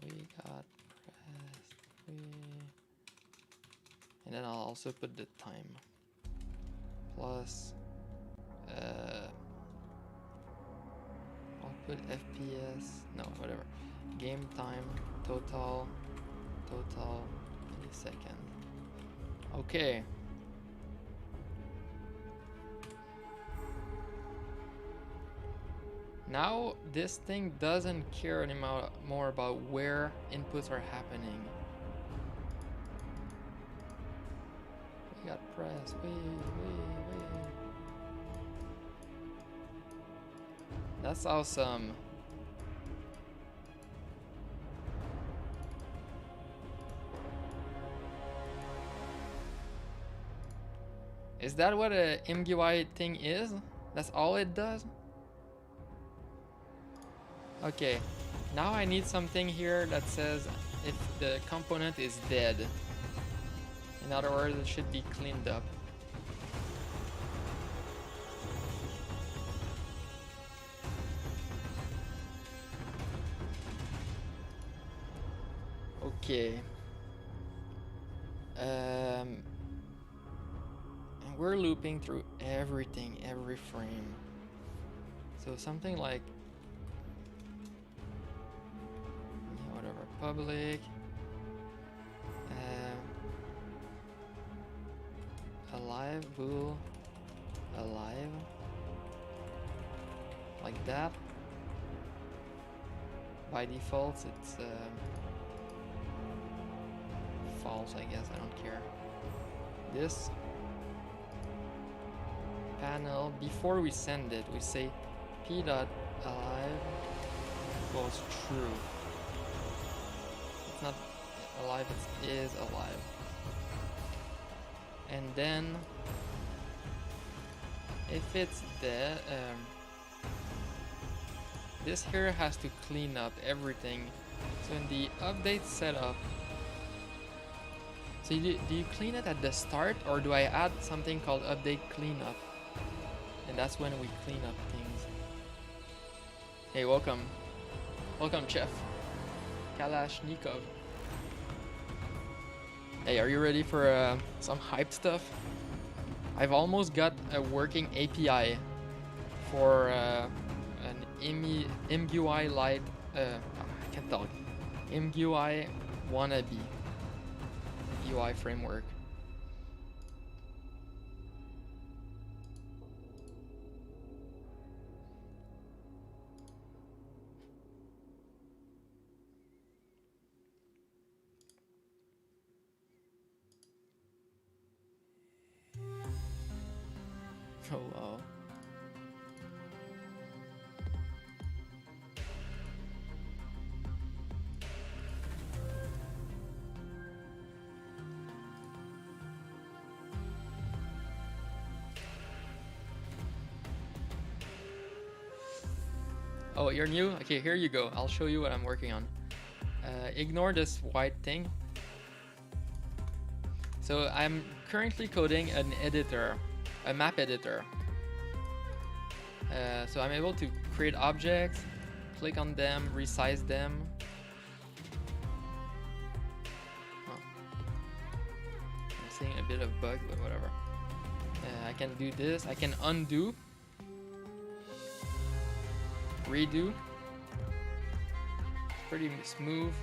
We got pressed. And then I'll also put the time plus I'll put FPS, no, whatever. Game time, total millisecond. Okay. Now this thing doesn't care anymore about where inputs are happening. We got press, wait. That's awesome. Is that what a MGUI thing is? That's all it does? Okay, now I need something here that says if the component is dead. In other words, it should be cleaned up. Okay. And we're looping through everything, every frame. So something like public alive bool alive like that. By default it's false, I guess. I don't care. This panel, before we send it, we say p.alive equals true. It's not alive, it is alive. And then if it's dead, this here has to clean up everything. So in the update setup, so do you clean it at the start, or do I add something called update cleanup? And that's when we clean up things. Hey, welcome Chef Kalashnikov. Hey, are you ready for some hype stuff? I've almost got a working API for an MGUI Lite, I can't talk, MGUI wannabe UI framework. Oh wow. Oh, you're new? Okay, here you go. I'll show you what I'm working on. Ignore this white thing. So I'm currently coding an editor, a map editor. So I'm able to create objects, click on them, resize them. Oh. I'm seeing a bit of bug, but whatever. I can do this. I can undo, redo. Pretty smooth.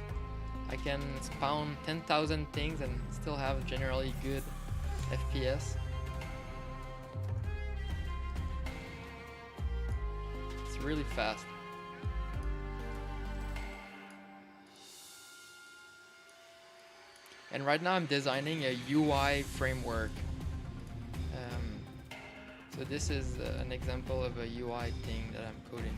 I can spawn 10,000 things and still have generally good FPS. It's really fast. And right now I'm designing a UI framework. So this is an example of a UI thing that I'm coding.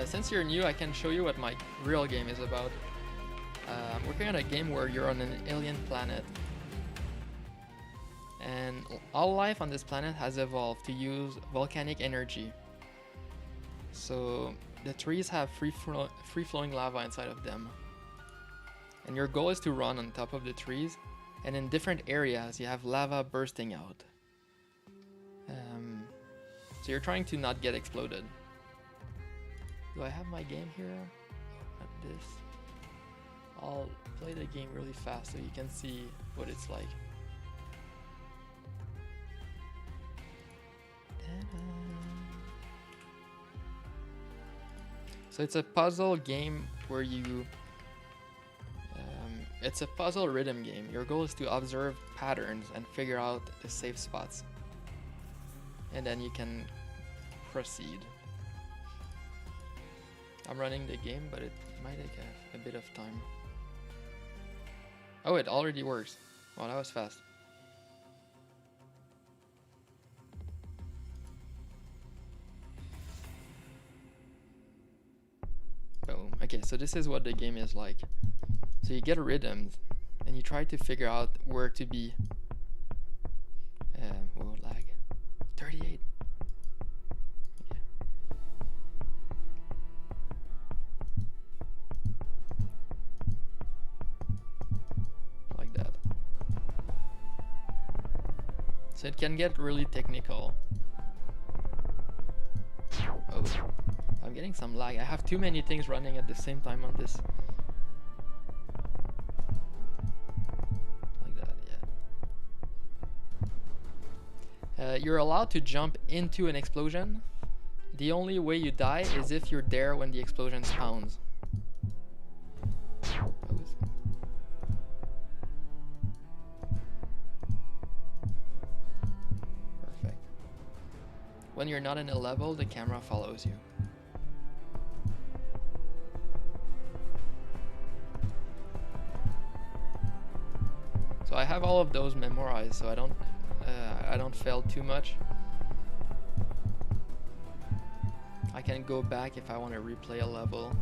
Since you're new, I can show you what my real game is about. I'm working on a game where you're on an alien planet. And all life on this planet has evolved to use volcanic energy. So the trees have free-flowing lava inside of them. And your goal is to run on top of the trees, and in different areas you have lava bursting out. So you're trying to not get exploded. Do I have my game here? Not this. I'll play the game really fast so you can see what it's like. So it's a puzzle game where you... it's a puzzle rhythm game. Your goal is to observe patterns and figure out the safe spots. And then you can proceed. I'm running the game, but it might take a bit of time. Oh, it already works. Wow, that was fast. Boom. Okay, so this is what the game is like. So you get a rhythm, and you try to figure out where to be. Whoa, lag. 38. Okay. Like that. So it can get really technical. Oh, I'm getting some lag. I have too many things running at the same time on this. Like that, yeah. You're allowed to jump into an explosion. The only way you die is if you're there when the explosion spawns. Perfect. When you're not in a level, the camera follows you. So I have all of those memorized, so I don't fail too much. I can go back if I want to replay a level.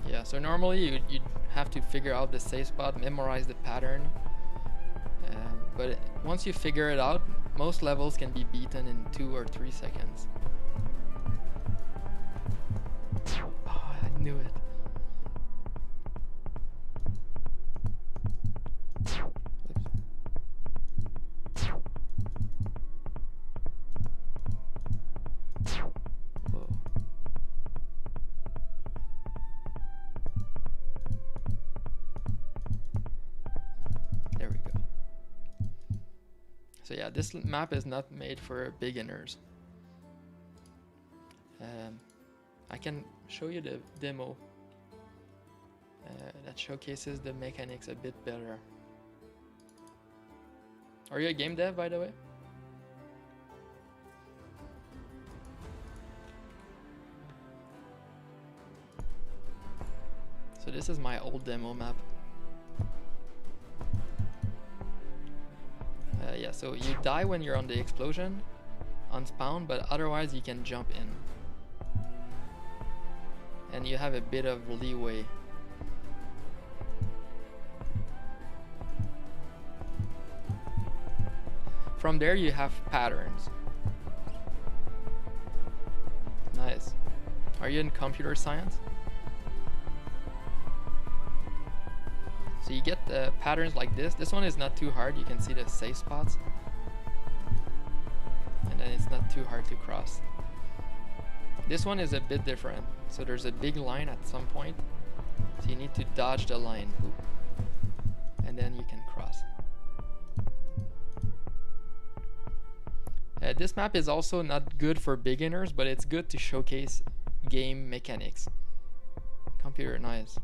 Yeah, so normally you'd have to figure out the safe spot, memorize the pattern. But once you figure it out, most levels can be beaten in 2 or 3 seconds. Oh, I knew it. Whoa. There we go. So yeah, this map is not made for beginners. I can show you the demo that showcases the mechanics a bit better. Are you a game dev, by the way? So this is my old demo map. Yeah, so you die when you're on the explosion, on spawn, but otherwise you can jump in. And you have a bit of leeway. From there you have patterns. Nice. Are you in computer science? So you get patterns like this. This one is not too hard. You can see the safe spots. And then it's not too hard to cross. This one is a bit different. So there's a big line at some point, So you need to dodge the line. Oop. And then you can cross. This map is also not good for beginners, but it's good to showcase game mechanics. Computer nice.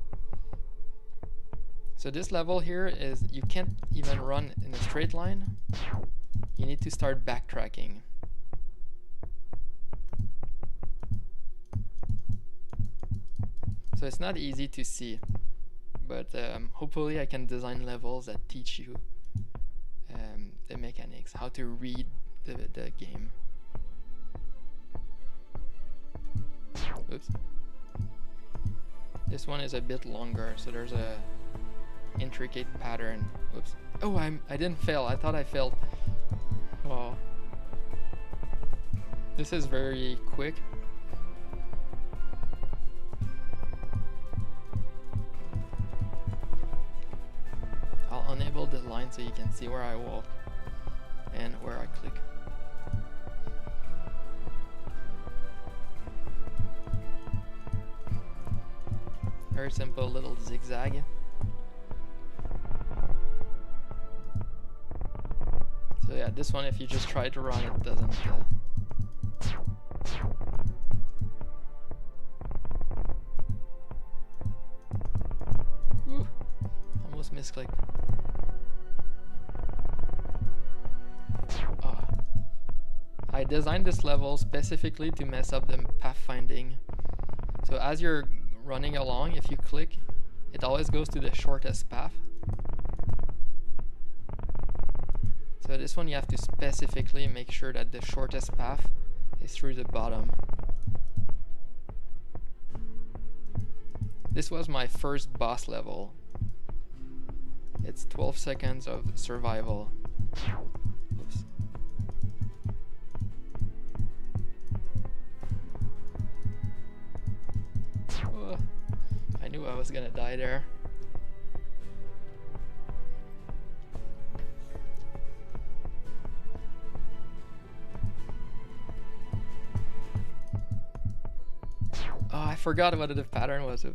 So this level here is you can't even run in a straight line. You need to start backtracking. So it's not easy to see, but hopefully I can design levels that teach you the mechanics, how to read the game. Oops. This one is a bit longer, so there's a intricate pattern. Oops. Oh, I didn't fail. I thought I failed. Wow. This is very quick. I'll enable the line so you can see where I walk and where I click. Very simple little zigzag. So yeah, this one, if you just try to run, it doesn't. Woo, almost misclicked. I designed this level specifically to mess up the pathfinding. So as you're running along, if you click, it always goes to the shortest path. So this one you have to specifically make sure that the shortest path is through the bottom. This was my first boss level. It's 12 seconds of survival. Oops. Oh, I knew I was gonna die there. Oh, I forgot what the pattern was.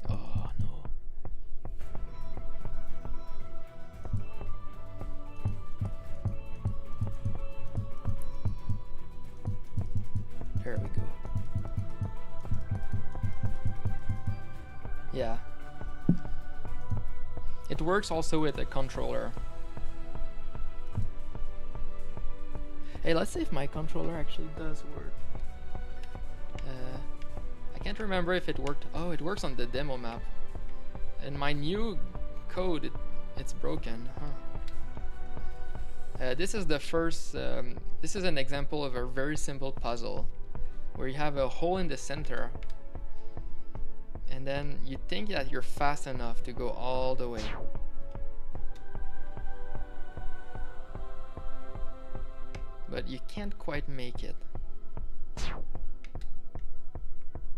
Oh no. There we go. Yeah. It works also with a controller. Hey, let's see if my controller actually does work. I can't remember if it worked. Oh, it works on the demo map. In my new code, it's broken. Huh. This is the first. This is an example of a very simple puzzle, where you have a hole in the center, and then you think that you're fast enough to go all the way. But you can't quite make it.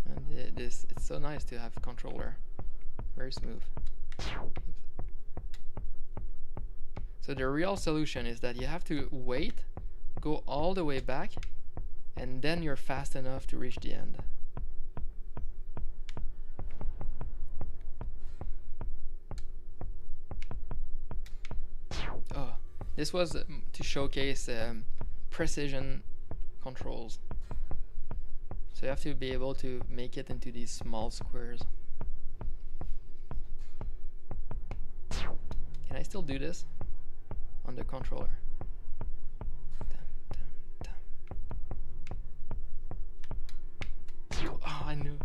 And it's so nice to have a controller. Very smooth. Oops. So the real solution is that you have to wait, go all the way back, and then you're fast enough to reach the end. Oh, this was to showcase precision controls. So you have to be able to make it into these small squares. Can I still do this on the controller? Oh, I knew.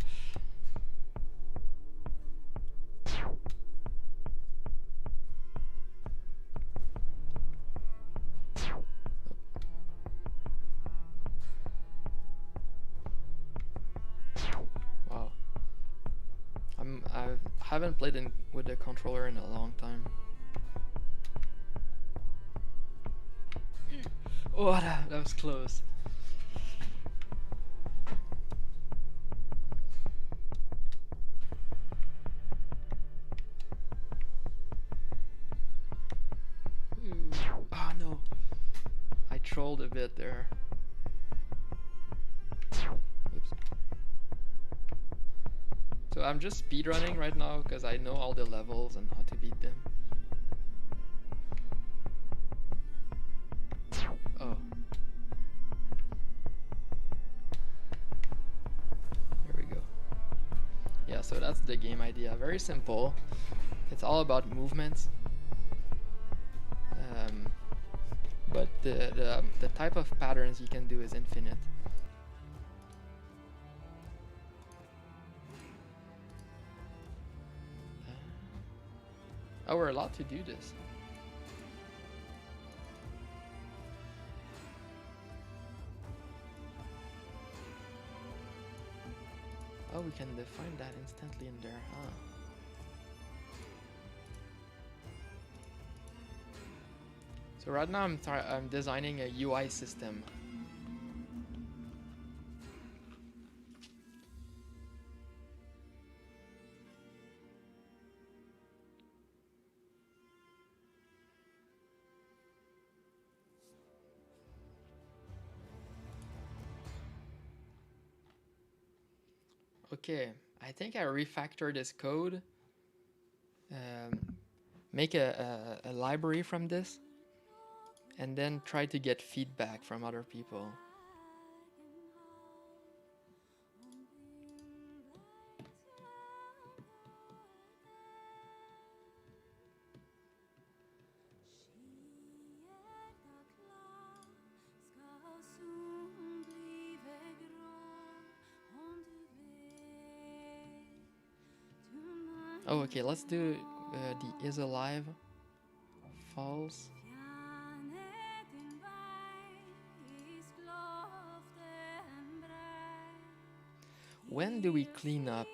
Wow. I haven't played with the controller in a long time. Oh, that was close. controlled a bit there. Oops. So I'm just speedrunning right now because I know all the levels and how to beat them. Oh. There we go. Yeah, so that's the game idea. Very simple. It's all about movements. But the type of patterns you can do is infinite. Oh, we're allowed to do this. Oh, we can define that instantly in there, huh? So right now I'm designing a UI system. Okay, I think I refactor this code, make a library from this, and then try to get feedback from other people. Oh, okay, let's do the is alive false. When do we clean up?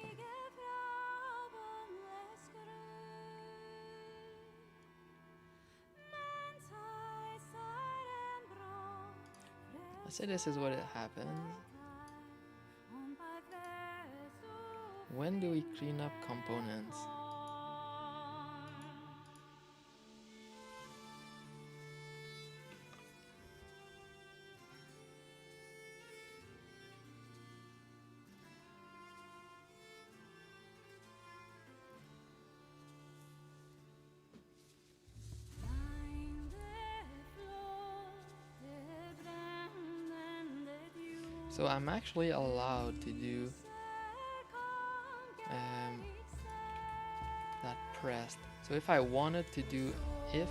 Let's say this is what it happens. When do we clean up components? So I'm actually allowed to do that pressed. So if I wanted to do if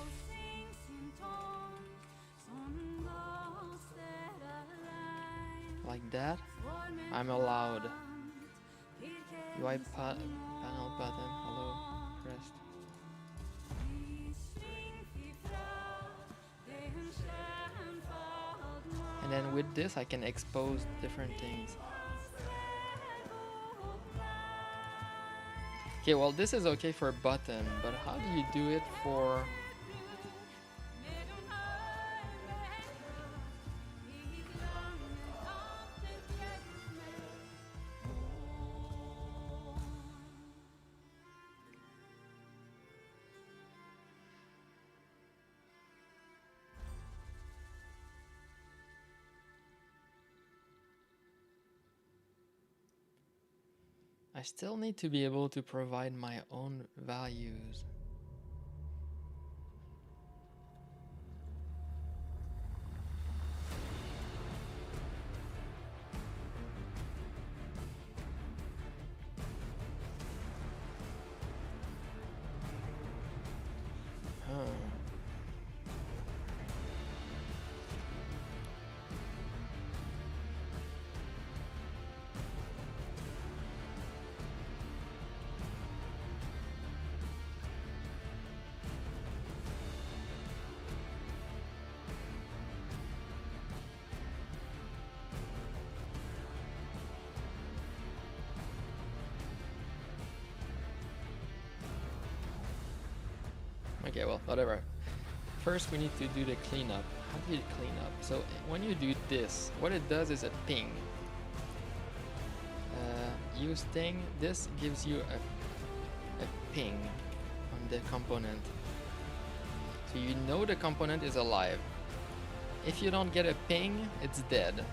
like that, I'm allowed. UI panel button, hello, pressed. And then with this I can expose different things. Okay, well this is okay for button, but how do you do it for... I still need to be able to provide my own values. Huh. Okay, well, whatever. First we need to do the cleanup. How do you clean up? So when you do this, what it does is a ping. Use thing, this gives you a ping on the component. So you know the component is alive. if you don't get a ping, it's dead.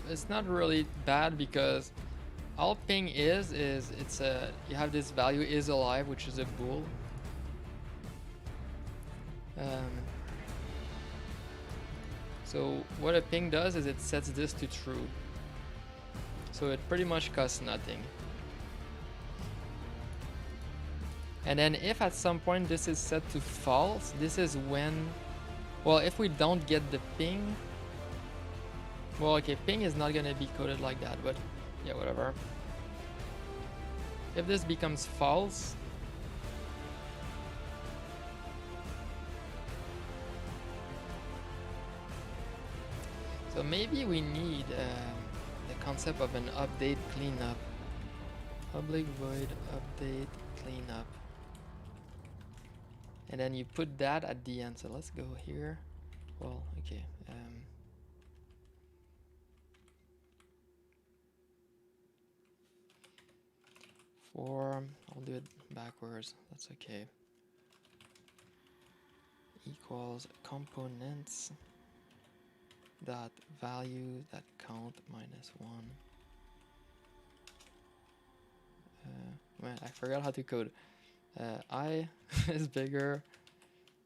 It's not really bad because all ping is it's a you have this value is alive, which is a bool. So what a ping does is it sets this to true. So it pretty much costs nothing. And then if at some point this is set to false, this is when, well, if we don't get the ping, well, okay, ping is not gonna be coded like that, but yeah, whatever. If this becomes false, so maybe we need the concept of an update cleanup. Public void update cleanup. And then you put that at the end. So let's go here. Well, okay. I'll do it backwards. That's okay. Equals components dot value that count minus 1. Man, I forgot how to code. I is bigger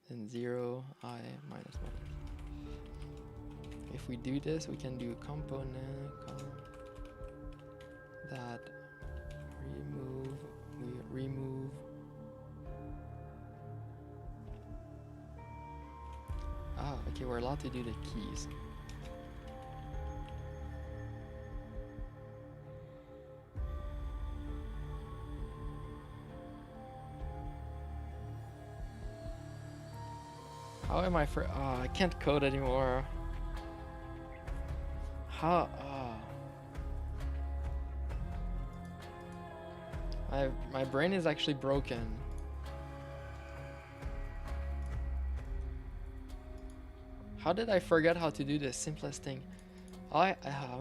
than 0, I minus 1. If we do this, we can do component that remove okay, we're allowed to do the keys. How am I I can't code anymore. How? My brain is actually broken. How did I forget how to do the simplest thing? Oh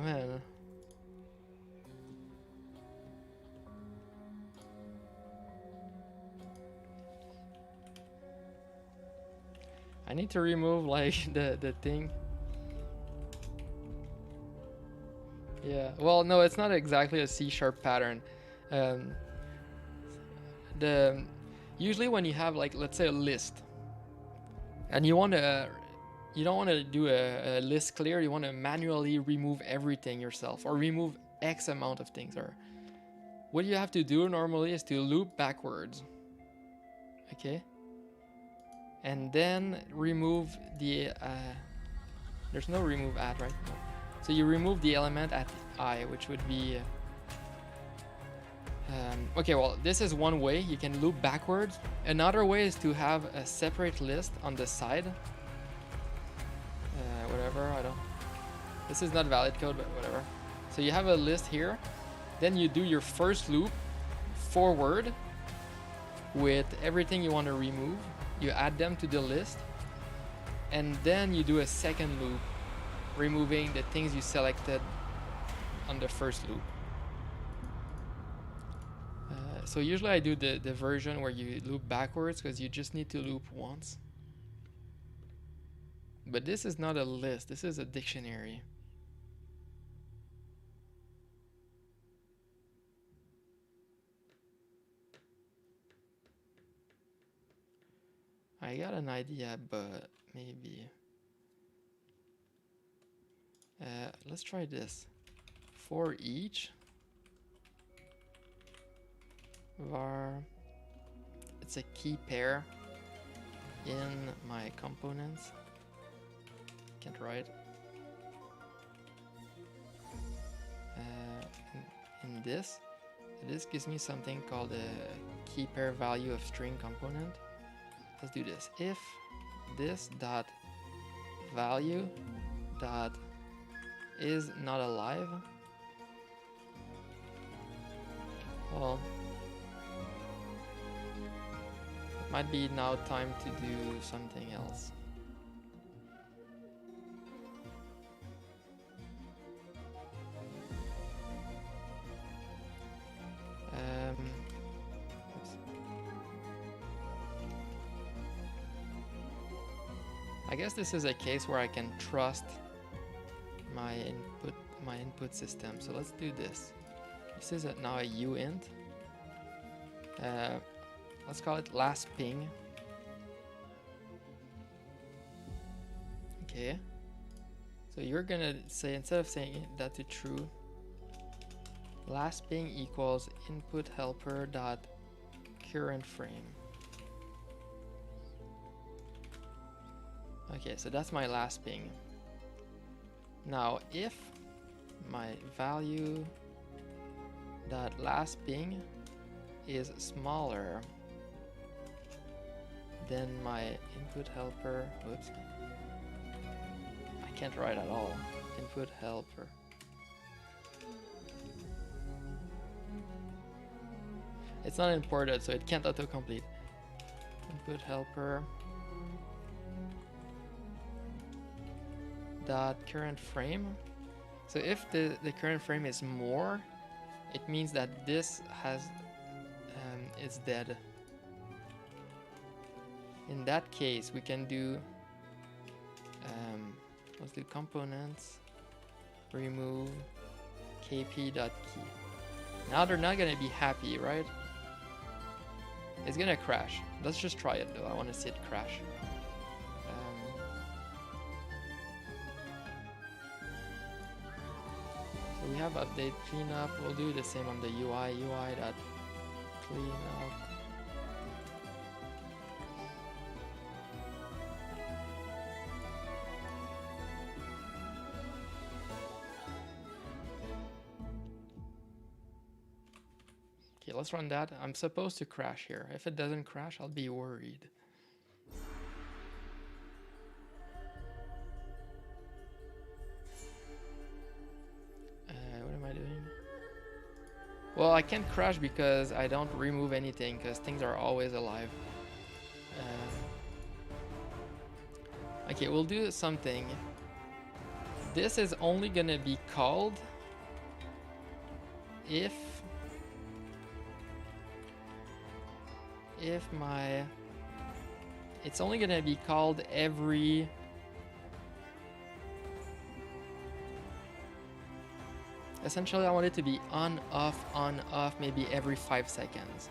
man. I need to remove like the thing. Yeah, well, no, it's not exactly a C# pattern. Usually when you have like, let's say, a list, and you don't want to do a list clear, you want to manually remove everything yourself, or remove X amount of things. Or what you have to do normally is to loop backwards, okay, and then remove the there's no remove at, right? No. So you remove the element at I, which would be okay, well, this is one way you can loop backwards. Another way is to have a separate list on the side. Whatever, this is not valid code, but whatever. So you have a list here, then you do your first loop forward with everything you want to remove. You add them to the list, and then you do a second loop, removing the things you selected on the first loop. So usually I do the version where you loop backwards because you just need to loop once. But this is not a list, this is a dictionary. I got an idea, but maybe. Let's try this. For each var, it's a key pair. in my components. Can't write. In this. So this gives me something called a key pair value of string component. Let's do this. If this dot value dot is not alive, well, it might be now time to do something else. Oops. I guess this is a case where I can trust my input system. So let's do this. This is now a uint. Let's call it last ping. Okay. So you're gonna say, instead of saying that to true, last ping equals input helper dot current frame. Okay, so that's my last ping. Now, if my value dot last ping is smaller than my input helper, whoops, I can't write at all. Input helper. It's not imported, so it can't autocomplete. Input helper dot current frame. So if the current frame is more, it means that this has is dead. In that case, we can do let's do components remove kp.key. Now they're not gonna be happy, right? It's gonna crash. Let's just try it though. I want to see it crash. So we have update cleanup. We'll do the same on the UI. UI.cleanup. Okay, let's run that. I'm supposed to crash here. If it doesn't crash, I'll be worried. What am I doing? Well, I can't crash because I don't remove anything, because things are always alive. Okay, we'll do something. This is only gonna be called if my, it's only gonna be called every essentially I want it to be on off maybe every 5 seconds.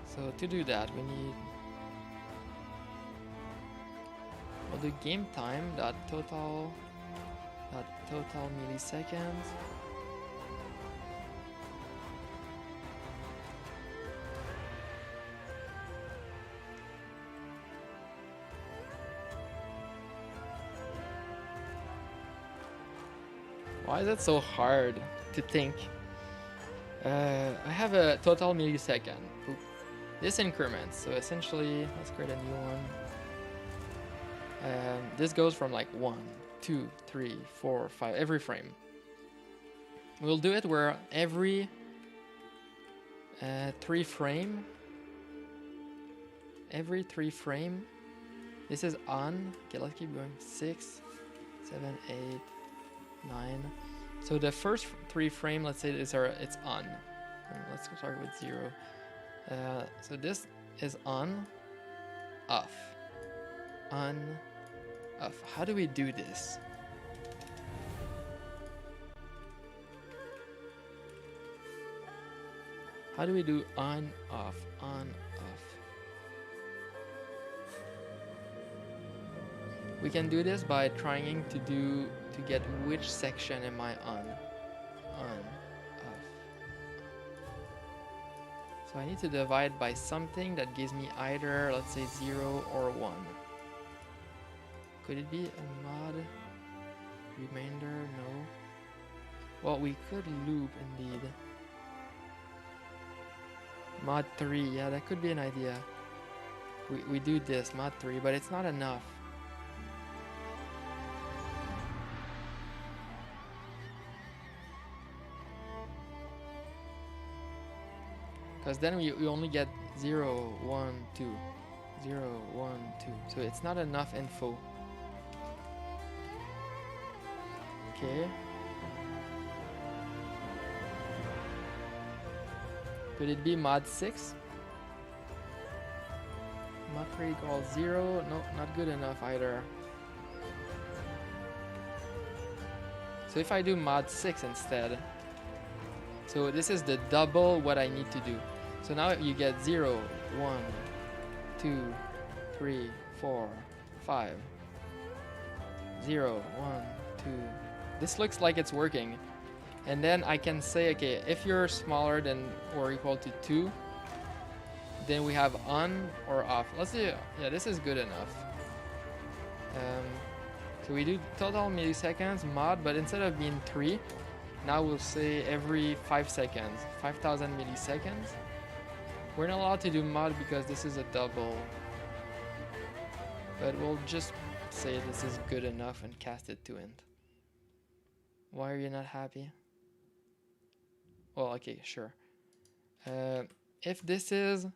So to do that we need, we'll do game time dot total milliseconds. Why is it so hard to think? I have a total millisecond. Oop. This increments, so essentially, let's create a new one. This goes from like 1, 2, 3, 4, 5, every frame. We'll do it where every 3 frame, this is on. Okay, let's keep going. 6, 7, 8, 9. So the first 3 frame, let's say it's on. Let's start with 0. So this is on, off, on, off. How do we do this? How do we do on, off, on, off? We can do this by trying to get which section am I on, off. So I need to divide by something that gives me either, let's say, 0 or 1. Could it be a mod remainder? No. Well, we could loop indeed. Mod 3, yeah, that could be an idea. We do this, mod 3, but it's not enough. Because then we only get 0, 1, 2. 0, 1, 2. So it's not enough info. Okay. Could it be mod 6? Mod 3 equals 0. No, not good enough either. So if I do mod 6 instead. So this is the double what I need to do. So now you get 0, 1, 2, 3, 4, 5. 0, 1, 2. This looks like it's working. And then I can say, okay, if you're smaller than or equal to 2, then we have on or off. Let's see. Yeah, this is good enough. So we do total milliseconds mod, but instead of being 3, now we'll say every 5 seconds, 5,000 milliseconds. We're not allowed to do mod because this is a double. But we'll just say this is good enough and cast it to int. Why are you not happy? Well, okay, sure. If this is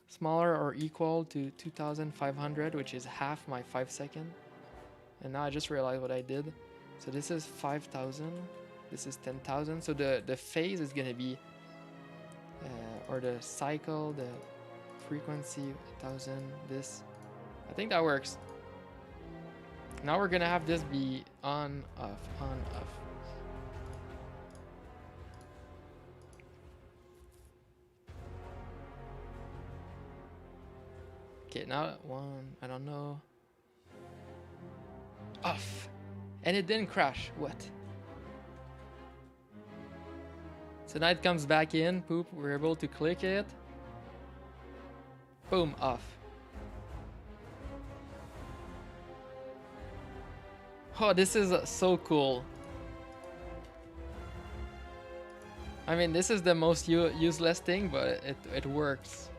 smaller or equal to 2,500, which is half my 5 second, and now I just realized what I did. So this is 5,000. This is 10,000. So the phase is gonna be, or the cycle, the frequency, 1,000. This, I think that works. Now we're gonna have this be on, off, on, off. Okay, now one, I don't know. Off. And it didn't crash. What? So now it comes back in. Poop. We're able to click it. Boom. Off. Oh, this is so cool. I mean, this is the most useless thing, but it works.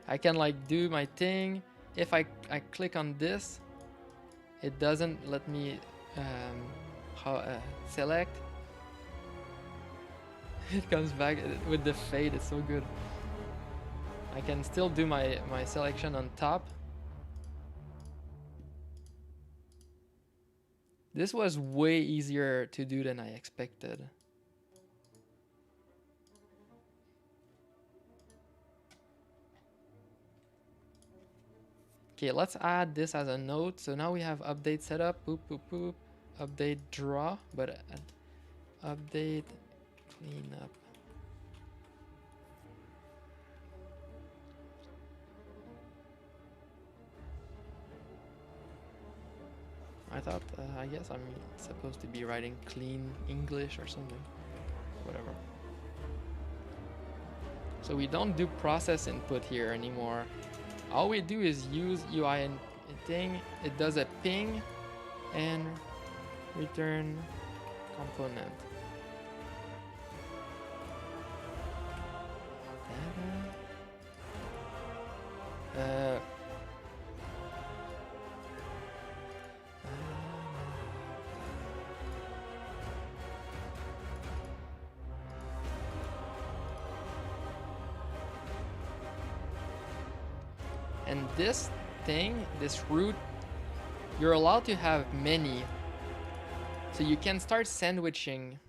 I can like do my thing. If I click on this, it doesn't let me select. It comes back with the fade. It's so good. I can still do my selection on top. This was way easier to do than I expected. Okay, let's add this as a note. So now we have update setup, boop, boop, boop, update draw, but update cleanup. I thought, I guess I'm supposed to be writing clean English or something, whatever. So we don't do process input here anymore. All we do is use UI and thing. It does a ping and return component. And this thing, this root, you're allowed to have many. So you can start sandwiching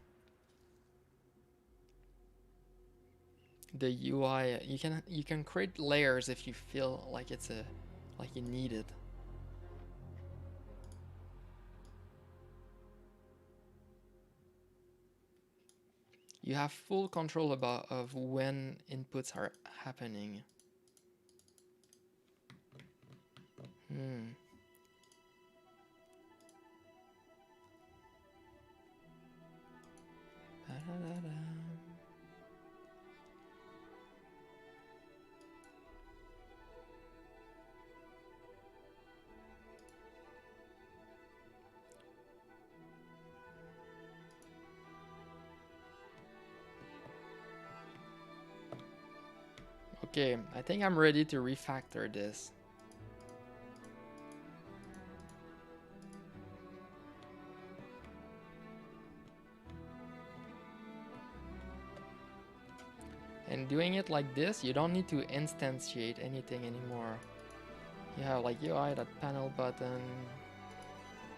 the UI. You can create layers if you feel like like you need it. You have full control of when inputs are happening. Okay, I think I'm ready to refactor this. And doing it like this, you don't need to instantiate anything anymore. You have like UI, that panel button,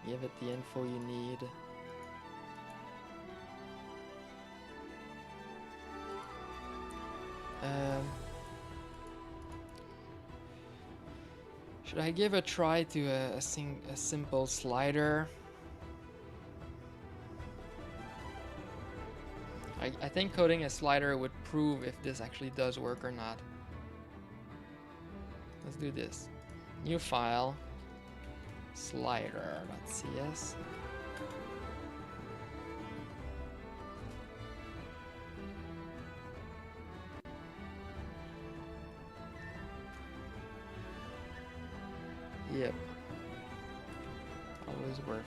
give it the info you need. Should I give a try to a simple slider? I think coding a slider would prove if this actually does work or not. Let's do this. New file, slider.cs. Yep. Always worth.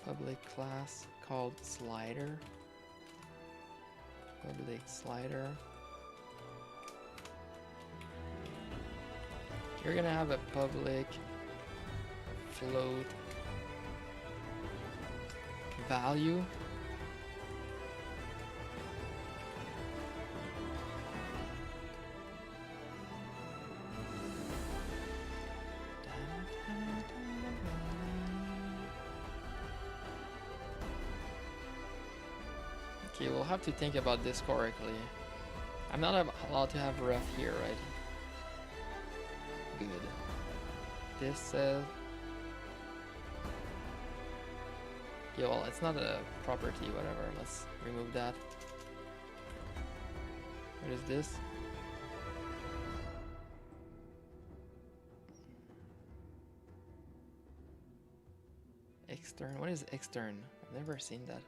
Public class called slider. Public slider. You're gonna have a public float value. Okay, we'll have to think about this correctly. I'm not allowed to have ref here, right? Good. This says... yeah, well, it's not a property, whatever. Let's remove that. What is this? Extern. What is extern? I've never seen that.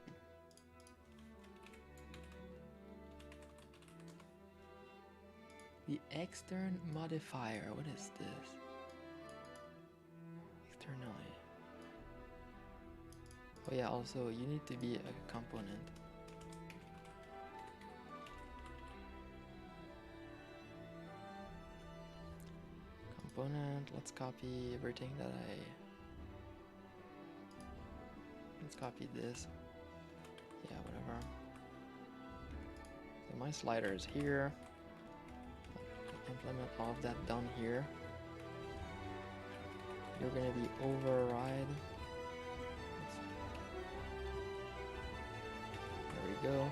The extern modifier. What is this? Externally. Oh yeah, also you need to be a component. Component, let's copy everything that let's copy this. Yeah, whatever. So my slider is here. Implement all of that down here. You're gonna be override. There we go.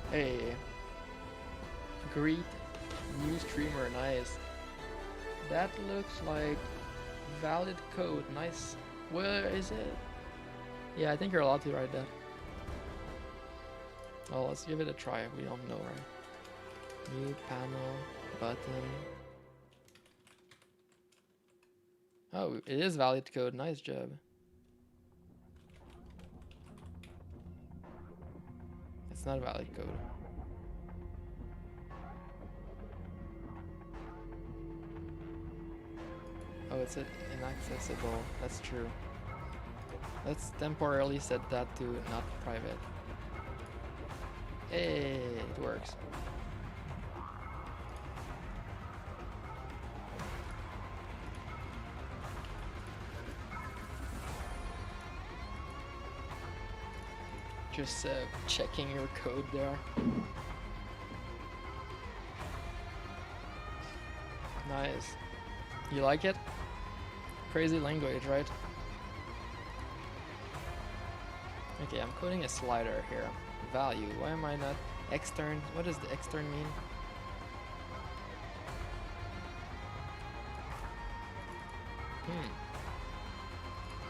Hey, greet new streamer, nice. That looks like valid code, nice. Where is it? Yeah, I think you're allowed to write that. Oh, let's give it a try. We don't know, right? New panel, button. Oh, it is valid code, nice job. It's not valid code. Oh, it's inaccessible. That's true. Let's temporarily set that to not private. Hey, it works. Just checking your code there. Nice. You like it? Crazy language, right? Okay, I'm coding a slider here. Value. Why am I not extern? What does the extern mean?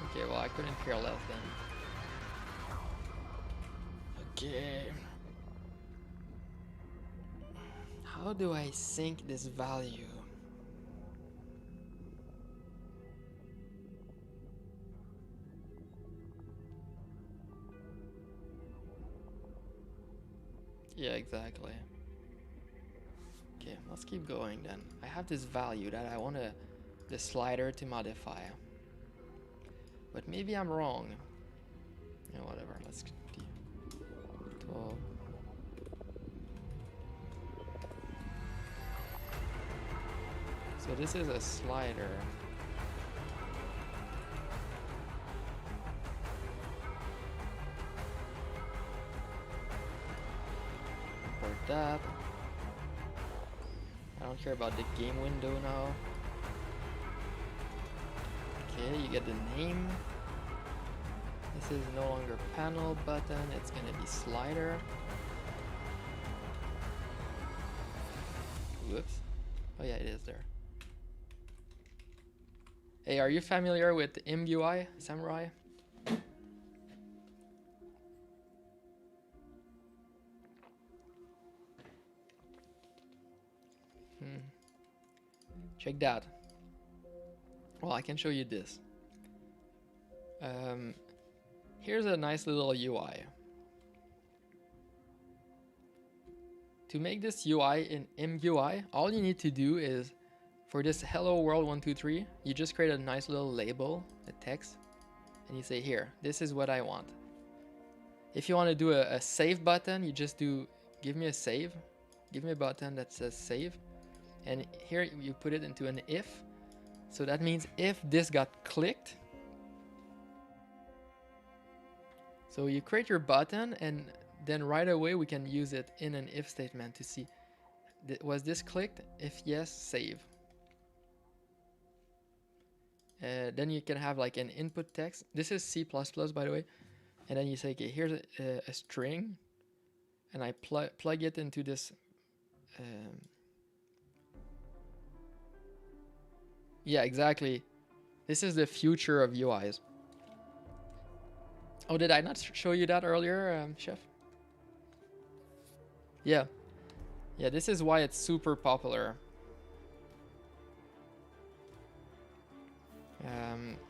Okay, well, I couldn't care less then. Okay. How do I sync this value? Yeah, exactly. Okay, let's keep going then. I have this value that I want the slider to modify. But maybe I'm wrong. Yeah, whatever, let's do 12. So this is a slider. For that. I don't care about the game window now. Okay, you get the name. This is no longer panel button, it's gonna be slider. Whoops. Oh yeah, it is there. Hey, are you familiar with MUI, Samurai? Check that. Well, I can show you this. Here's a nice little UI. To make this UI in MUI, all you need to do is, for this hello world 123, you just create a nice little label, a text, and you say, here, this is what I want. If you want to do a save button, you just do, give me a save, give me a button that says save, and here you put it into an if. So that means if this got clicked, so you create your button and then right away we can use it in an if statement to see, was this clicked? If yes, save. Then you can have like an input text. This is C++, by the way. And then you say, okay, here's a string, and I plug it into this. Yeah, exactly. This is the future of UIs. Oh, did I not show you that earlier, Chef? Yeah. Yeah, this is why it's super popular.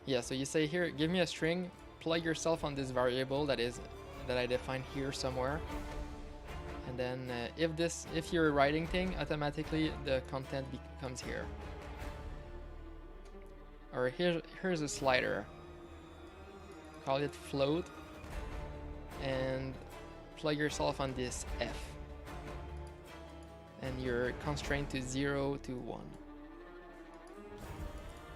Yeah, so you say here, give me a string, plug yourself on this variable that I defined here somewhere, and then if you're writing thing, automatically the content becomes here. Or here's a slider. Call it float, and plug yourself on this F, and you're constrained to 0 to 1.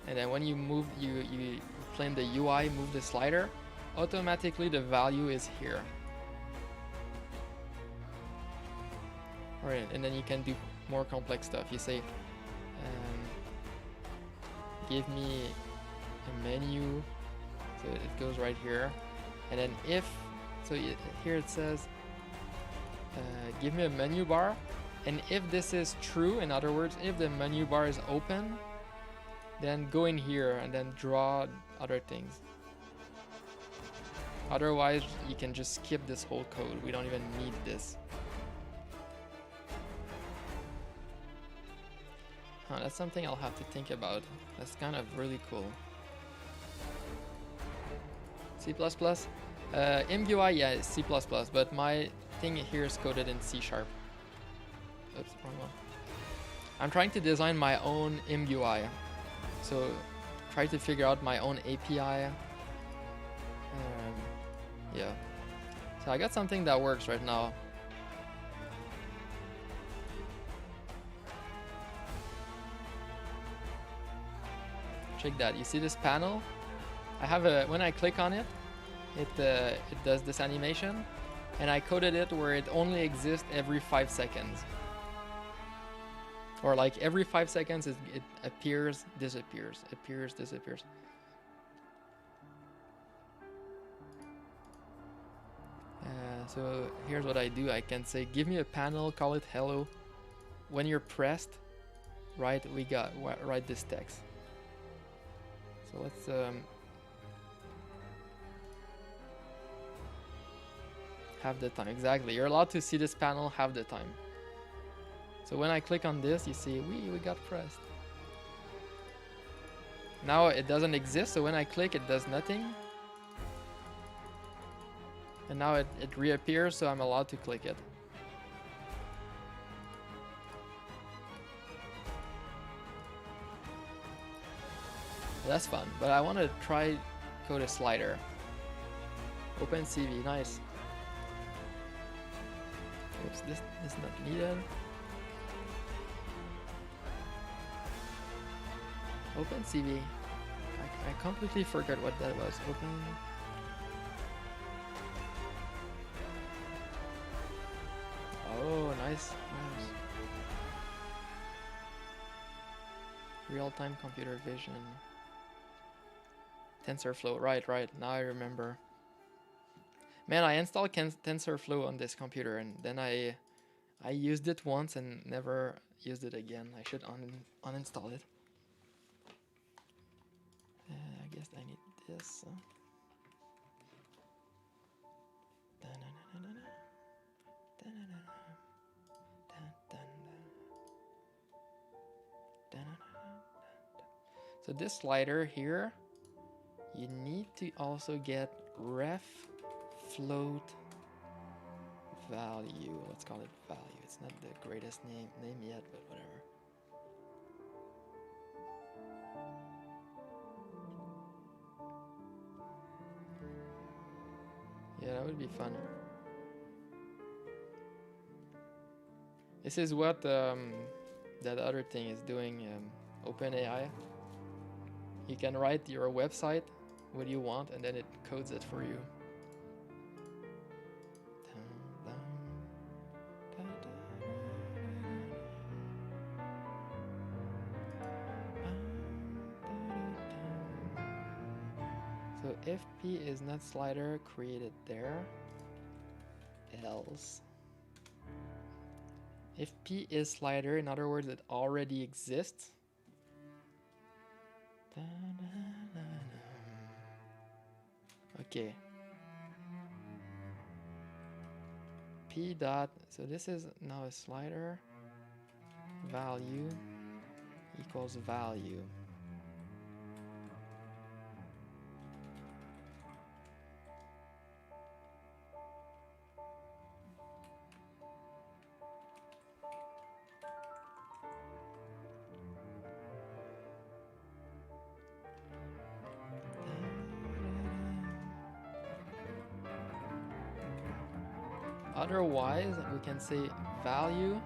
And then when you move, you claim the UI, move the slider, automatically the value is here. Alright, and then you can do more complex stuff. You say, give me a menu, so it goes right here. And then here it says, give me a menu bar. And if this is true, in other words, if the menu bar is open, then go in here and then draw other things. Otherwise, you can just skip this whole code. We don't even need this. That's something I'll have to think about. That's kind of really cool. C++? MUI, yeah, it's C++, but my thing here is coded in C#. Oops, wrong one. I'm trying to design my own MUI. So try to figure out my own API. Yeah. So I got something that works right now. Check that. You see this panel? I have when I click on it, it does this animation, and I coded it where it only exists every 5 seconds. Or like every 5 seconds it appears, disappears, appears, disappears. So here's what I do. I can say, give me a panel, call it hello. When you're pressed, write this text. So let's half the time. Exactly. You're allowed to see this panel half the time. So when I click on this, you see, we got pressed. Now it doesn't exist, so when I click, it does nothing. And now it reappears, so I'm allowed to click it. That's fun, but I want to try code a slider. Open CV, nice. Oops, this is not needed. Open CV. I completely forgot what that was. Open. Oh, nice. Real-time computer vision. TensorFlow, right. Now I remember. Man, I installed TensorFlow on this computer, and then I used it once and never used it again. I should uninstall it. I guess I need this. So this slider here, you need to also get ref float value. Let's call it value. It's not the greatest name yet, but whatever. Yeah, that would be fun. This is what that other thing is doing, OpenAI. You can write your website, what you want, and then it codes it for you. So if P is not slider, create it there. Else. If P is slider, in other words, it already exists. Okay. P dot, so this is now a slider. Value equals value. Otherwise, we can say value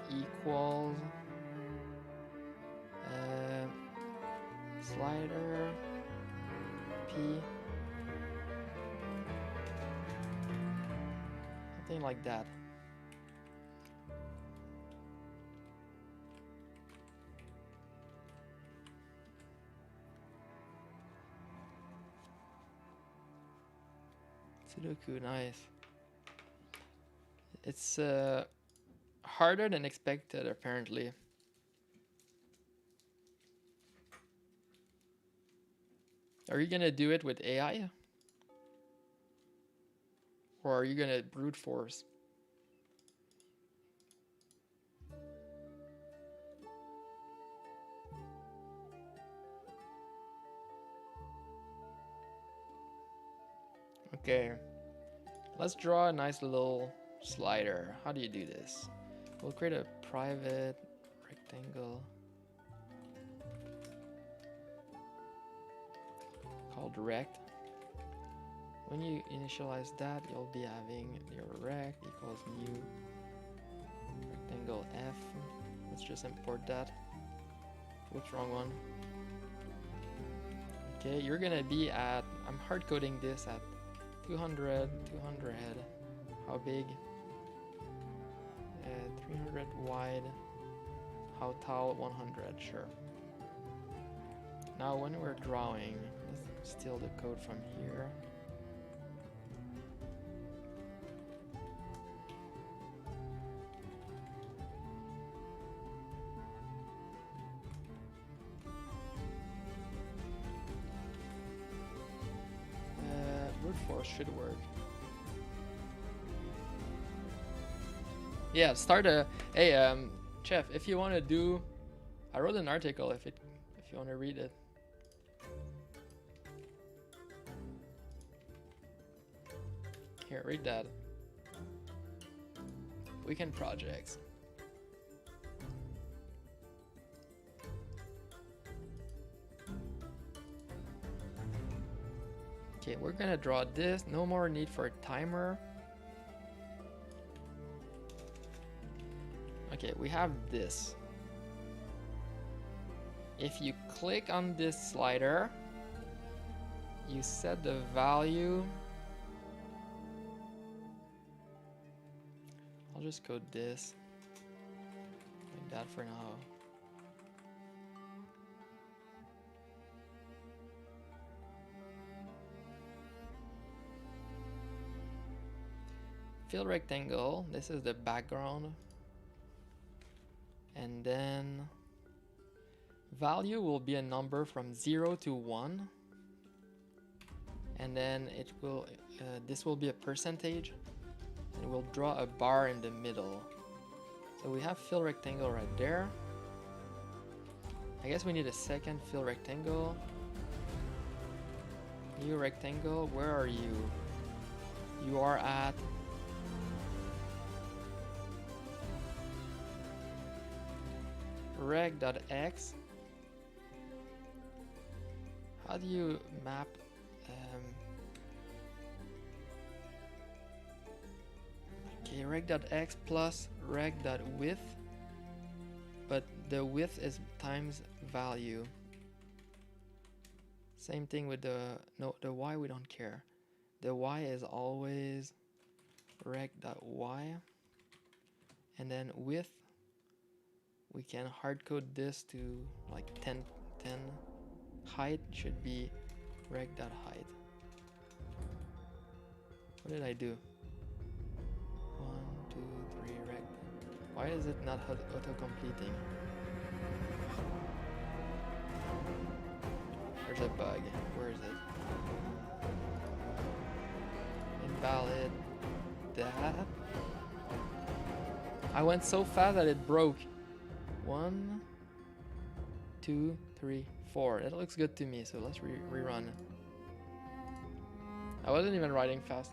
equals slider P, something like that. Sudoku, nice. It's harder than expected, apparently. Are you gonna do it with AI? Or are you gonna brute force? Okay, let's draw a nice little slider. How do you do this? We'll create a private rectangle called rect. When you initialize that, you'll be having your rect equals new rectangle F. Let's just import that. Whoops, wrong one. Okay, you're gonna be at, I'm hard coding this at 200. How big? 300 wide. How tall? 100, sure. Now when we're drawing, let's steal the code from here. Brute force should work. Yeah, start a. Hey, Chef, if you want to do, I wrote an article. If you want to read it. Here, read that. Weekend projects. Okay, we're gonna draw this. No more need for a timer. Okay, we have this. If you click on this slider, you set the value. I'll just code this like that for now. Fill rectangle, this is the background. And then value will be a number from 0 to 1. And then it will, this will be a percentage. And we'll draw a bar in the middle. So we have fill rectangle right there. I guess we need a second fill rectangle. New rectangle, where are you? You are at reg.x. How do you map okay, reg.x plus reg.width, but the width is times value. Same thing with the the y, we don't care. The y is always reg.y, and then width, we can hard code this to like 10. Height should be reg.height. What did I do? 1, 2, 3 reg. Why is it not auto-completing? There's a bug. Where is it? Invalid. That. I went so fast that it broke. 1, 2, 3, 4. It looks good to me, so let's rerun. I wasn't even writing fast.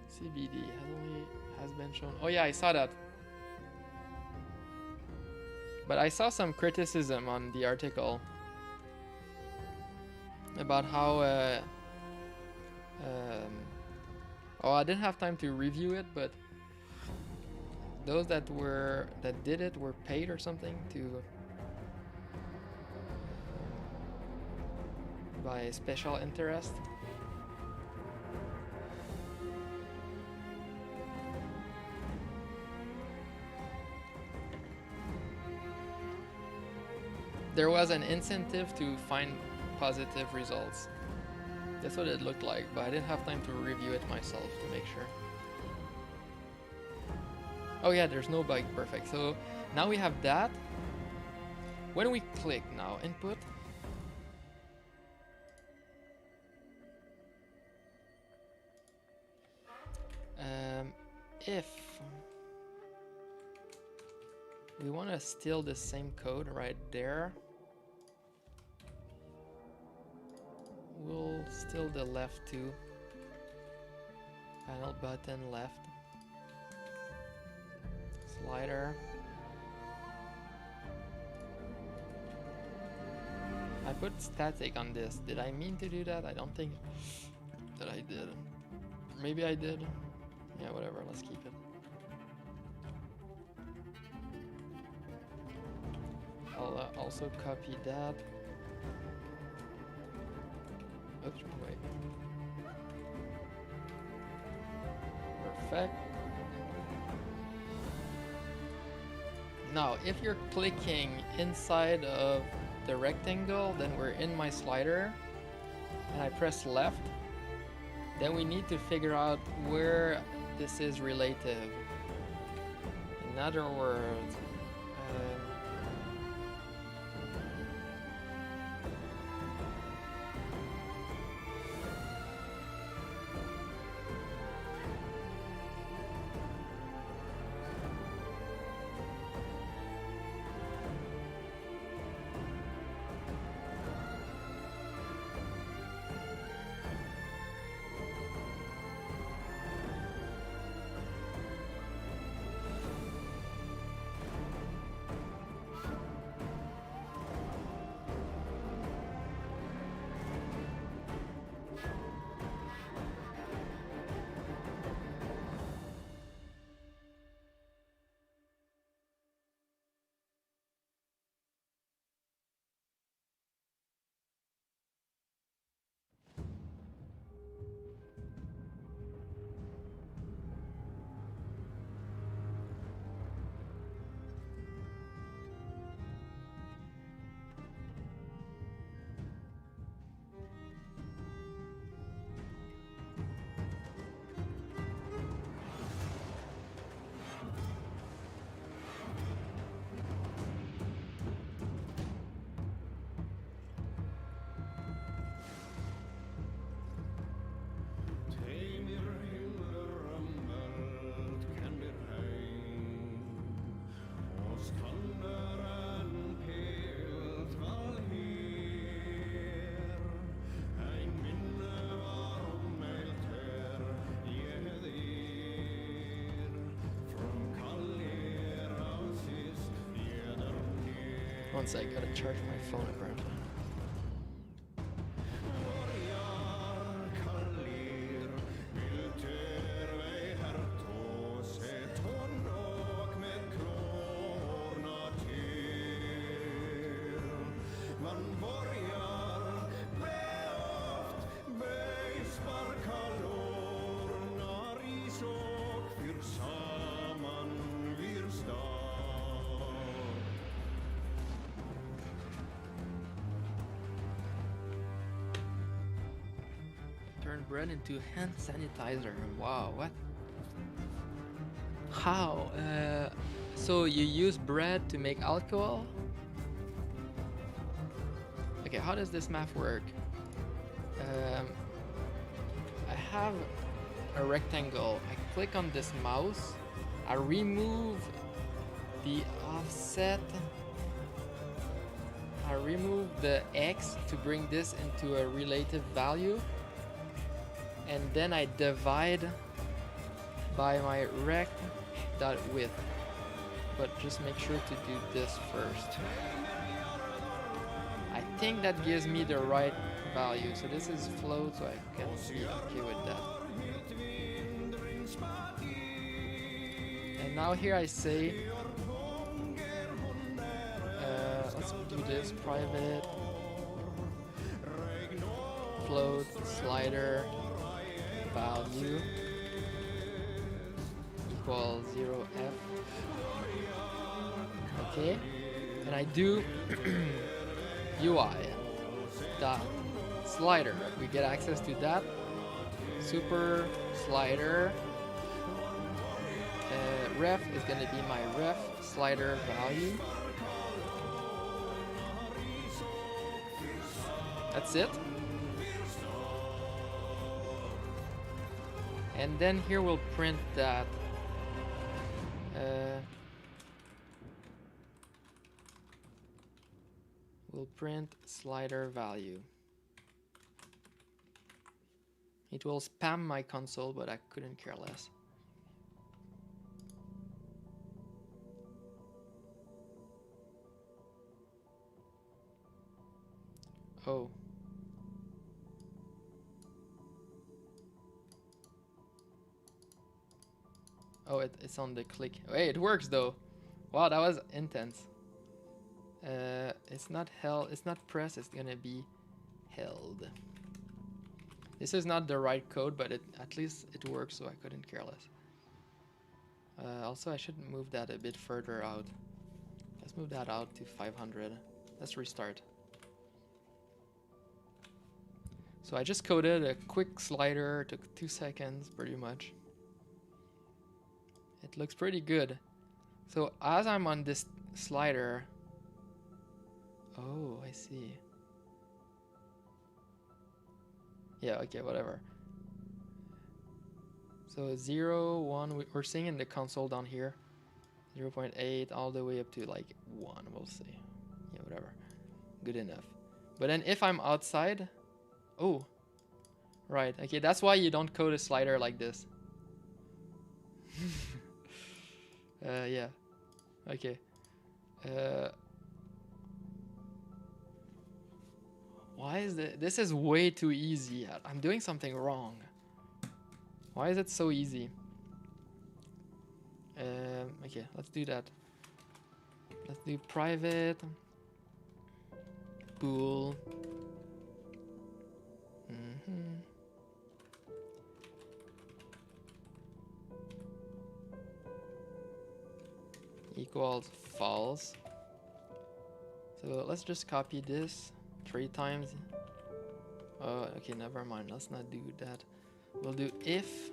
CBD has been shown. Oh yeah, I saw that. But I saw some criticism on the article about how oh, I didn't have time to review it, but those that did it were paid or something to by special interest. There was an incentive to find positive results. That's what it looked like, but I didn't have time to review it myself to make sure. Oh yeah, there's no bug, perfect. So now we have that. When we click now, input. If we want to steal the same code right there, we'll steal the left too. Panel button left. Slider. I put static on this. Did I mean to do that? I don't think that I did. Maybe I did. Yeah, whatever. Let's keep it. I'll also copy that. Oops, wrong way. Perfect. Now, if you're clicking inside of the rectangle, then we're in my slider, and I press left, then we need to figure out where this is relative. In other words, One sec, gotta charge my phone apparently. Turn bread into hand sanitizer. Wow, what? How? So you use bread to make alcohol? Okay, how does this math work? I have a rectangle. I click on this mouse. I remove the offset. I remove the X to bring this into a relative value. And then I divide by my rect.width. But just make sure to do this first. I think that gives me the right value. So this is float, so I can be okay with that. And now here I say, let's do this, private, float, slider, value equals 0f. Okay, and I do UI dot slider. We get access to that super slider. Ref is going to be my ref slider value. That's it. And then here we'll print that we'll print slider value. It will spam my console, but I couldn't care less. Oh. Oh, it's on the click. Hey, it works though. Wow, that was intense. It's not held, it's not pressed, it's gonna be held. This is not the right code, but at least it works, so I couldn't care less. Also, I should move that a bit further out. Let's move that out to 500. Let's restart. So I just coded a quick slider, took 2 seconds pretty much. It looks pretty good. So as I'm on this slider, oh, I see. Yeah, okay, whatever. So 0, 1, we're seeing in the console down here, 0.8 all the way up to like 1, we'll see. Yeah, whatever, good enough. But then if I'm outside, oh, right, okay, that's why you don't code a slider like this. Yeah, okay. Why is this is way too easy. I'm doing something wrong. Why is it so easy? Okay, let's do that. Let's do private bool. Equals false. So let's just copy this 3 times. Oh, okay, never mind. Let's not do that. We'll do if,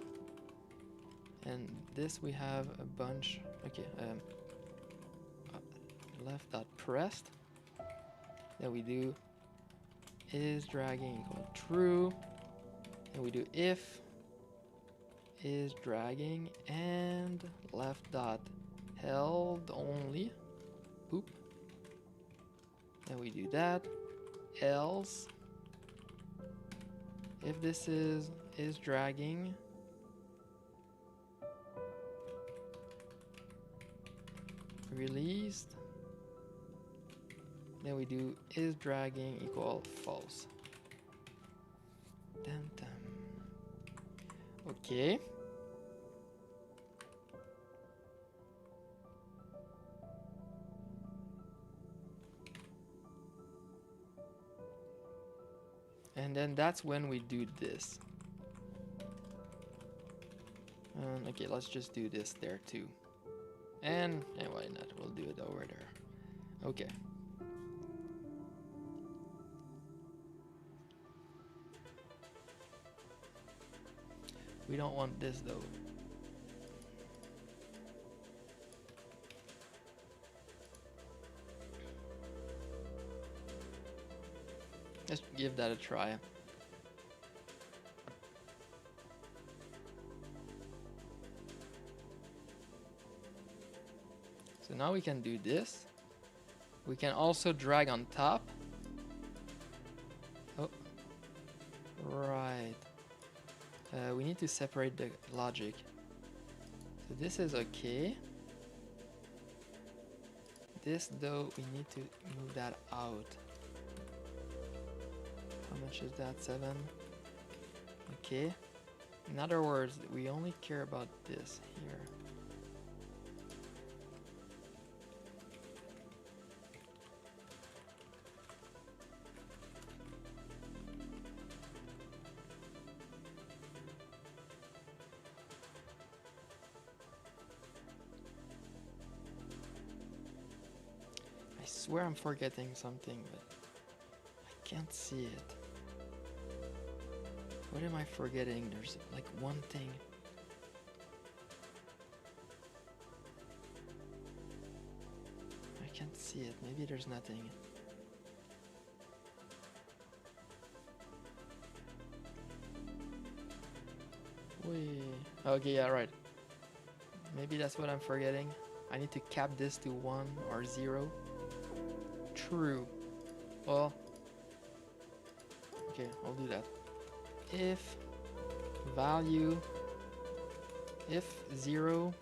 and this we have a bunch. Okay, left dot pressed. Then we do is dragging equal true. And we do if is dragging and left dot held only. Boop. Then we do that. Else if this is dragging, released, Then we do is dragging equal false. Dun, dun. Okay. And then that's when we do this. Okay, let's just do this there too. And why not? We'll do it over there. Okay. We don't want this though. Let's give that a try. So now we can do this. We can also drag on top. Oh, right. We need to separate the logic. So this is okay. This though, we need to move that out. How much is that? 7. Okay. In other words, we only care about this here. I swear I'm forgetting something, but I can't see it. What am I forgetting? There's like one thing. I can't see it. Maybe there's nothing. Wait. Okay, yeah, right. Maybe that's what I'm forgetting. I need to cap this to 1 or 0. True. Well, okay, I'll do that. If value, if 0,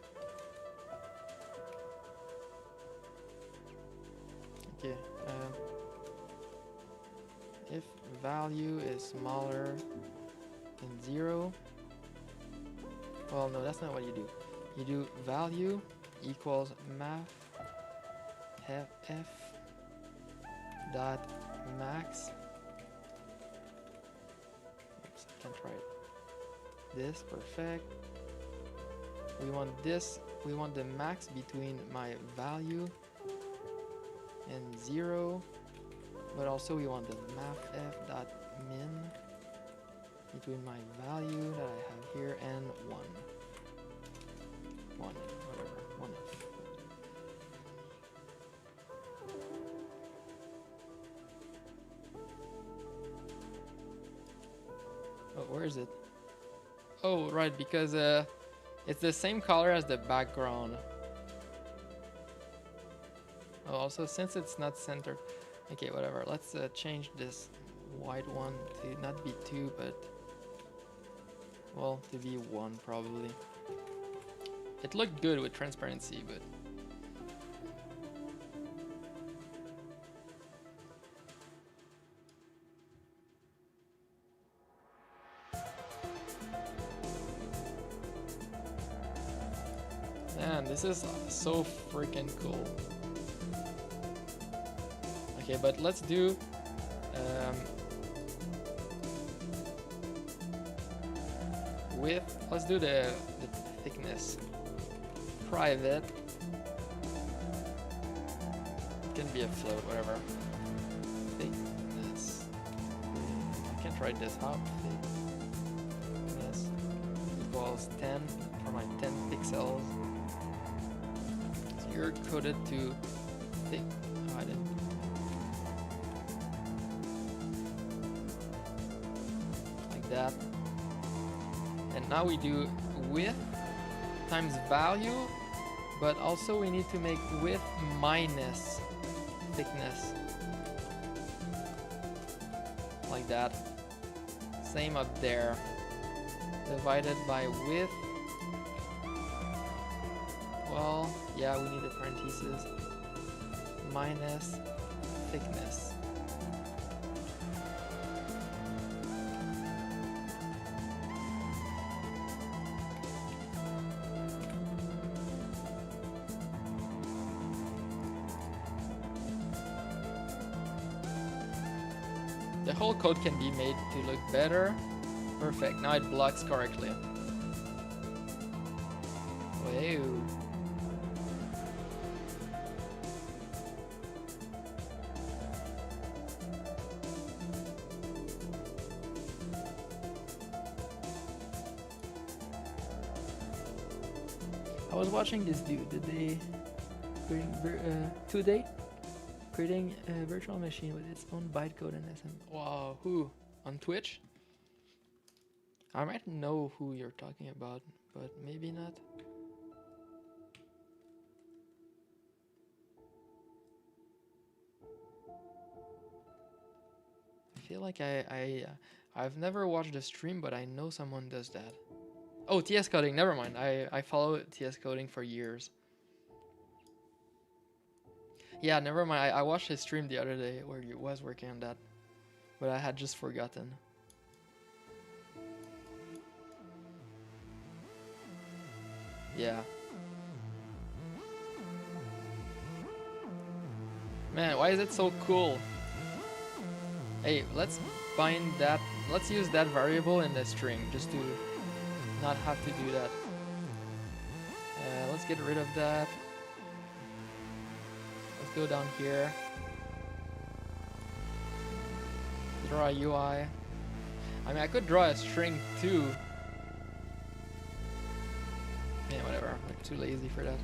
okay, if value is smaller than 0, well, no, that's not what you do. You do value equals math f dot max. Oops, I can't write this. Perfect. We want this. We want the max between my value and 0, but also we want the math f dot min between my value that I have here and 1. 1, whatever, 1f. Oh, where is it? Oh, right, because it's the same color as the background. Oh, also, since it's not centered. Okay, whatever. Let's change this white one to not be 2, but well, to be 1 probably. It looked good with transparency, but man, this is so freaking cool. Okay, but let's do width. Let's do the thickness. Private. It can be a float, whatever. Thickness. I can't write this out. Thickness equals 10 for my 10 pixels. So you're coded to thick. Oh, I didn't. Like that. And now we do width times value, but also we need to make width minus thickness. Like that. Same up there. Divided by width. Well, yeah, we need the parentheses. Minus thickness. The whole code can be made to look better. Perfect, now it blocks correctly. Wow. I was watching this dude. Did they today creating a virtual machine with its own bytecode and SM? Wow, who on Twitch? I might know who you're talking about, but maybe not. I feel like I've never watched a stream, but I know someone does that. Oh, TS Coding, never mind. I follow TS Coding for years. Yeah, never mind. I watched his stream the other day where he was working on that, but I had just forgotten. Yeah. Man, why is it so cool? Hey, let's bind that. Let's use that variable in the string just to not have to do that. Let's get rid of that. Let's go down here. Draw a UI. I mean, I could draw a string too. Yeah, whatever. I'm too lazy for that.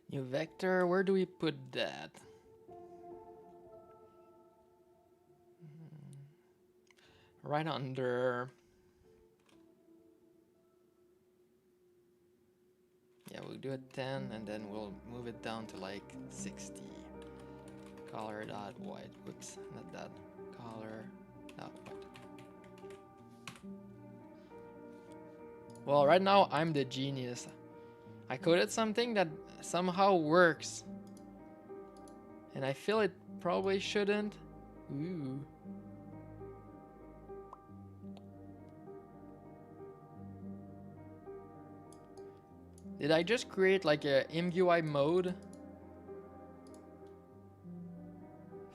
New vector, where do we put that? Right under. Yeah, we'll do it 10 and then we'll move it down to like 60. Color dot white. Whoops, not that. Color dot white. Well, right now I'm the genius. I coded something that somehow works. And I feel it probably shouldn't. Ooh. Did I just create like a MUI mode?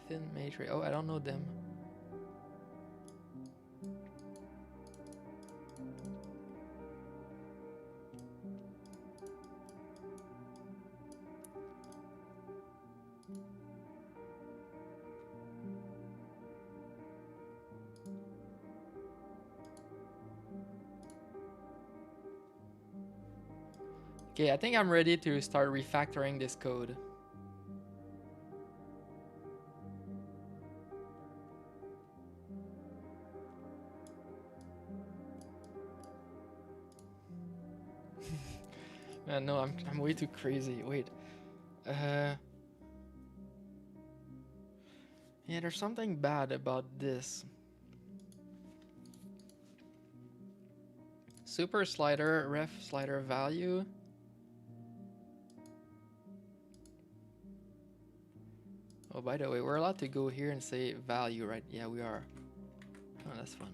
Thin matrix. Oh, I don't know them. Okay, I think I'm ready to start refactoring this code. Man, no, I'm way too crazy. Wait. Yeah, there's something bad about this. Super slider, ref slider value. Oh, by the way, we're allowed to go here and say value, right? Yeah, we are. Oh, that's fun.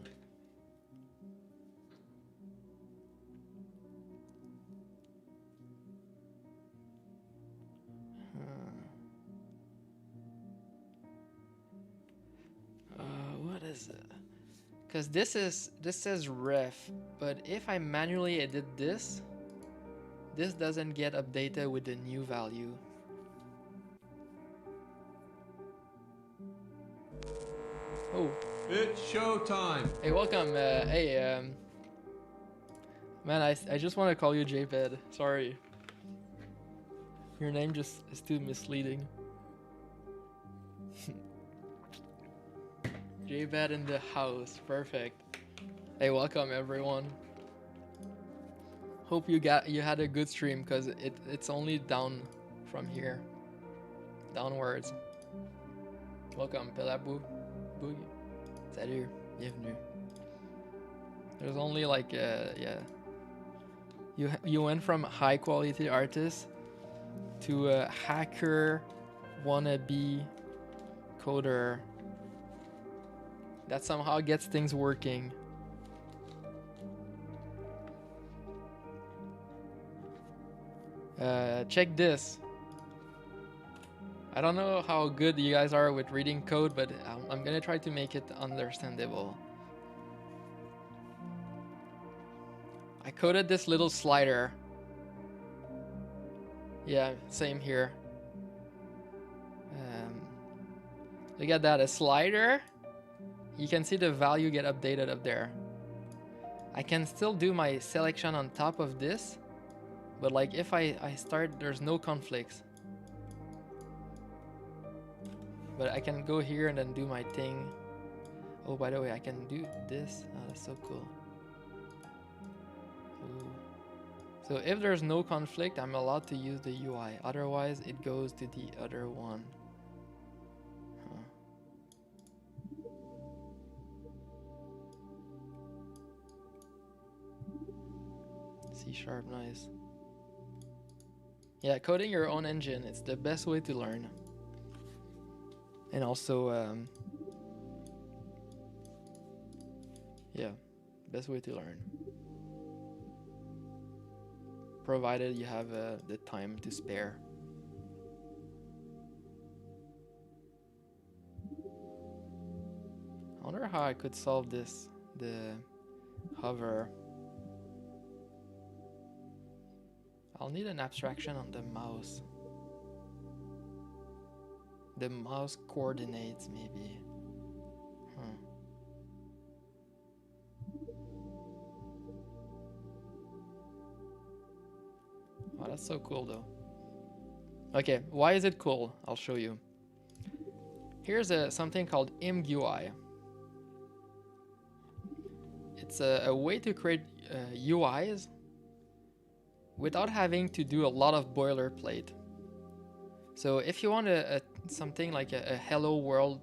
What is it? Because this says ref, but if I manually edit this doesn't get updated with the new value. Oh. It's showtime. Hey, welcome. Man, I just want to call you JPED. Sorry. Your name just is too misleading. J-Bad in the house. Perfect. Hey, welcome everyone. Hope you had a good stream because it's only down from here. Downwards. Welcome, Pelabou. Boogie. Salut. Bienvenue. There's only like yeah. You went from high quality artist to a hacker, wannabe, coder that somehow gets things working. Check this. I don't know how good you guys are with reading code, but I'm gonna try to make it understandable. I coded this little slider. Yeah, same here. Look at that, a slider. You can see the value get updated up there. I can still do my selection on top of this, but like if I start, there's no conflicts. But I can go here and then do my thing. Oh, by the way, I can do this. Oh, that's so cool. Ooh. So if there's no conflict, I'm allowed to use the UI. Otherwise, it goes to the other one. C#, nice. Yeah, coding your own engine, it's the best way to learn. And also, yeah, best way to learn. Provided you have the time to spare. I wonder how I could solve this, the hover. I'll need an abstraction on the mouse. The mouse coordinates, maybe. Oh, that's so cool, though. Okay, why is it cool? I'll show you. Here's something called ImGUI. It's a way to create UIs without having to do a lot of boilerplate. So if you want something like a hello world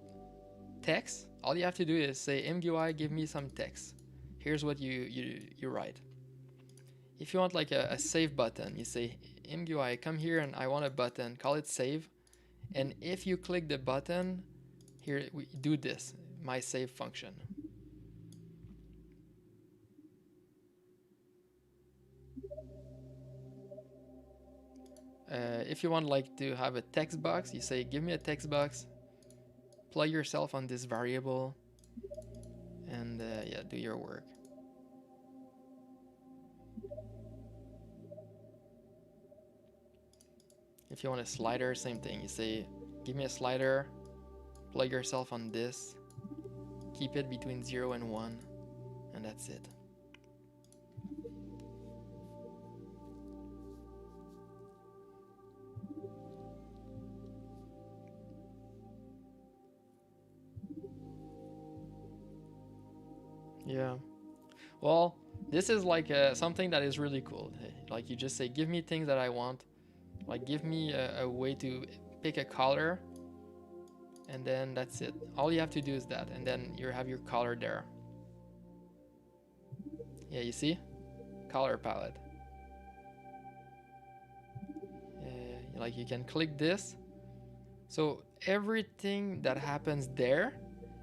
text, all you have to do is say ImGUI, give me some text. Here's what you write. If you want like a save button, you say ImGUI, come here and I want a button, call it save. And if you click the button, here we do this, my save function. If you want like to have a text box, you say give me a text box, plug yourself on this variable, and yeah, do your work. If you want a slider, same thing. You say give me a slider, plug yourself on this, keep it between 0 and 1, and that's it. Yeah. Well, this is like something that is really cool. Like you just say, give me things that I want. Like give me a way to pick a color. And then that's it. All you have to do is that. And then you have your color there. Yeah, you see? Color palette. Like you can click this. So everything that happens there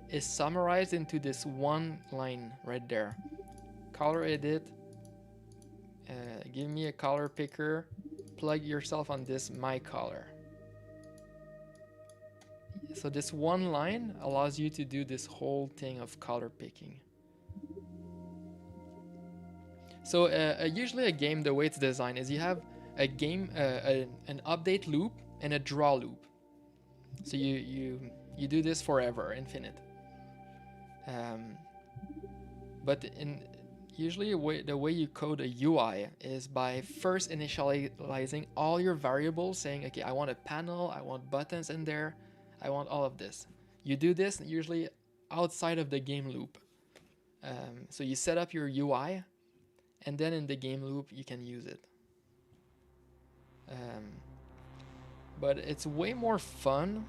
is summarized into this one line right there. Color edit, give me a color picker, plug yourself on this my color. So this one line allows you to do this whole thing of color picking. So usually a game, the way it's designed is you have a game, an update loop and a draw loop. So you do this forever, infinite. But usually the way you code a UI is by first initializing all your variables, saying, okay, I want a panel, I want buttons in there, I want all of this. You do this usually outside of the game loop. So you set up your UI, and then in the game loop you can use it. But it's way more fun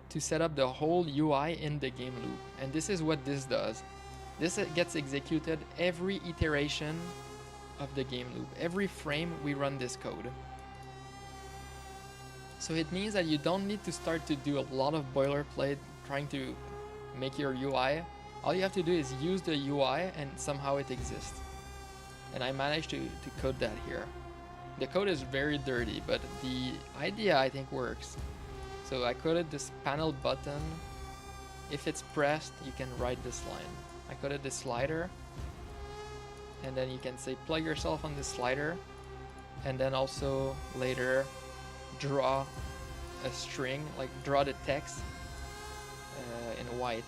to set up the whole UI in the game loop, and this is what this does. This gets executed every iteration of the game loop. Every frame we run this code. So it means that you don't need to start to do a lot of boilerplate trying to make your UI. All you have to do is use the UI and somehow it exists. And I managed to code that here. The code is very dirty, but the idea I think works. So I coded this panel button. If it's pressed, you can write this line. I coded this slider, and then you can say plug yourself on this slider, and then also later draw a string, like draw the text in white.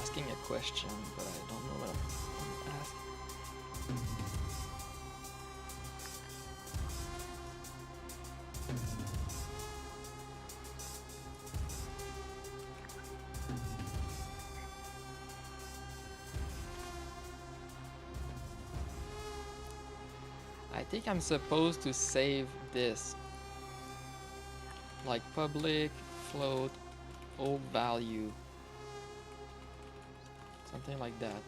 Asking a question, but I don't know what I'm asking. I think I'm supposed to save this, like public float old value. Something like that.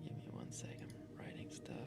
Give me 1 second. I'm writing stuff.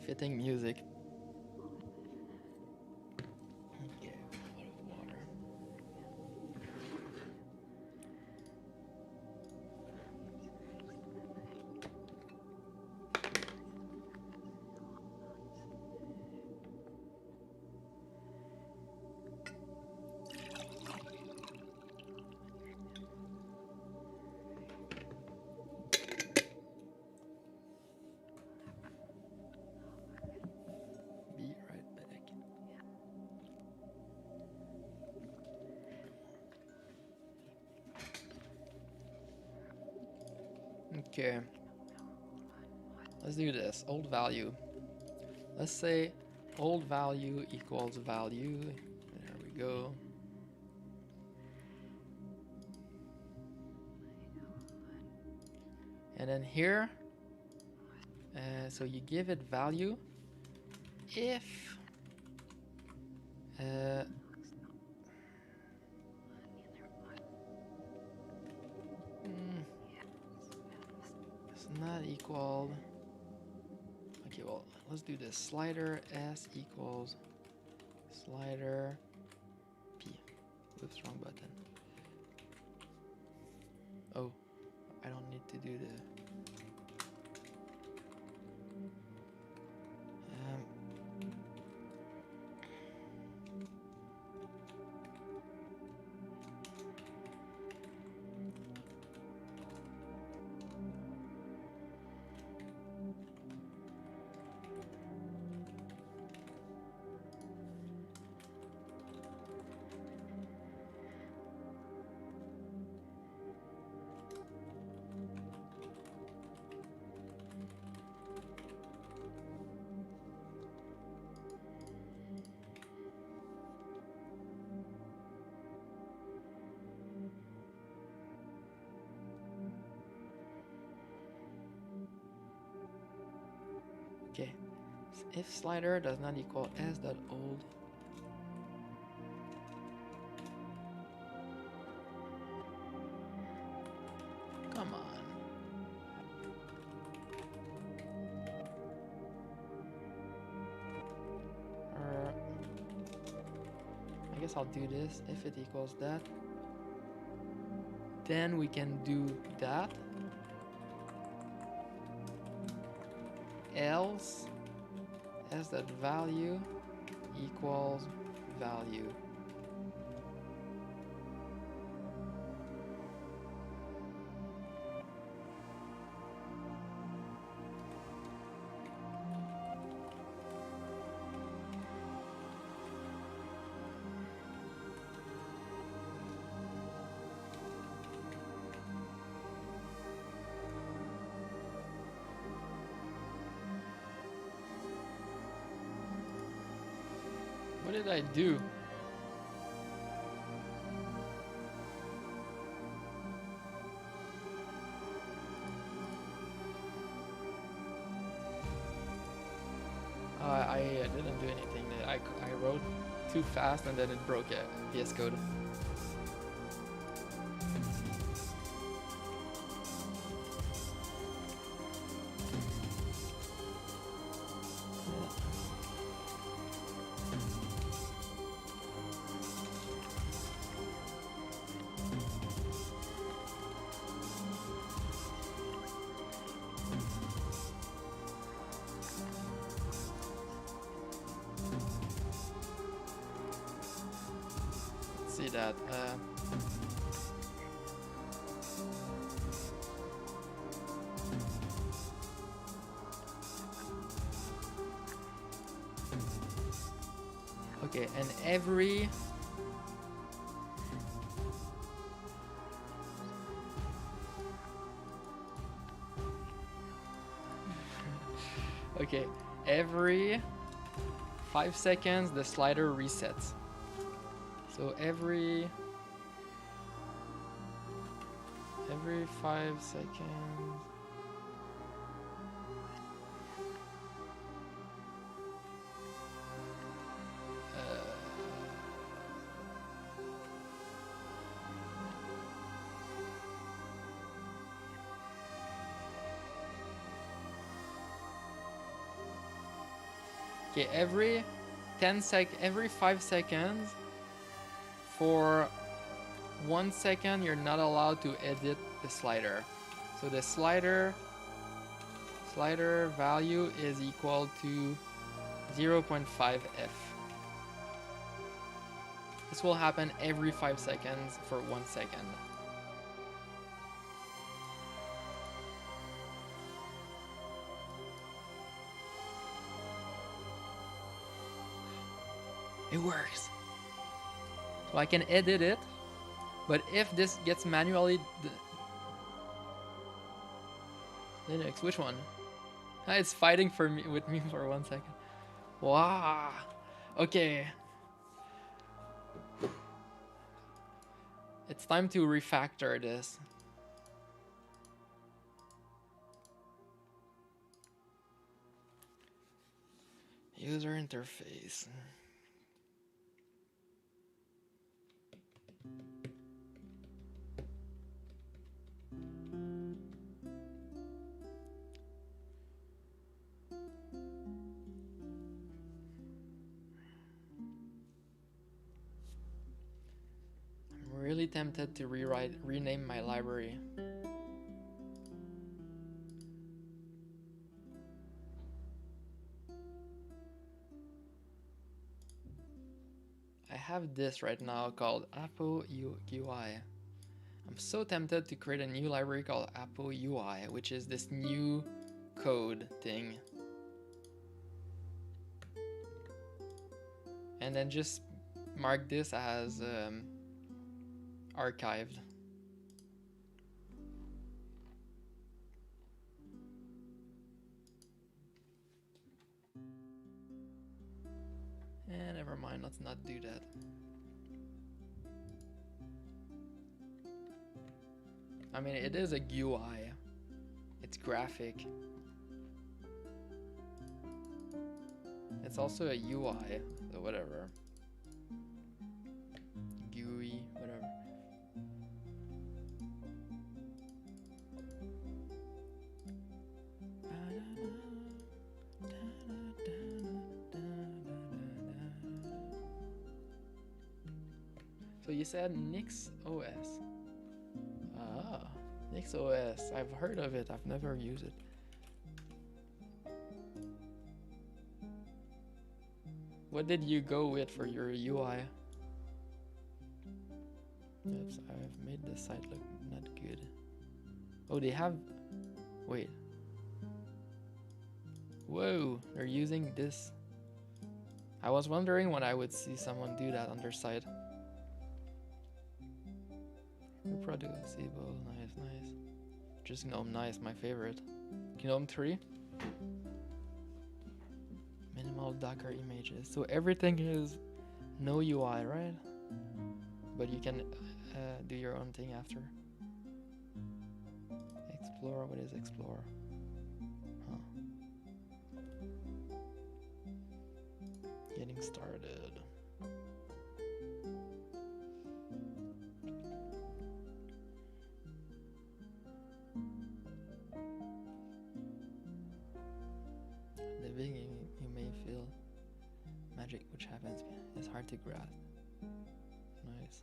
Fitting music. Okay, a lot of water. Be right back. Okay. Let's do this. Old value. Let's say old value equals value. There we go. And then here, so you give it value if not equal. Okay, well, let's do this. Slider S equals slider P. Oops, wrong button. Oh, I don't need to do the. Okay, if slider does not equal s dot old. Come on. I guess I'll do this. If it equals that, then we can do that. Else s that value equals value. What did I do? I didn't do anything. I wrote too fast and then it broke VS Code. See that. Okay, and every okay, every 5 seconds the slider resets. So every 5 seconds. Okay, every 5 seconds for 1 second you're not allowed to edit the slider. So the slider value is equal to 0.5 f. This will happen every 5 seconds for 1 second. It works. So I can edit it, but if this gets manually Linux, which one? It's fighting with me for 1 second. Wow. Okay. It's time to refactor this. User interface. tempted to rename my library. I have this right now called Apo UI. I'm so tempted to create a new library called Apo UI, which is this new code thing. And then just mark this as archived. And never mind, let's not do that. I mean, it is a GUI. It's graphic. It's also a UI, so whatever. GUI, whatever. So you said Nix OS. Ah, Nix OS. I've heard of it. I've never used it. What did you go with for your UI? Oops, I've made the site look not good. Oh, they have... Wait. Whoa, they're using this. I was wondering when I would see someone do that on their site. Reproducible, nice, nice. Just GNOME nice, my favorite. GNOME 3. Minimal Docker images. So everything is no UI, right? But you can do your own thing after. Explore, what is explore? Huh. Getting started. Living, you may feel magic which happens. It's hard to grasp. Nice.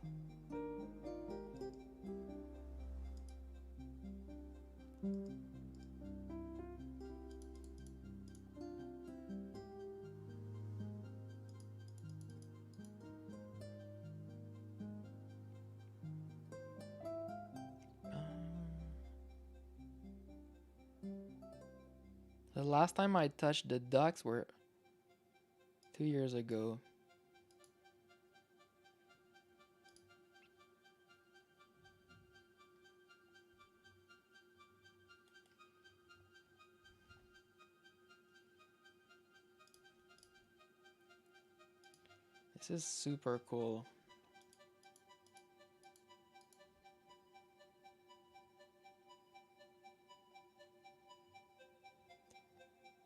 The last time I touched the ducks were 2 years ago. This is super cool.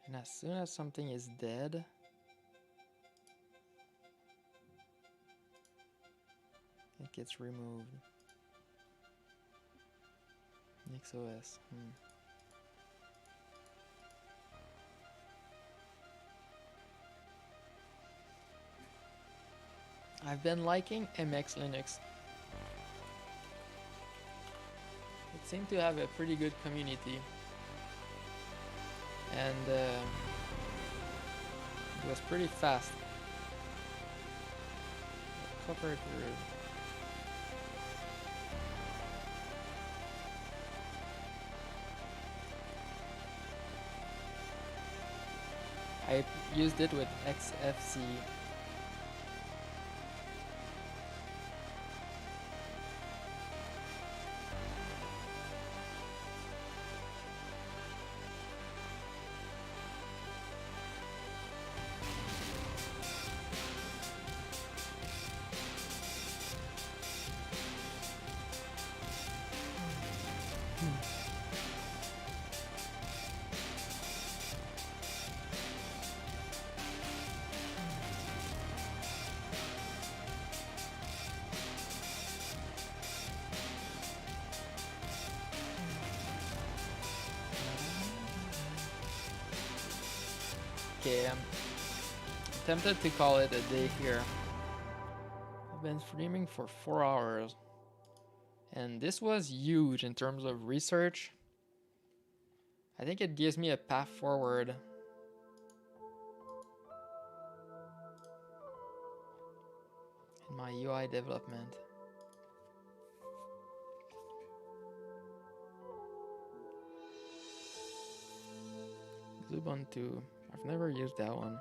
And as soon as something is dead, it gets removed. NixOS. I've been liking MX Linux. It seemed to have a pretty good community. And it was pretty fast. Covered room. I used it with XFC. Okay, I'm tempted to call it a day here. I've been streaming for 4 hours. And this was huge in terms of research. I think it gives me a path forward. In my UI development. Ubuntu. I've never used that one.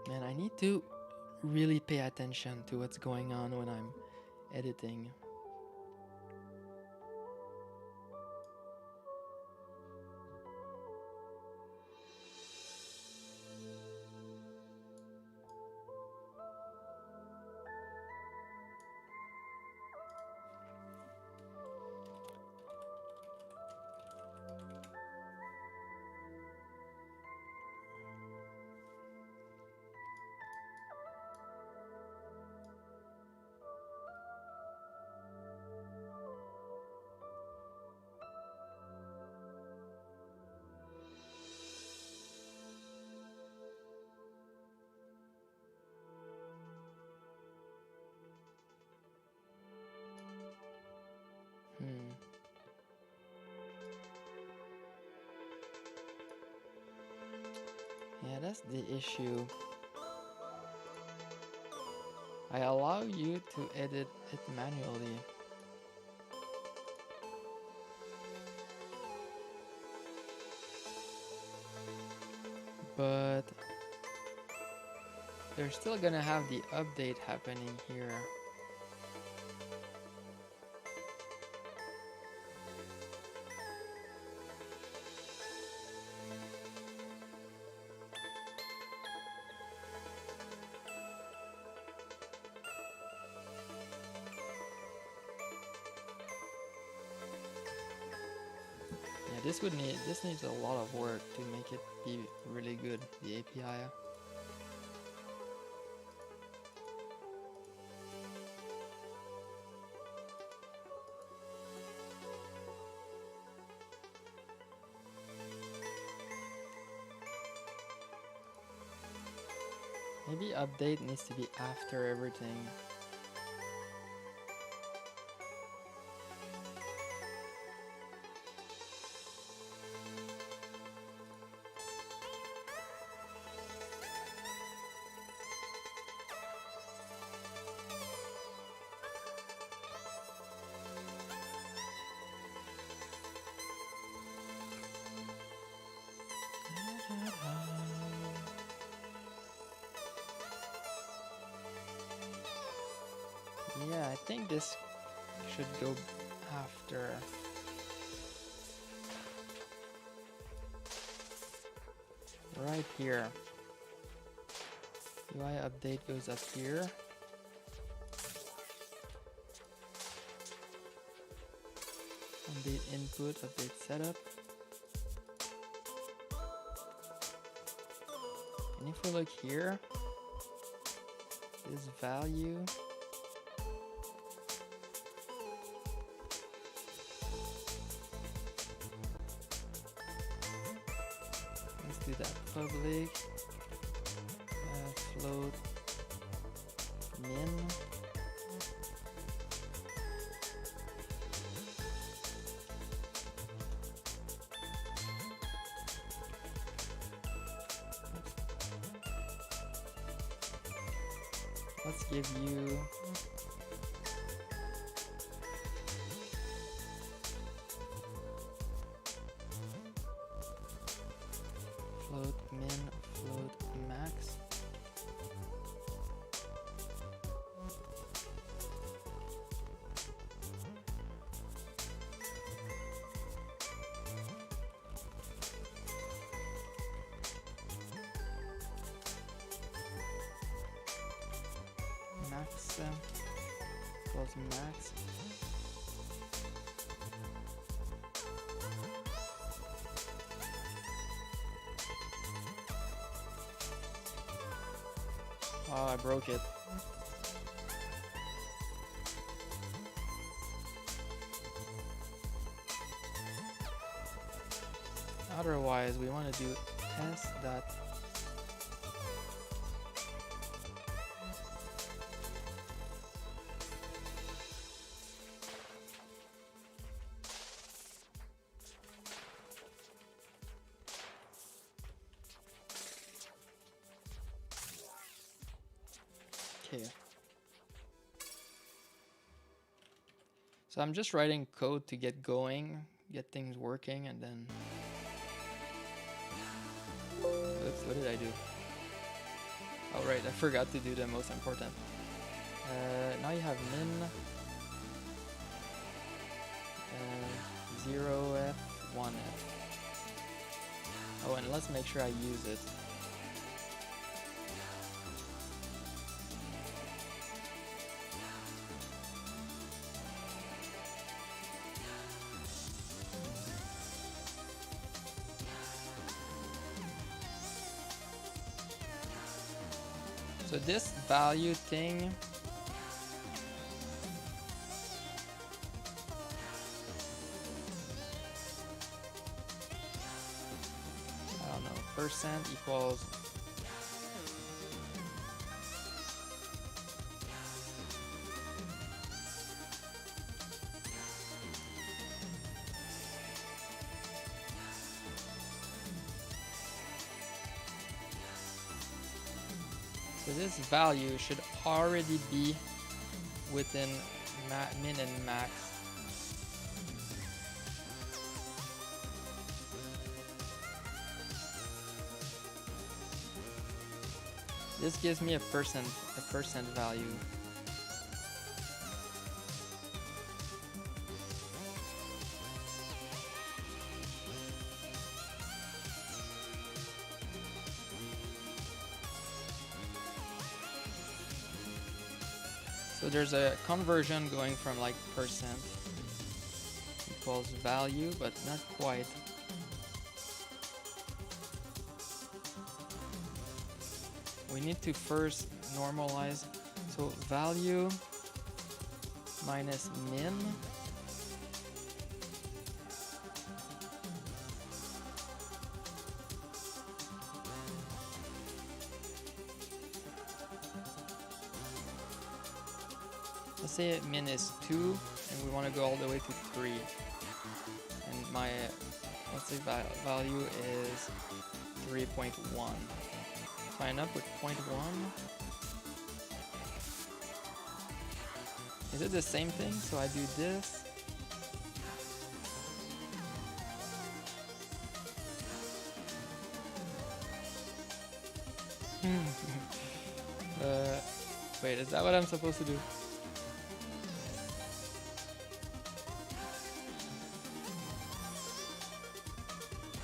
Man, I need to really pay attention to what's going on when I'm editing. Yeah, that's the issue. I allow you to edit it manually. But they're still gonna have the update happening here. Yeah, this needs a lot of work to make it be really good, the API. Maybe update needs to be after everything. Yeah, I think this should go after. Right here. UI update goes up here. Update input, update setup. And if we look here, this value. Let's do that public. Float min. Let's give you float min, float max. equals max. Oh, I broke it. Otherwise, we want to do s dot okay. So I'm just writing code to get going, get things working, and then oops, what did I do? Oh right, I forgot to do the most important. Now you have min 0f, 1f. Oh, and let's make sure I use it. So this value thing, I don't know, percent equals so this value should already be within min and max. This gives me a percent value. So there's a conversion going from like percent equals value, but not quite. We need to first normalize. So value minus min let's say min is 2 and we want to go all the way to 3, and my let's say value is 3.1. So I end up with 0.1. Is it the same thing? So I do this. Wait, is that what I'm supposed to do?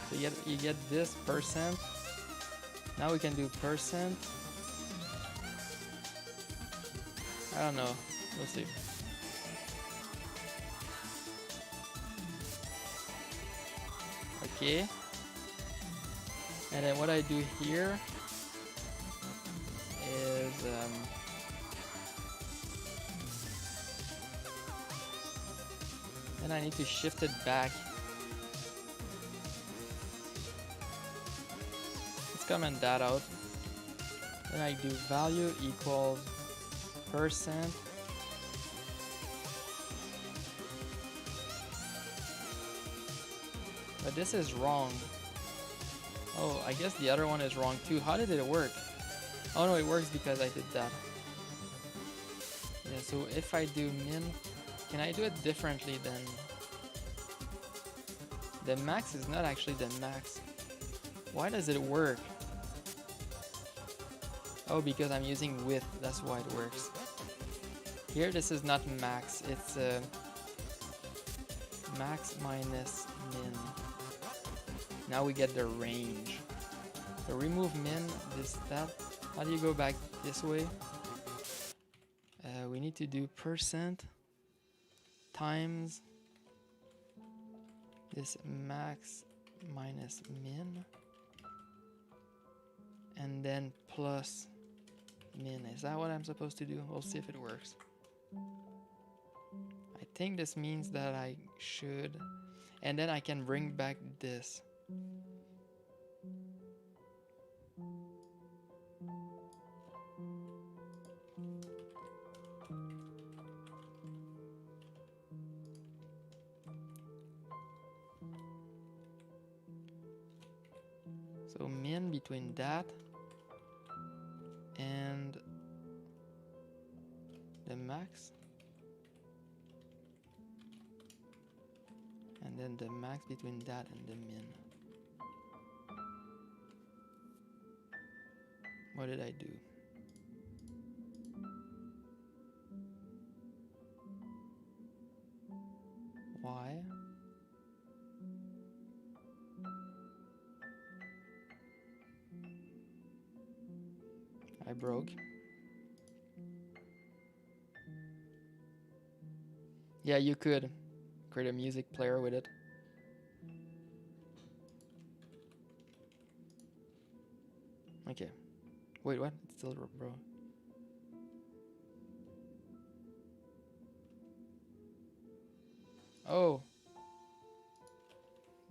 So you get this percent. Now we can do percent. I don't know. We'll see. Okay. And then what I do here is then I need to shift it back. Let's comment that out. Then I do value equals percent but this is wrong. Oh, I guess the other one is wrong too. How did it work? Oh no, it works because I did that. Yeah, so if I do min, can I do it differently then? The max is not actually the max. Why does it work? Oh, because I'm using width, that's why it works. Here this is not max, it's max minus min. Now we get the range. So remove min, that. How do you go back this way? we need to do percent times this max minus min, and then plus min. Is that what I'm supposed to do? We'll see if it works. I think this means that I should, and then I can bring back this. So min between that and the max, and then the max between that and the min. What did I do? Why? I broke. Yeah, you could create a music player with it. Okay. Wait, what? It's still bro. Oh.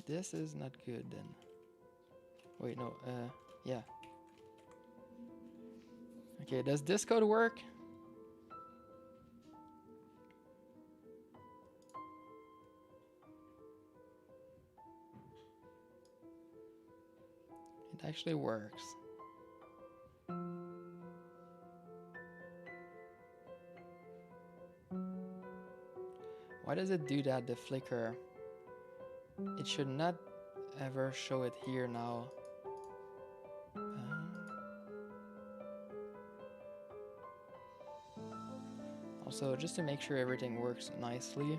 This is not good then. Wait, no, yeah. Okay, does this code work? It actually works. Why does it do that, the flicker? It should not ever show it here now. Also, just to make sure everything works nicely,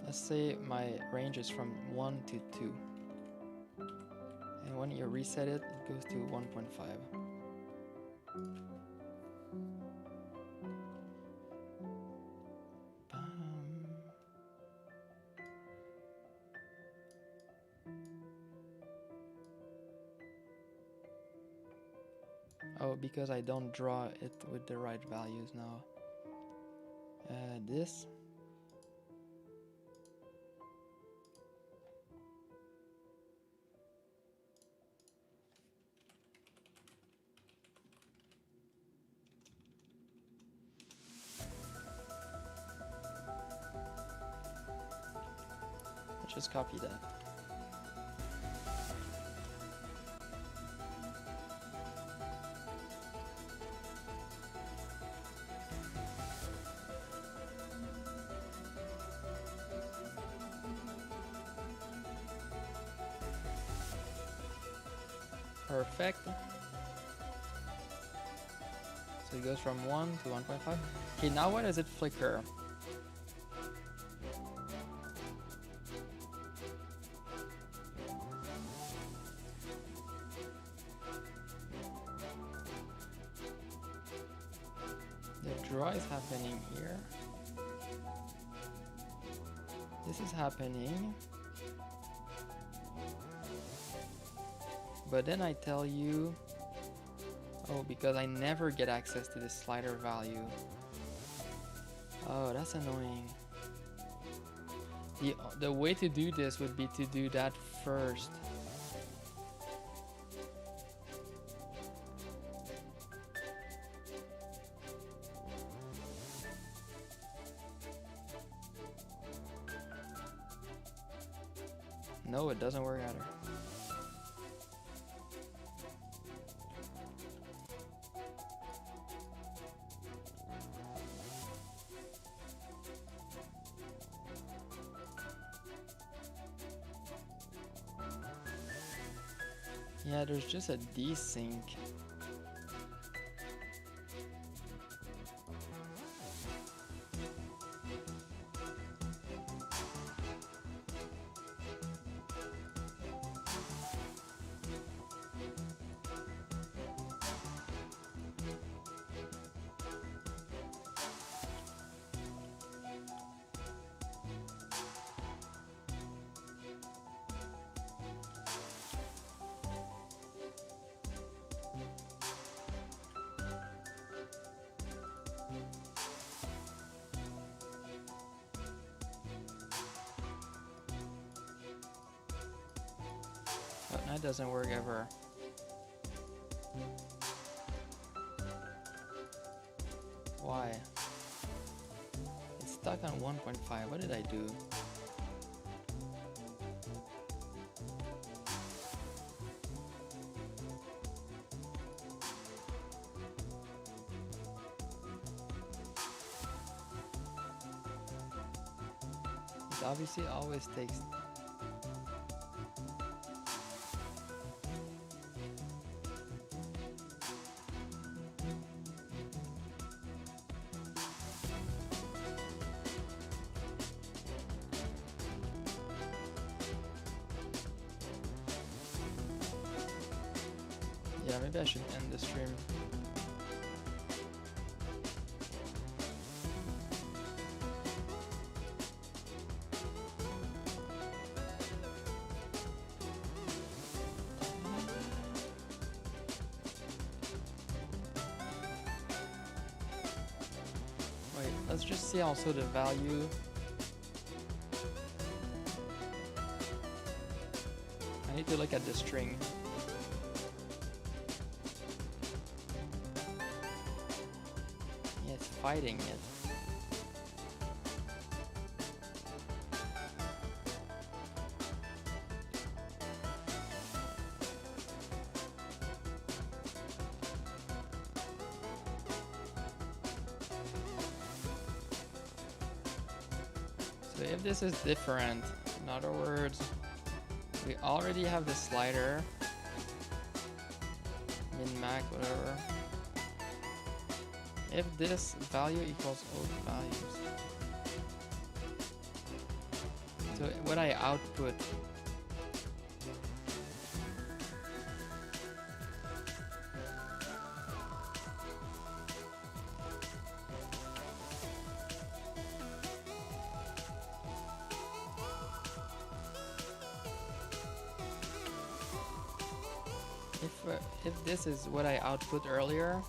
let's say my range is from 1 to 2. And when you reset it, it goes to 1.5. Oh, because I don't draw it with the right values now. This. Let's just copy that. Perfect. So it goes from 1 to 1.5. Okay, now why does it flicker? The draw is happening here. This is happening. But then I tell you, oh, because I never get access to this slider value. Oh, that's annoying. The way to do this would be to do that first. No, it doesn't work either. Yeah, there's just a desync. But that doesn't work ever. Why? It's stuck on 1.5. What did I do? It obviously always takes. Yeah, maybe I should end the stream. Wait, let's just see also the value. I need to look at the string. Yeah, it's fighting it. So if this is different, in other words, we already have the slider, min, max, whatever. If this value equals old values, so what I output, if this is what I output earlier,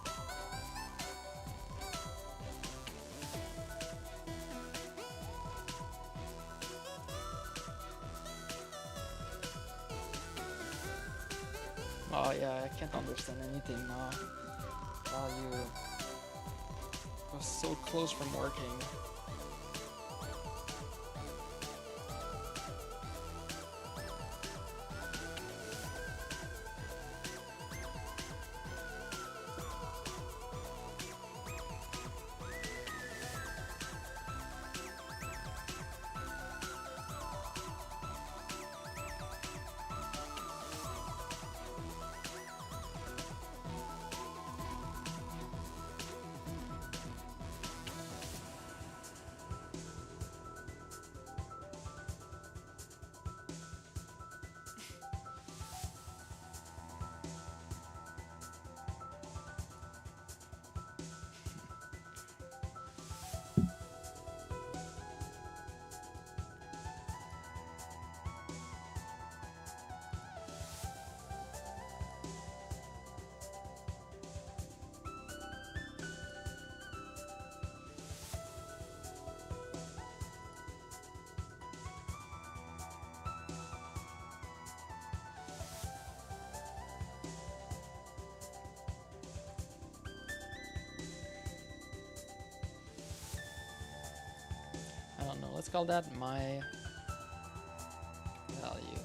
oh yeah, I can't understand anything now. Value was so close from working. I don't know, let's call that my value.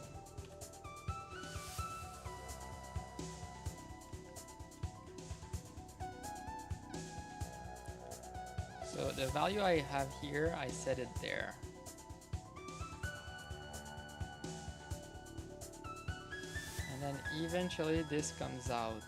So the value I have here, I set it there. And then eventually this comes out.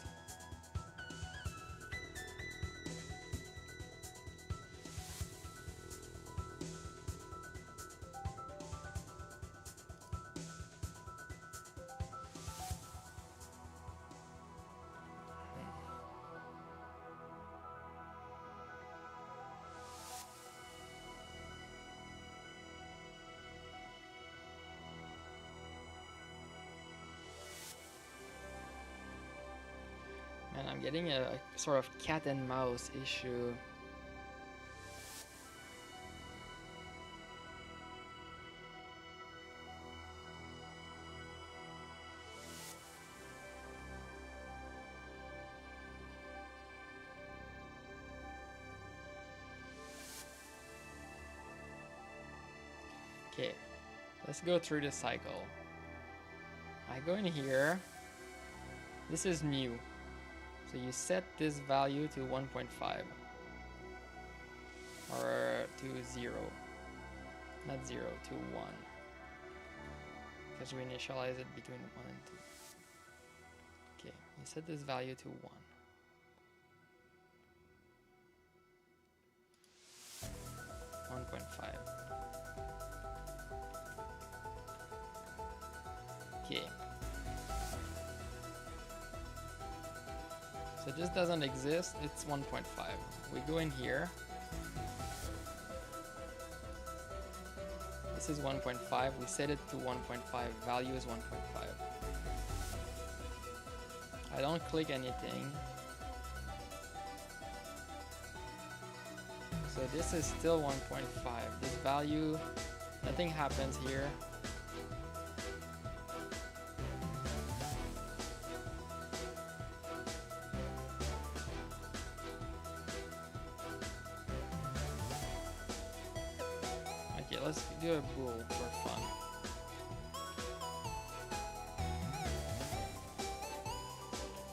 And I'm getting a sort of cat and mouse issue. Okay, let's go through the cycle. I go in here. This is new. So you set this value to 1.5 or to 0. Not 0, to 1. Because we initialize it between 1 and 2. Okay, you set this value to 1. Okay. So this doesn't exist, it's 1.5. We go in here. This is 1.5, we set it to 1.5, value is 1.5. I don't click anything. So this is still 1.5. This value, nothing happens here. Okay, let's do a bool for fun.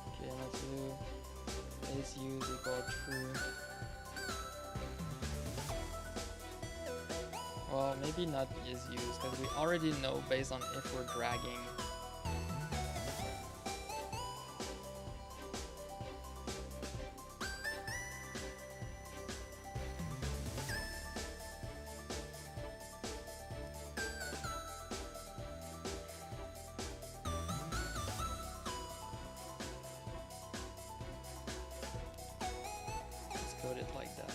Okay, let's do is use equal true. Well, maybe not is used, because we already know based on if we're dragging. Let's code it like that.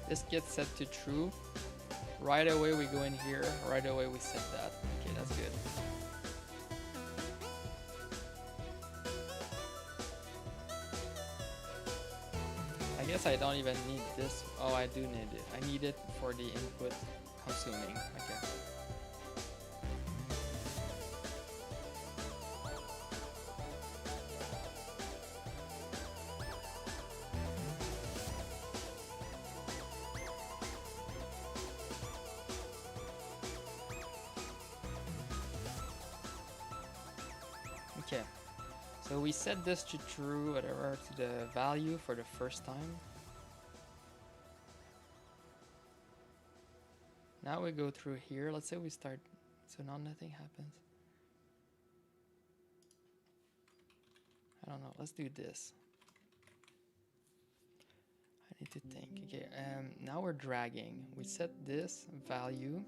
This gets set to true. Right away we go in here, right away we set that. Okay, that's good. I guess I don't even need this. Oh, I do need it. I need it for the input consuming. Okay. Okay, so we set this to true, whatever, to the value for the first time. Now we go through here. Let's say we start, so now nothing happens. I don't know, let's do this. I need to think. Okay, now we're dragging. We set this value.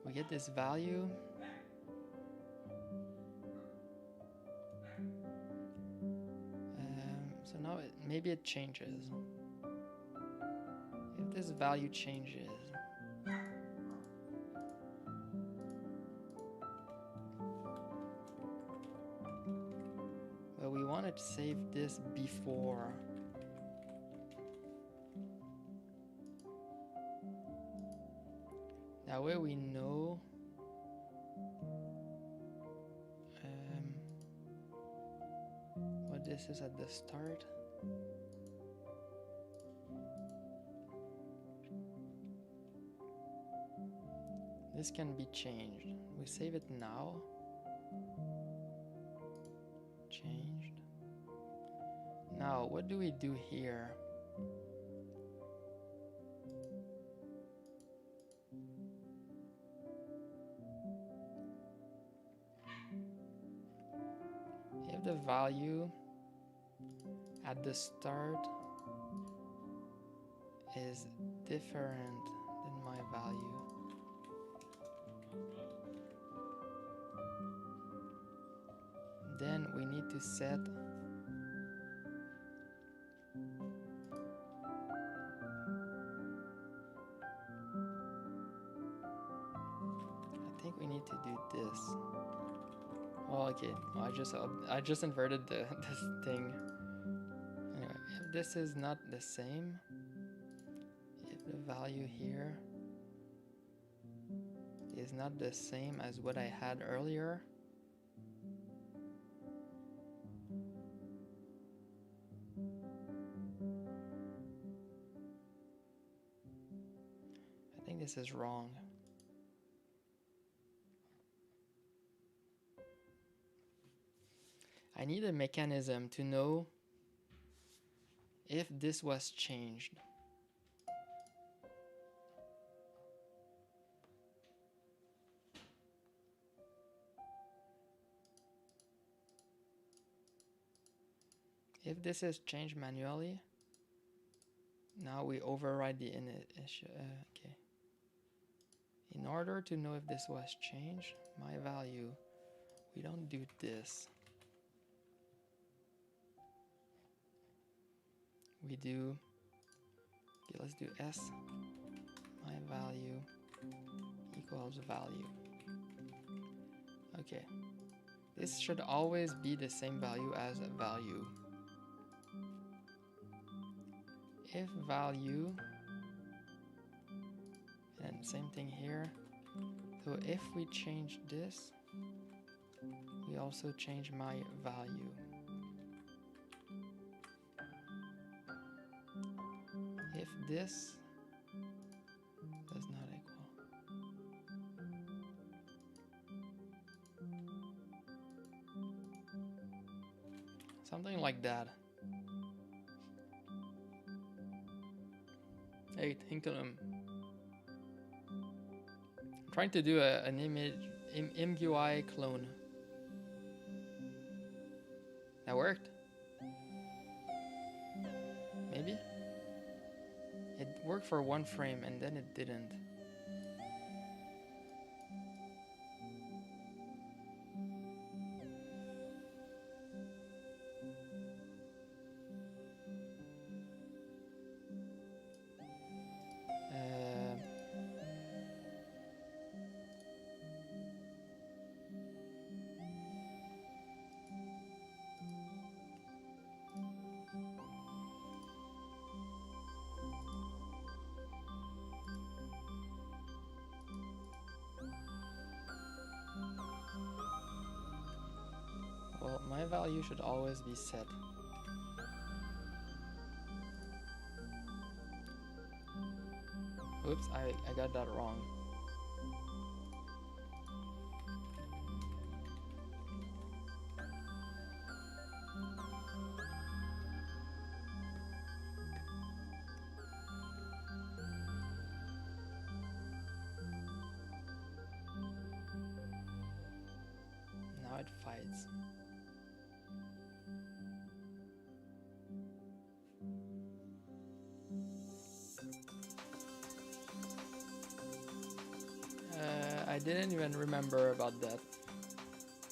We get this value. So now maybe it changes. If this value changes, but we want to save this before. That way we know what this is at the start. This can be changed. We save it now. Changed. Now, what do we do here? If the value at the start is different than my value. Then we need to set I think we need to do this. Well, okay. Well, I just inverted the this thing. Anyway, if this is not the same, if the value here is not the same as what I had earlier, I think this is wrong. I need a mechanism to know if this was changed. If this is changed manually, now we override the init issue. Okay. In order to know if this was changed, my value, we don't do this. We do, okay, let's do S, my value equals value. Okay, this should always be the same value as value. If value, and same thing here, so if we change this, we also change my value. If this does not equal, something like that. Hey, Hinkelum. I'm trying to do an image MGUI clone. That worked? Maybe? It worked for one frame and then it didn't. Well, my value should always be set. Oops, I got that wrong. Now it fights. I didn't even remember about that.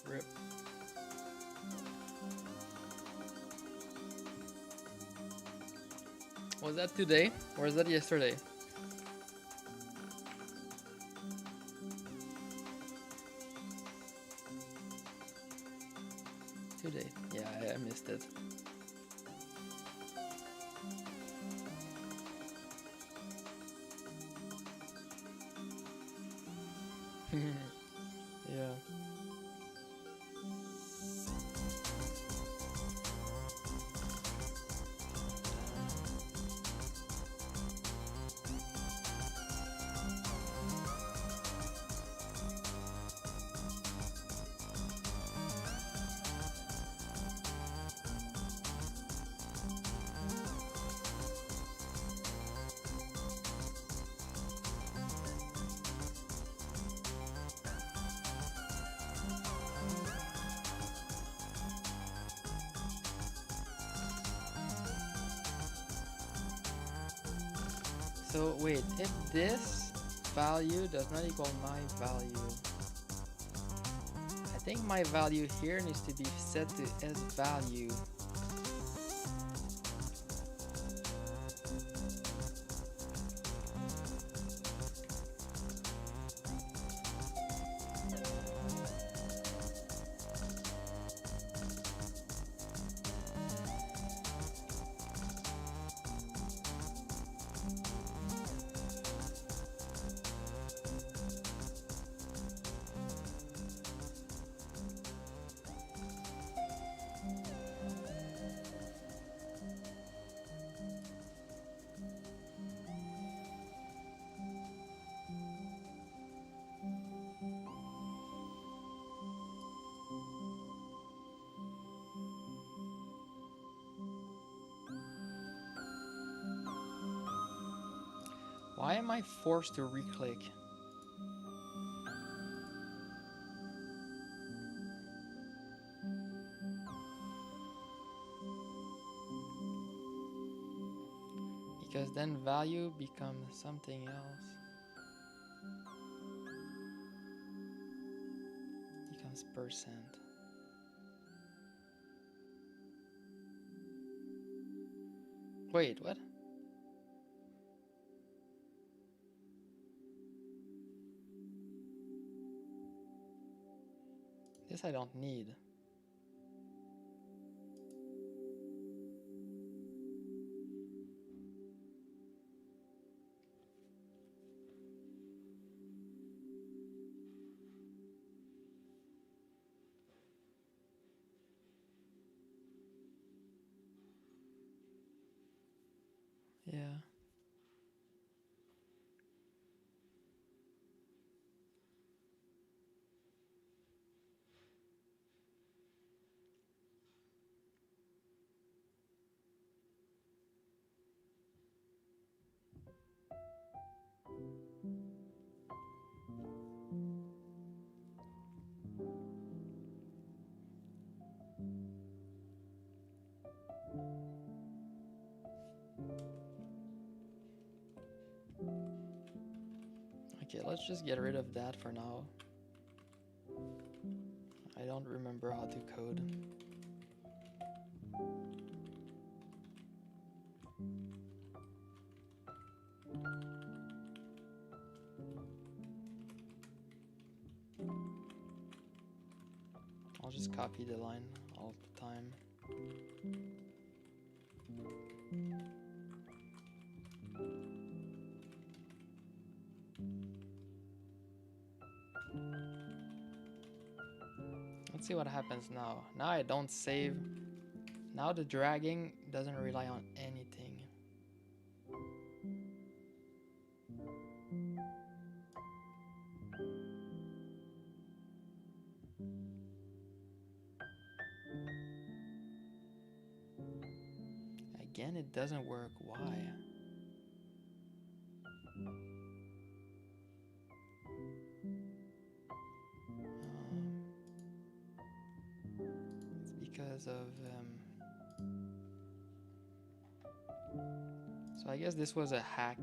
RIP. Was that today or is that yesterday? Today. Yeah, I missed it. Yeah. So wait, if this value does not equal my value, I think my value here needs to be set to S value. Why am I forced to reclick? Because then value becomes something else. Becomes percent. Wait, what? This I don't need. Yeah. Okay, let's just get rid of that for now. I don't remember how to code. I'll just copy the line all the time. Let's see what happens now. Now I don't save. Now the dragging doesn't rely on anything. Again, it doesn't work. Why? It's because of so I guess this was a hack.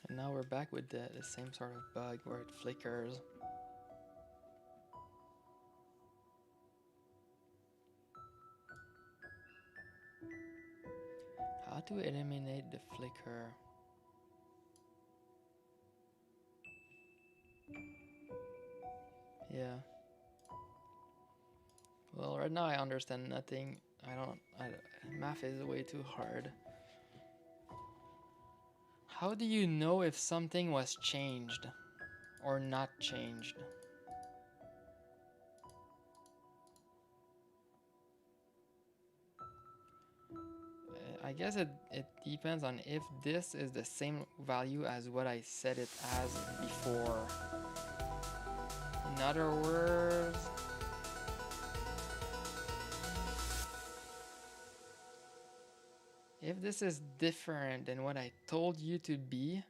And now we're back with the same sort of bug where it flickers. How to eliminate the flicker? Yeah. Well, right now I understand nothing. Math is way too hard. How do you know if something was changed or not changed? I guess it depends on if this is the same value as what I set it as before. In other words, if this is different than what I told you to be,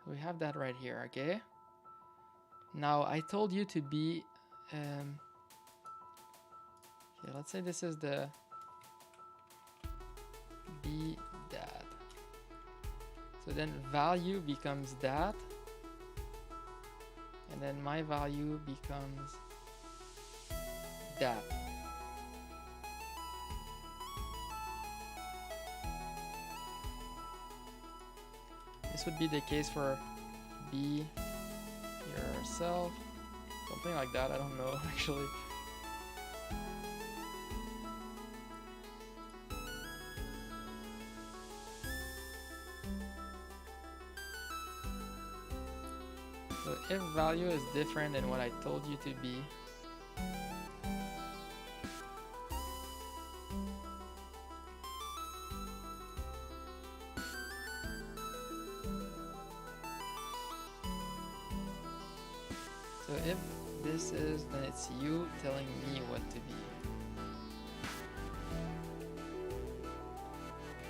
we have that right here, okay? Now, I told you to be, okay, let's say this is the be that. So then value becomes that, and then my value becomes that. This would be the case for be yourself, something like that. I don't know actually. So if value is different than what I told you to be, so if this is, then it's you telling me what to be.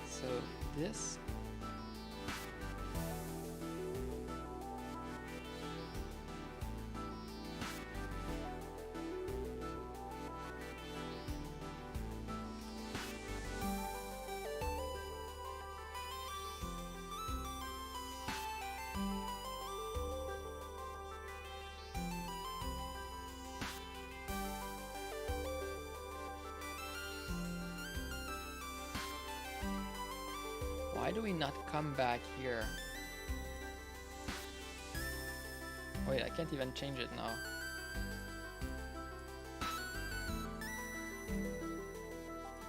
So this why do we not come back here? Wait, I can't even change it now.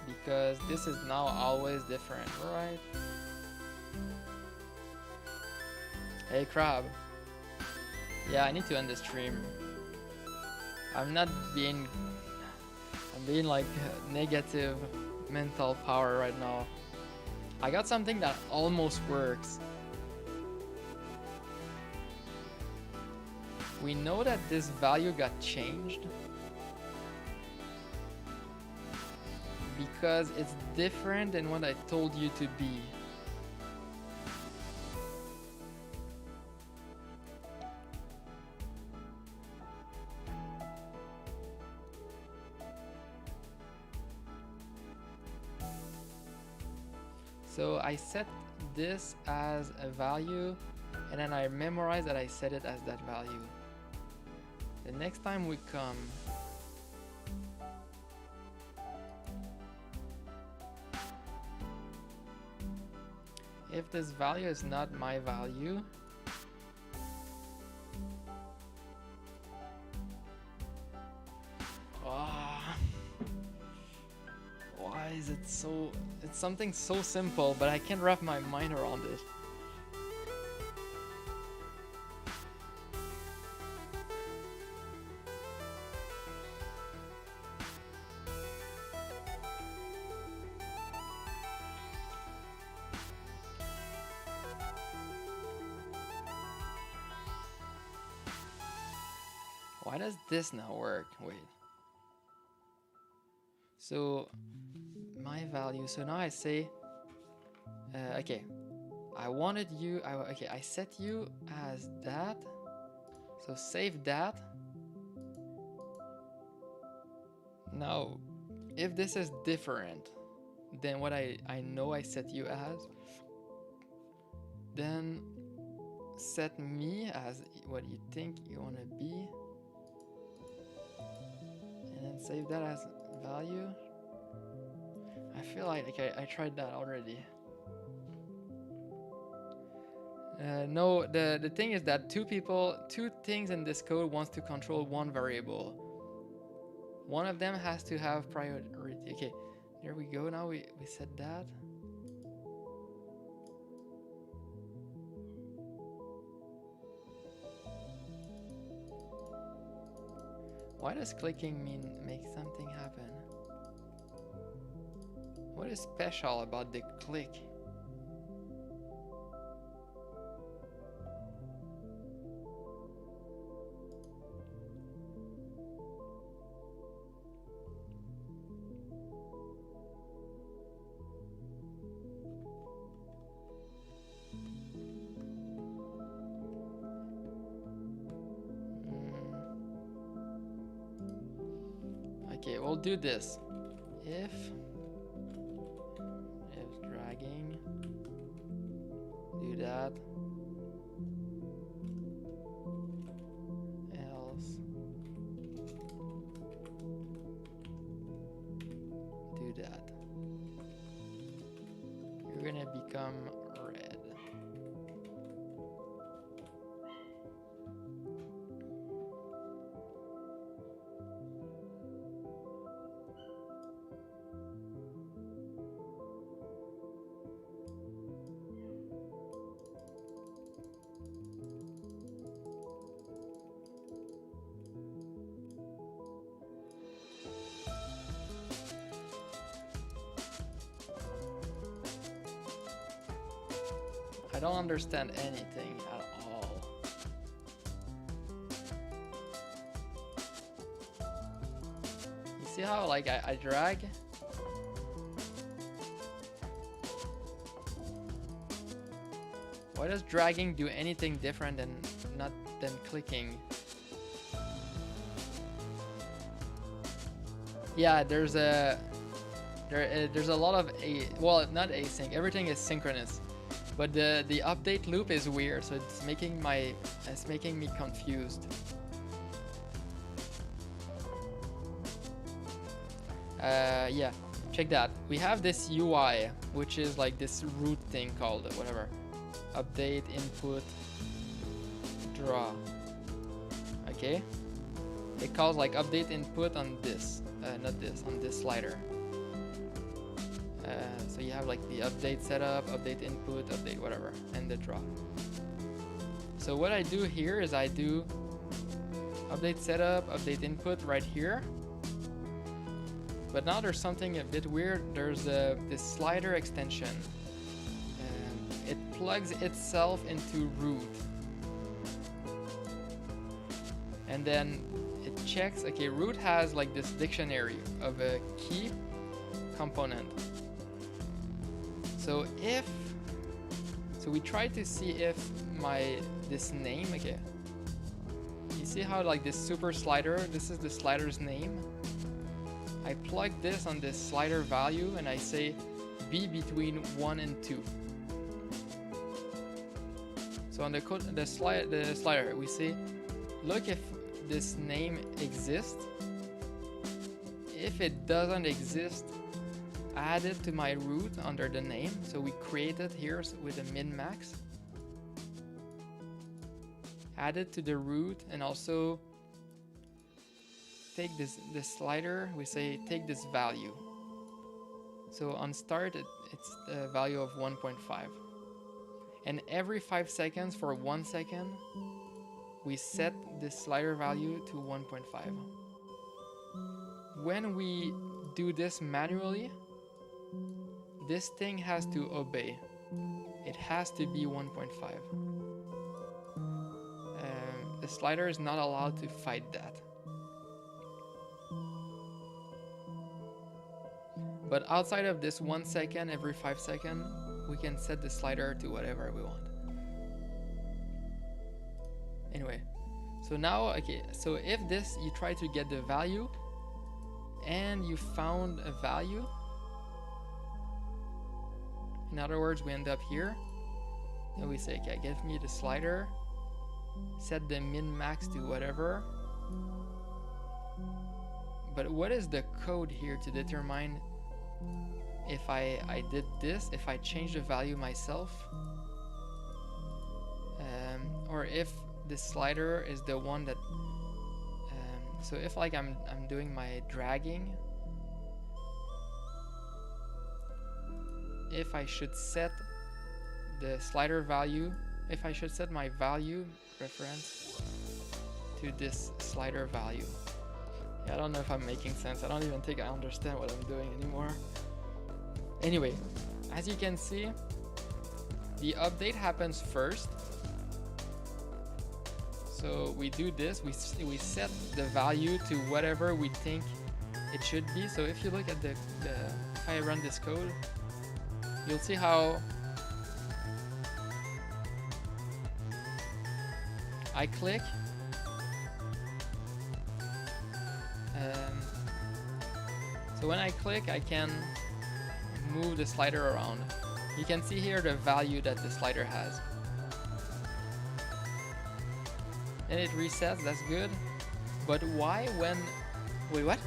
Because this is now always different, right? Hey, Crab. Yeah, I need to end the stream. I'm being like negative mental power right now. I got something that almost works. We know that this value got changed because it's different than what I told you to be. So I set this as a value, and then I memorize that I set it as that value. The next time we come, if this value is not my value, why is it so, it's something so simple, but I can't wrap my mind around it. Why does this not work? Wait. So my value, so now I say, okay, I wanted you, okay, I set you as that, so save that. Now, if this is different than what I know I set you as, then set me as what you think you want to be, and then save that as value. I feel like I tried that already. No, the thing is that two things in this code wants to control one variable. One of them has to have priority. Okay, there we go. Now we said that. Why does clicking mean make something happen? What is special about the click? Okay, we'll do this. If dragging, do that. Else, do that. You're gonna become red. I don't understand anything at all. You see how like I drag? Why does dragging do anything different than clicking? Yeah, there's a lot of well, not async. Everything is synchronous. But the update loop is weird, so it's making me confused. Yeah, check that. We have this UI, which is like this root thing called whatever. Update input draw. Okay. It calls like update input on this, not this, on this slider. So you have like the update setup, update input, update whatever, and the draw. So what I do here is I do update setup, update input right here. But now there's something a bit weird. There's this slider extension. It plugs itself into root. And then it checks, okay, root has like this dictionary of a key component. So we try to see if this name, okay, you see how like this super slider, this is the slider's name. I plug this on this slider value and I say be between 1 and 2. So on the slider, we say, look if this name exists. If it doesn't exist, add it to my root under the name. So we create it here with a min-max. Add it to the root and also take this slider. We say take this value. So on start, it's the value of 1.5. And every 5 seconds for 1 second, we set this slider value to 1.5. When we do this manually, this thing has to obey. It has to be 1.5. The slider is not allowed to fight that. But outside of this 1 second, every 5 seconds, we can set the slider to whatever we want. Anyway, so now, okay, so if this, you try to get the value and you found a value, in other words, we end up here, and we say, okay, give me the slider, set the min-max to whatever. But what is the code here to determine if I did this, if I change the value myself, or if this slider is the one that, so if like I'm doing my dragging, if I should set the slider value, if I should set my value reference to this slider value. Yeah, I don't know if I'm making sense. I don't even think I understand what I'm doing anymore. Anyway, as you can see, the update happens first. So we do this, we set the value to whatever we think it should be. So if you look at if I run this code, you'll see how I click. So when I click, I can move the slider around. You can see here the value that the slider has. And it resets, that's good. But why when... Wait, what?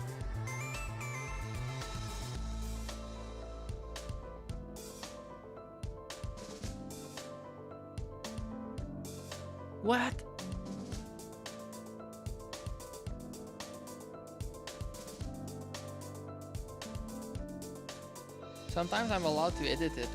What? Sometimes I'm allowed to edit it.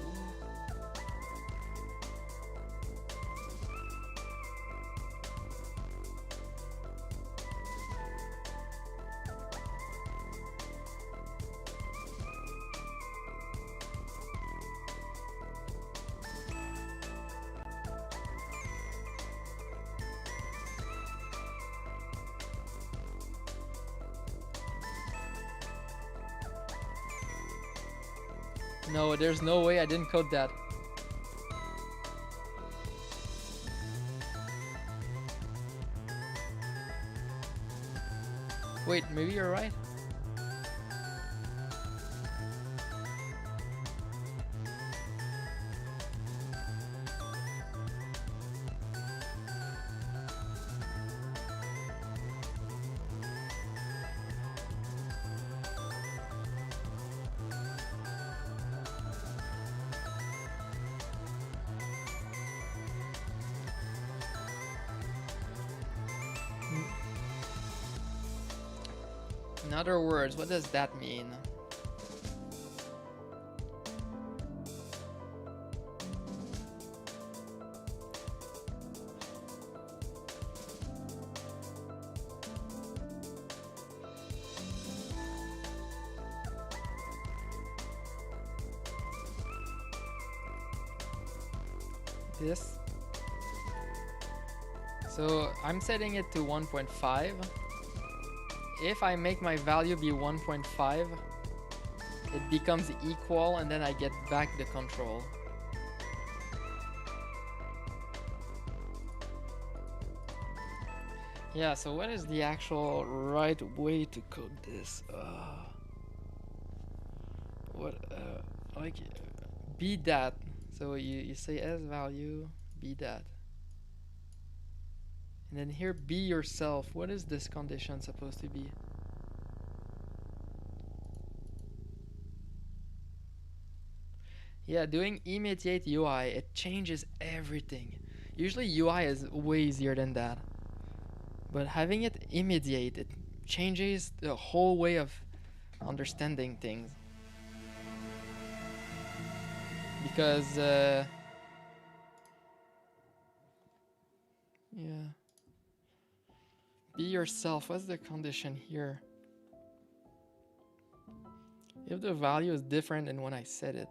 No, there's no way I didn't code that. Wait, maybe you're right. In other words, what does that mean? This. So I'm setting it to 1.5. If I make my value be 1.5, it becomes equal and then I get back the control. Yeah, so what is the actual right way to code this? Like, be that. So you say as value, be that. And then here, be yourself. What is this condition supposed to be? Yeah, doing immediate UI, it changes everything. Usually UI is way easier than that. But having it immediate, it changes the whole way of understanding things. Because, yeah. Be yourself. What's the condition here? If the value is different than when I set it.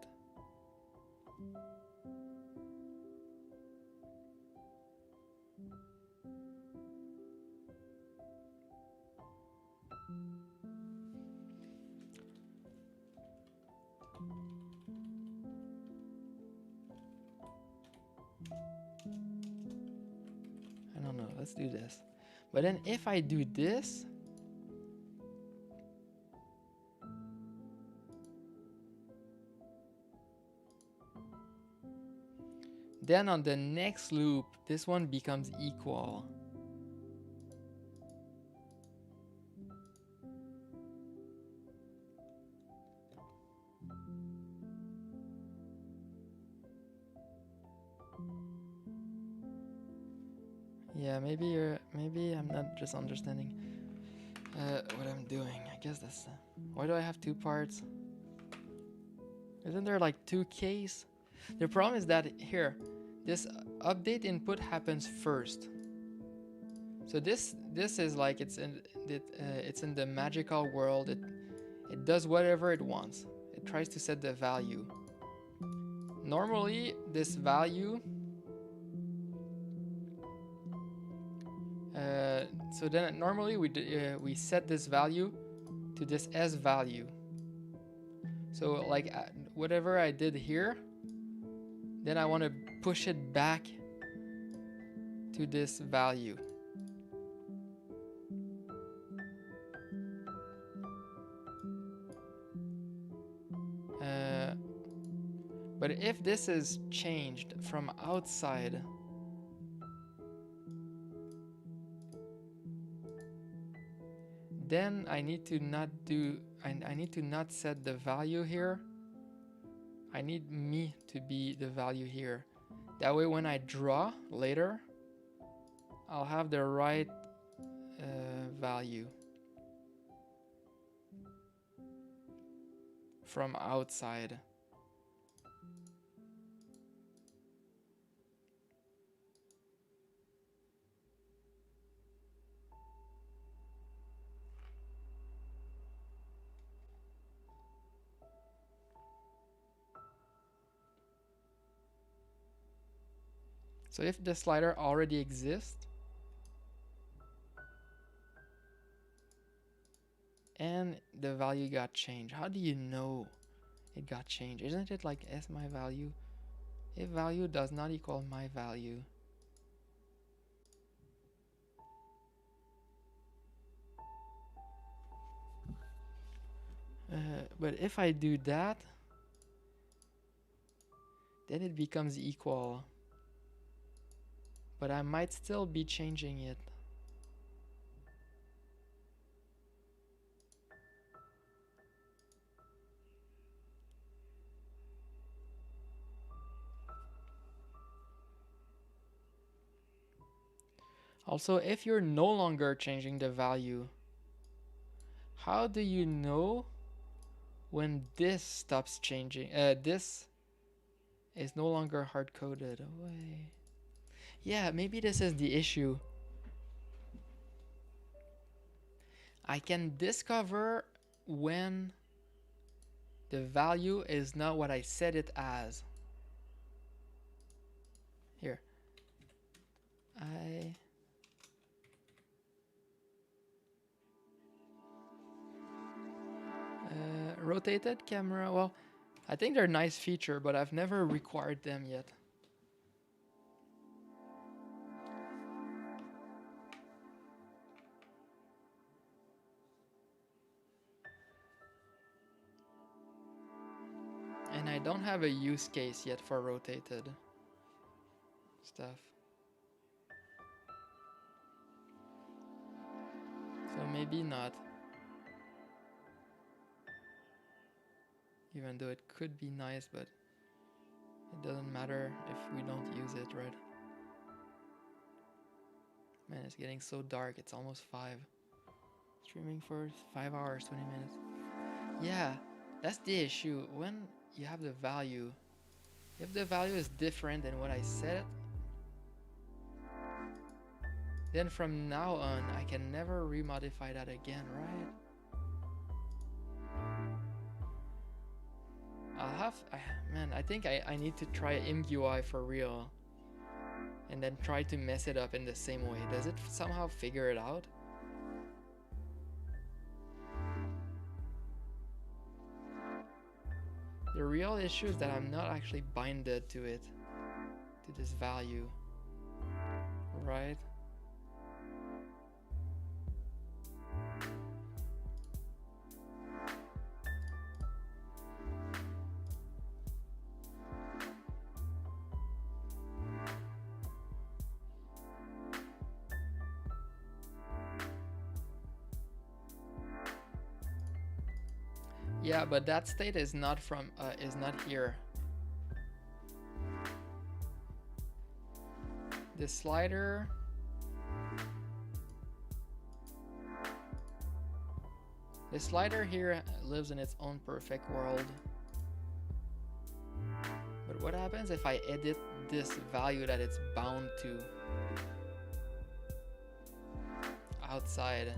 I don't know. Let's do this. But then if I do this, then on the next loop, this one becomes equal. Yeah, maybe I'm not just understanding what I'm doing. I guess that's... why do I have two parts? Isn't there like two Ks? The problem is that here, this update input happens first. So this is like it's in the magical world. It does whatever it wants. It tries to set the value. Normally, this value. So then normally we set this value to this S value. So like whatever I did here, then I want to push it back to this value. But if this is changed from outside, then I need to not set the value here. I need me to be the value here. That way when I draw later, I'll have the right value from outside. So if the slider already exists and the value got changed, how do you know it got changed? Isn't it like S my value? If value does not equal my value, but if I do that, then it becomes equal. But I might still be changing it. Also, if you're no longer changing the value, how do you know when this stops changing? This is no longer hard-coded. Oh, wait. Yeah, maybe this is the issue. I can discover when the value is not what I set it as. Here. Rotated camera. Well, I think they're a nice feature, but I've never required them yet. And I don't have a use case yet for rotated stuff. So maybe not. Even though it could be nice, but it doesn't matter if we don't use it, right? Man, it's getting so dark. It's almost 5. Streaming for 5 hours, 20 minutes. Yeah, that's the issue. When you have the value, if the value is different than what I set, then from now on, I can never remodify that again, right? I think I need to try ImGUI for real. And then try to mess it up in the same way. Does it somehow figure it out? The real issue is that I'm not actually binded to it, to this value, right? Yeah, but that state is not here. The slider here lives in its own perfect world. But what happens if I edit this value that it's bound to? outside.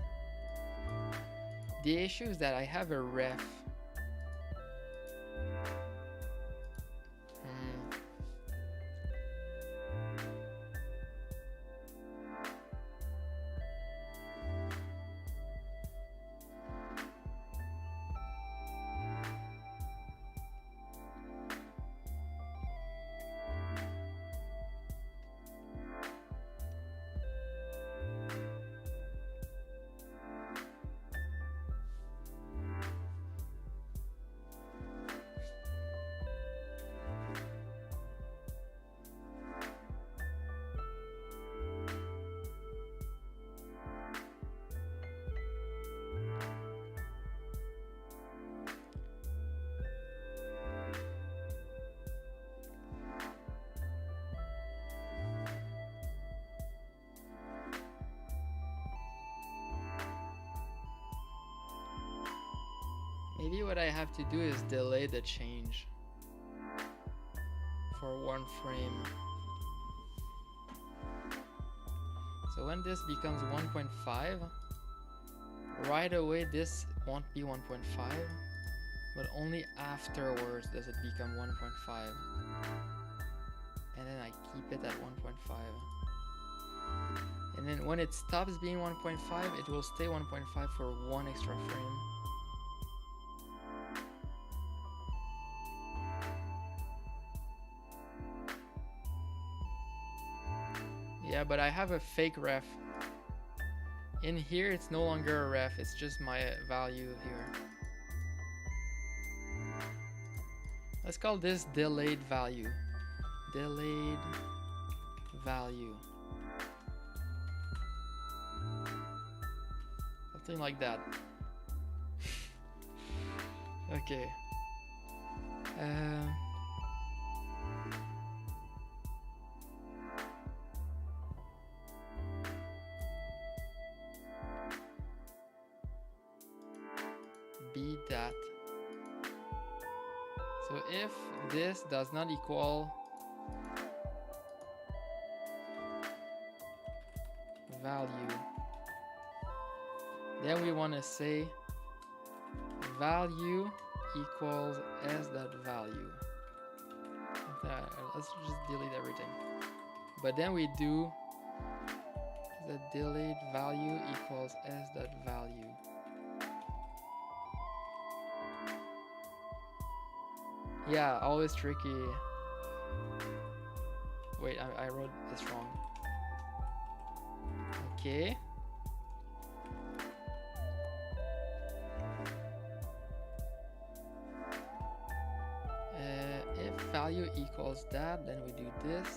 The issue is that I have a ref. Maybe what I have to do is delay the change for 1 frame. So when this becomes 1.5, right away this won't be 1.5, but only afterwards does it become 1.5. And then I keep it at 1.5. And then when it stops being 1.5, it will stay 1.5 for 1 extra frame. Yeah, but I have a fake ref. In here, it's no longer a ref, it's just my value here. Let's call this delayed value. Delayed value. Something like that. Okay. Be that. So if this does not equal value, then we want to say value equals s dot value. Let's just delete everything. But then we do the delayed value equals s dot value. Yeah, always tricky. Wait, I wrote this wrong. Okay. If value equals that, then we do this.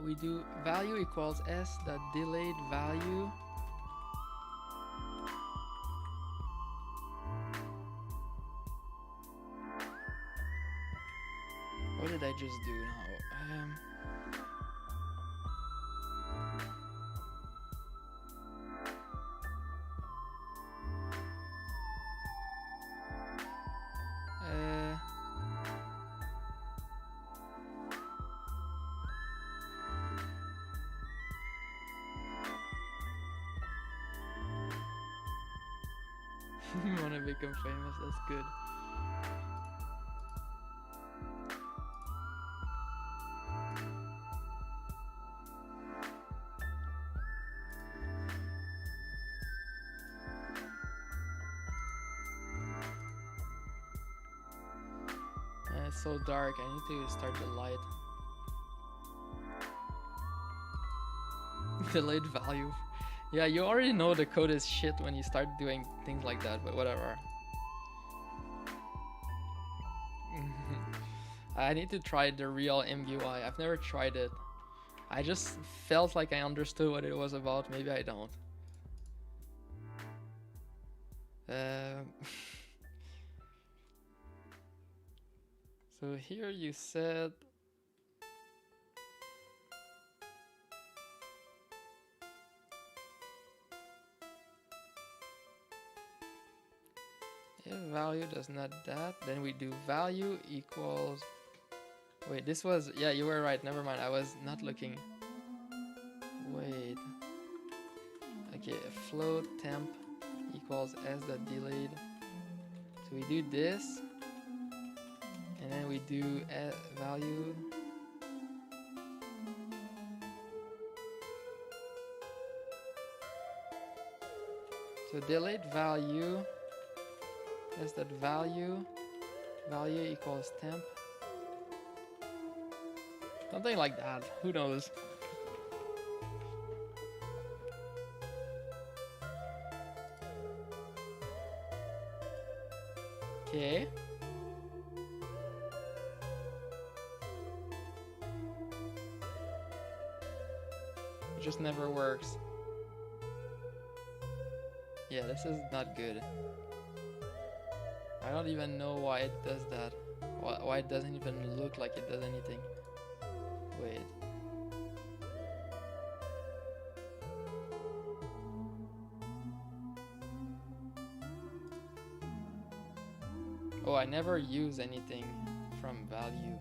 We do value equals s dot delayed value what did I just do now? You want to become famous? That's good. It's so dark. I need to start the light. Delayed value. Yeah, you already know the code is shit when you start doing things like that, but whatever. I need to try the real MUI. I've never tried it. I just felt like I understood what it was about. Maybe I don't. So here you said if value does not that, then we do value equals. Wait, this was, yeah, you were right. Never mind. I was not looking. Wait. Okay, float temp equals s dot delayed. So we do this, and then we do value. So delayed value s dot value equals temp. Something like that. Who knows? Okay. It just never works. Yeah, this is not good. I don't even know why it does that. Why it doesn't even look like it does anything. Wait. Oh, I never use anything from value.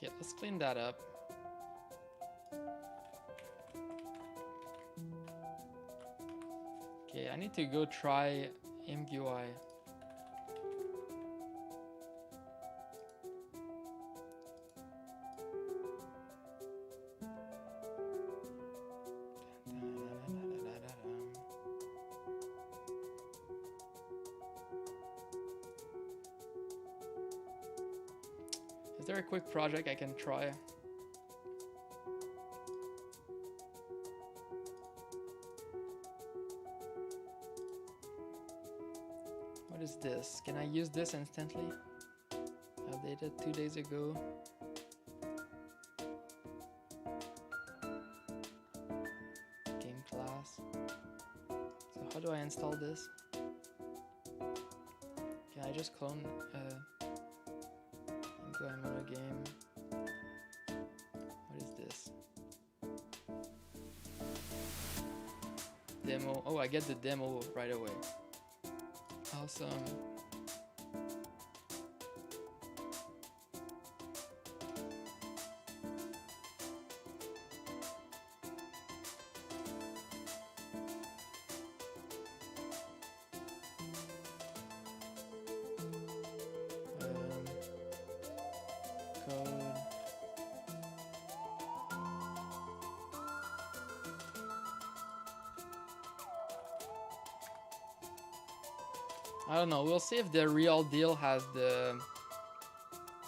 Okay, let's clean that up. Okay, I need to go try MGUI. Is there a quick project I can try? What is this? Can I use this instantly? Updated 2 days ago. Game class. So how do I install this? Can I just clone into I'm on a game? What is this? Demo. Oh, I get the demo right away. Awesome. Code. I don't know. We'll see if the real deal has the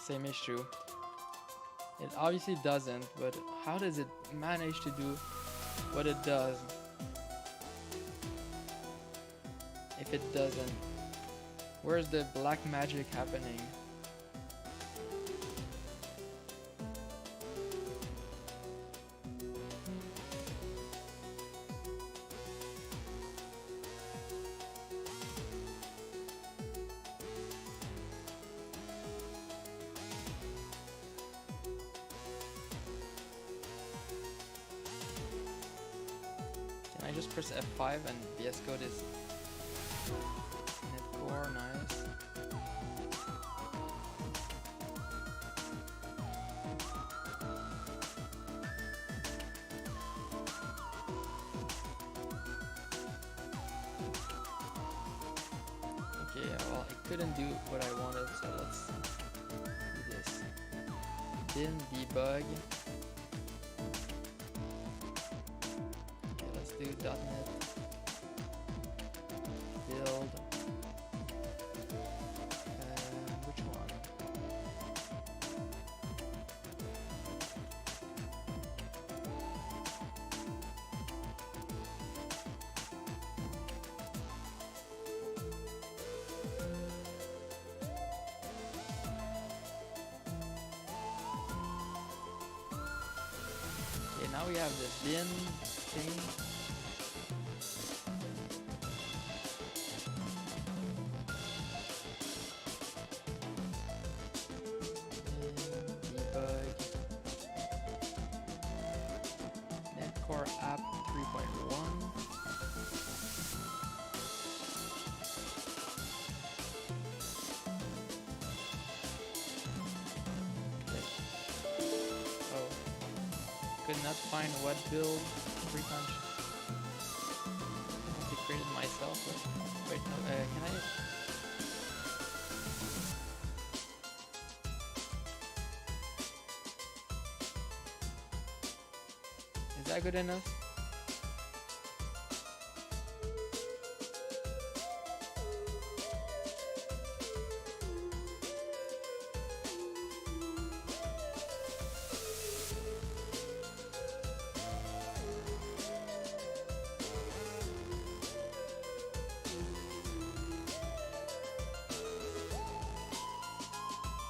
same issue. It obviously doesn't, but how does it manage to do what it does? If it doesn't, where's the black magic happening? Can I just press F5 and VS Code is netcore? Nice. Okay, well, I couldn't do what I wanted, so let's do this. Bin debug. Do .NET build. Which one? now we have the bin thing. Debug. Netcore app 3.1. Oh, could not find what build. Free punch. I have to create it myself. But wait, no. Can I? Is that good enough?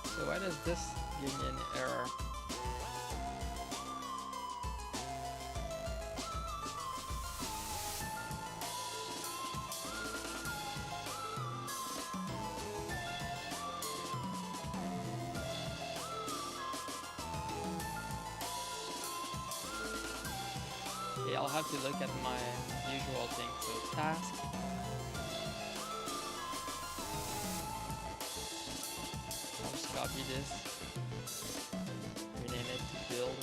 So why does this give me an error? Okay, I'll have to look at my usual thing. So task. I'll just copy this. Rename it to build.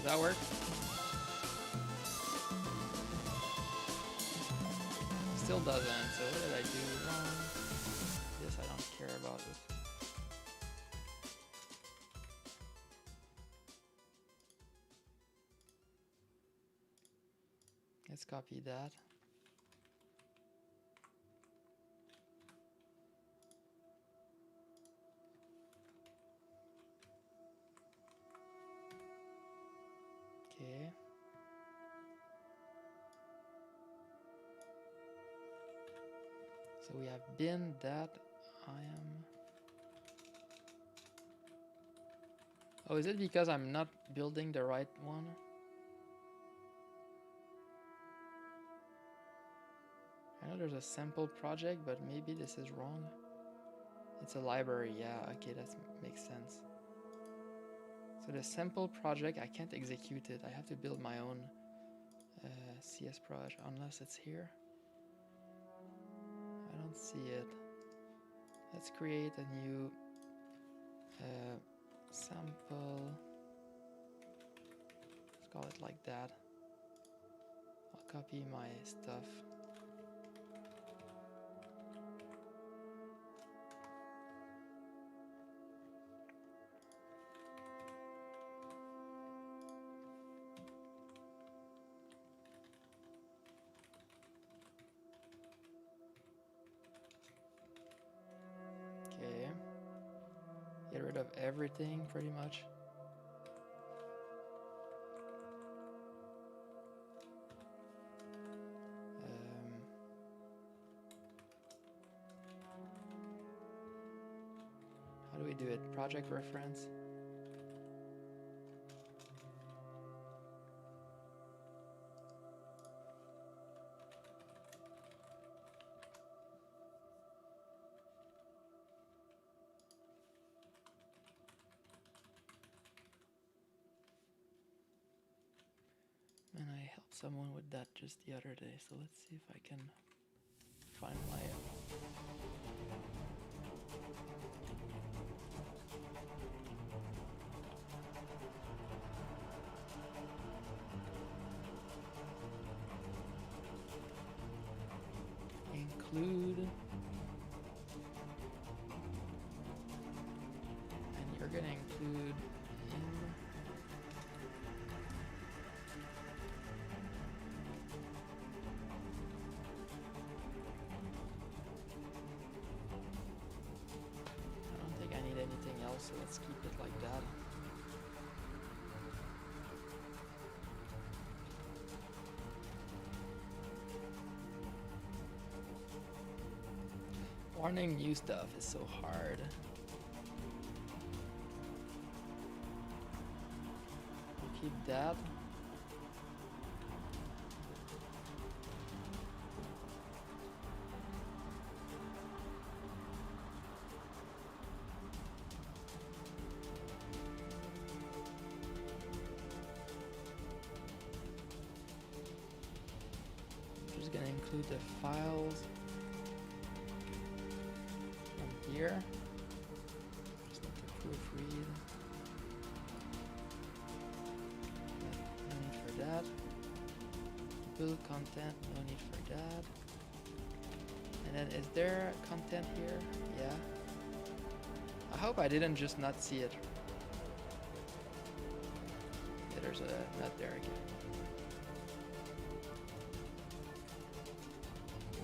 Does that work? Still doesn't, so what did I do wrong? This I don't care about. Let's copy that. Okay. So we have bin that I am. Oh, is it because I'm not building the right one? I know there's a sample project, but maybe this is wrong. It's a library, yeah, okay, that makes sense. So the sample project, I can't execute it. I have to build my own CS project, unless it's here. I don't see it. Let's create a new sample. Let's call it like that. I'll copy my stuff. Okay. Get rid of everything pretty much. How do we do it? Project reference. And I helped someone with that just the other day, so let's see if I can find my include, and you're gonna include in so let's keep it like that. Learning new stuff is so hard. Keep that. Just gonna include the files from here. Just need to proofread. No need for that. Build content, no need for that. And then is there content here? Yeah. I hope I didn't just not see it. Yeah, there's a not there again.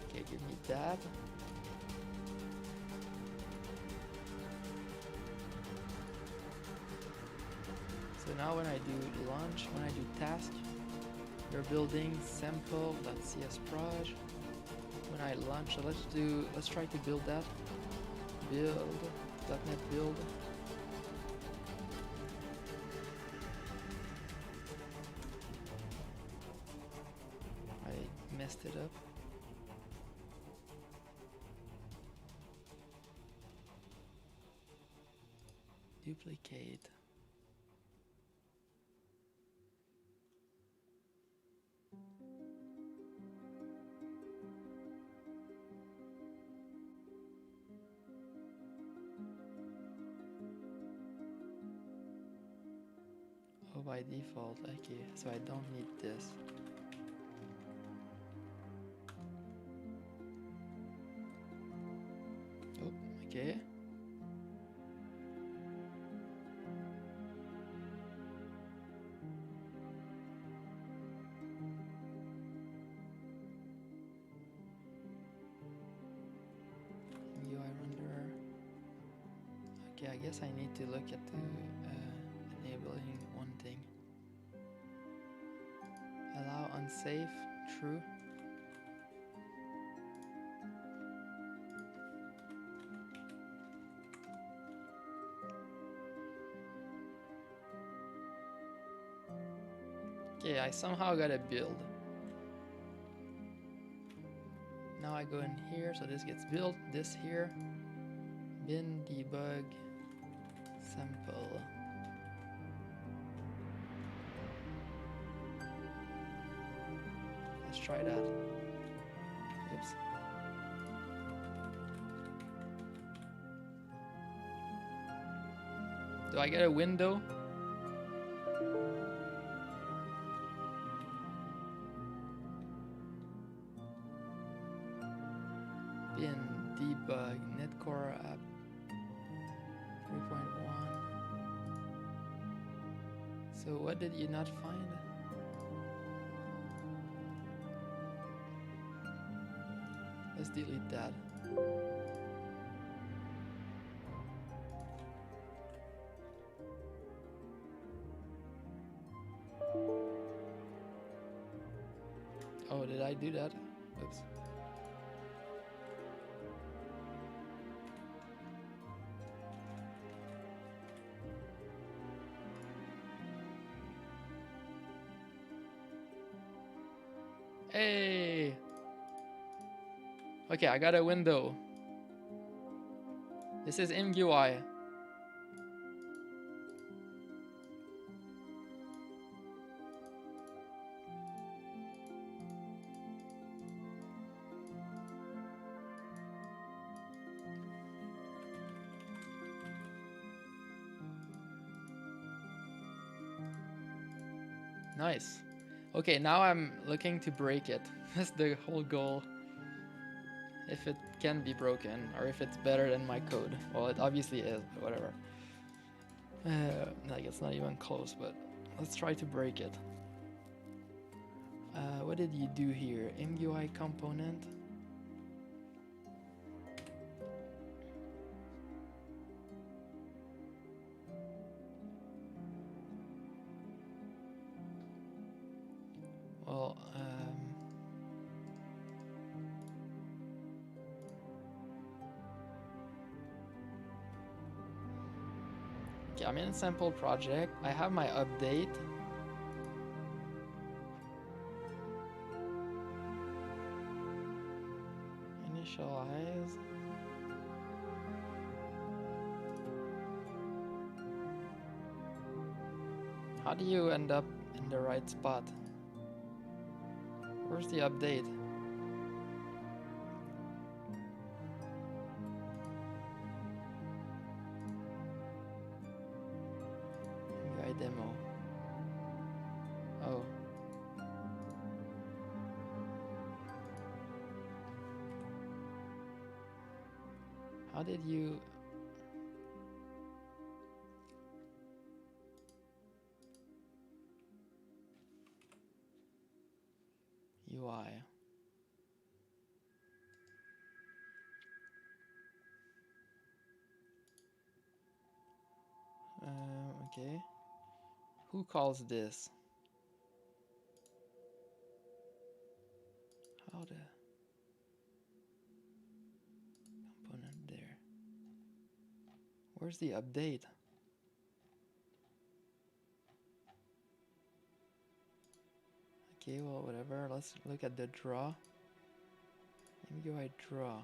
Okay, give me that. So now when I do launch, when I do task, you're building sample.csproj. When I launch, so let's try to build that. Build, .NET build. I messed it up. Duplicate. Oh, by default, okay, so I don't need this. Oh, okay. UI render. Okay, I guess I need to look at the enabling one thing. Allow unsafe, true. Okay, I somehow got a build. Now I go in here, so this gets built. This here, bin debug sample. Let's try that. Oops. Do I get a window? Bin debug netcore app 3.1. So what did you not find? Let's delete that. Oh, did I do that? Oops. Hey! Okay, I got a window. This is in UI. Nice. Okay, now I'm looking to break it. That's the whole goal. If it can be broken, or if it's better than my code. Well, it obviously is, but whatever. Like, it's not even close, but let's try to break it. What did you do here? MUI component. I'm in sample project. I have my update. Initialize. How do you end up in the right spot? Where's the update? UI demo. Oh. How did you... UI. Okay. Who calls this? How the component there? Where's the update? Okay, well, whatever. Let's look at the draw. MUI draw.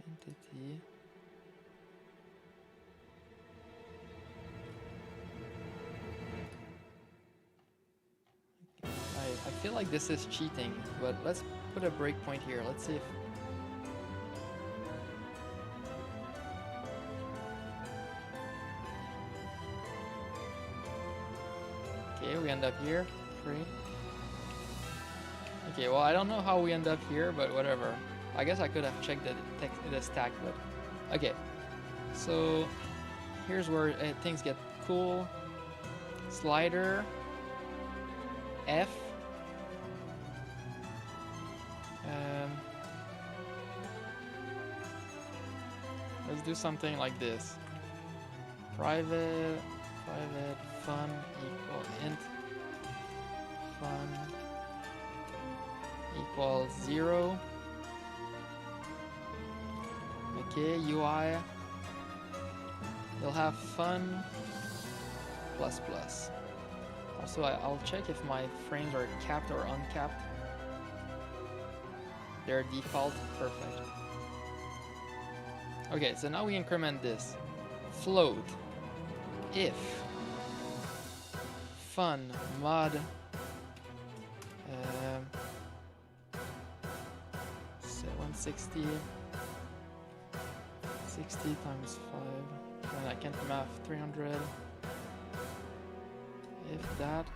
Entity. I feel like this is cheating, but let's put a breakpoint here. Let's see if... Okay, we end up here. Free. Okay, well, I don't know how we end up here, but whatever. I guess I could have checked the stack, but... Okay. So, here's where things get cool. Slider. F. Let's do something like this. Private fun equal int fun equals 0. Okay, UI. You'll have fun plus plus. Also, I'll check if my frames are capped or uncapped. They're default. Perfect. Okay, so now we increment this. Float. If. Fun. Mod. 160. 60 times 5. And I can't math. 300. If that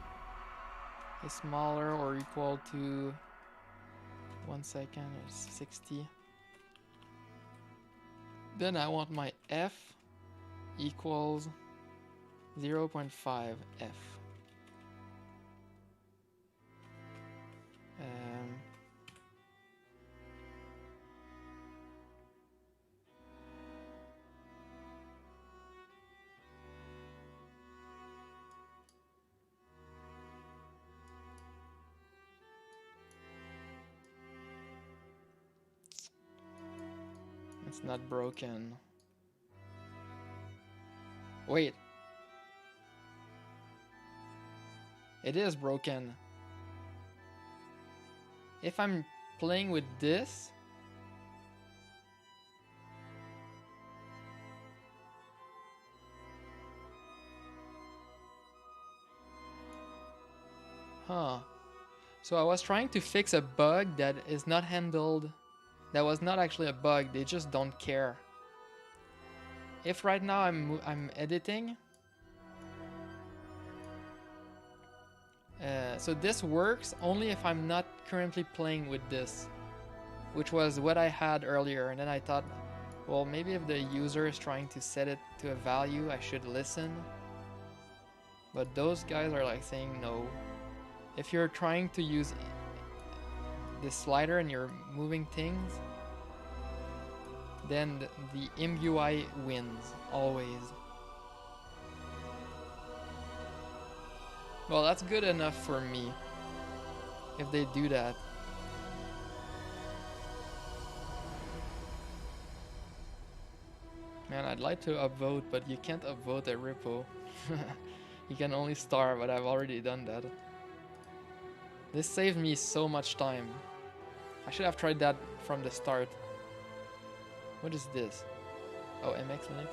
is smaller or equal to 1 second, it's 60. Then I want my F equals 0.5 F. It's not broken. Wait. It is broken. If I'm playing with this, so I was trying to fix a bug that is not handled. That was not actually a bug, they just don't care. If right now I'm editing, so this works only if I'm not currently playing with this, which was what I had earlier. And then I thought, well, maybe if the user is trying to set it to a value, I should listen. But those guys are like saying no. If you're trying to use this slider and you're moving things, then the MUI wins, always. Well, that's good enough for me, if they do that. Man, I'd like to upvote, but you can't upvote a repo. You can only star, but I've already done that. This saved me so much time. I should have tried that from the start. What is this? Oh, MX Linux.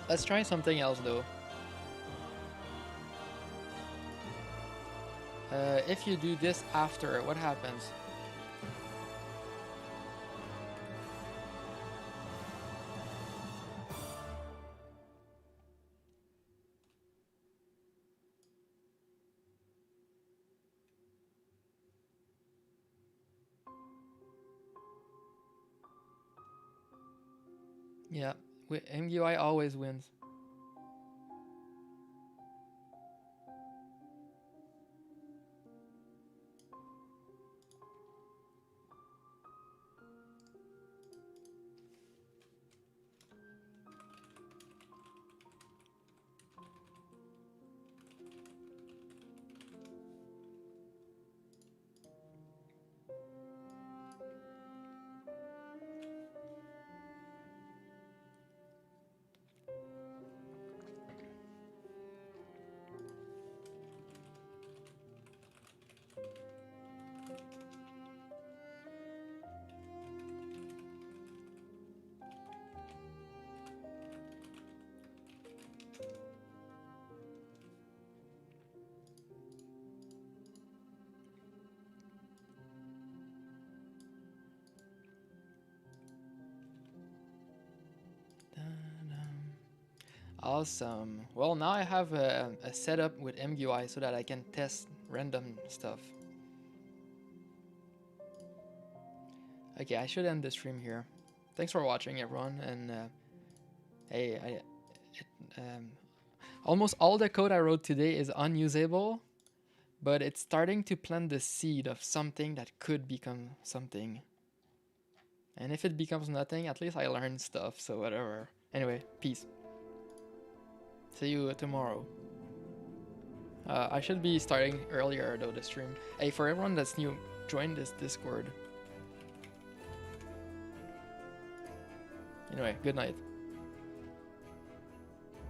Let's try something else though. If you do this after, what happens? Yeah, MUI always wins. Awesome. Well, now I have a setup with MUI so that I can test random stuff. Okay, I should end the stream here. Thanks for watching, everyone. And hey, almost all the code I wrote today is unusable, but it's starting to plant the seed of something that could become something. And if it becomes nothing, at least I learned stuff, so whatever. Anyway, peace. See you tomorrow. I should be starting earlier though, the stream. Hey, for everyone that's new, join this Discord. Anyway, good night.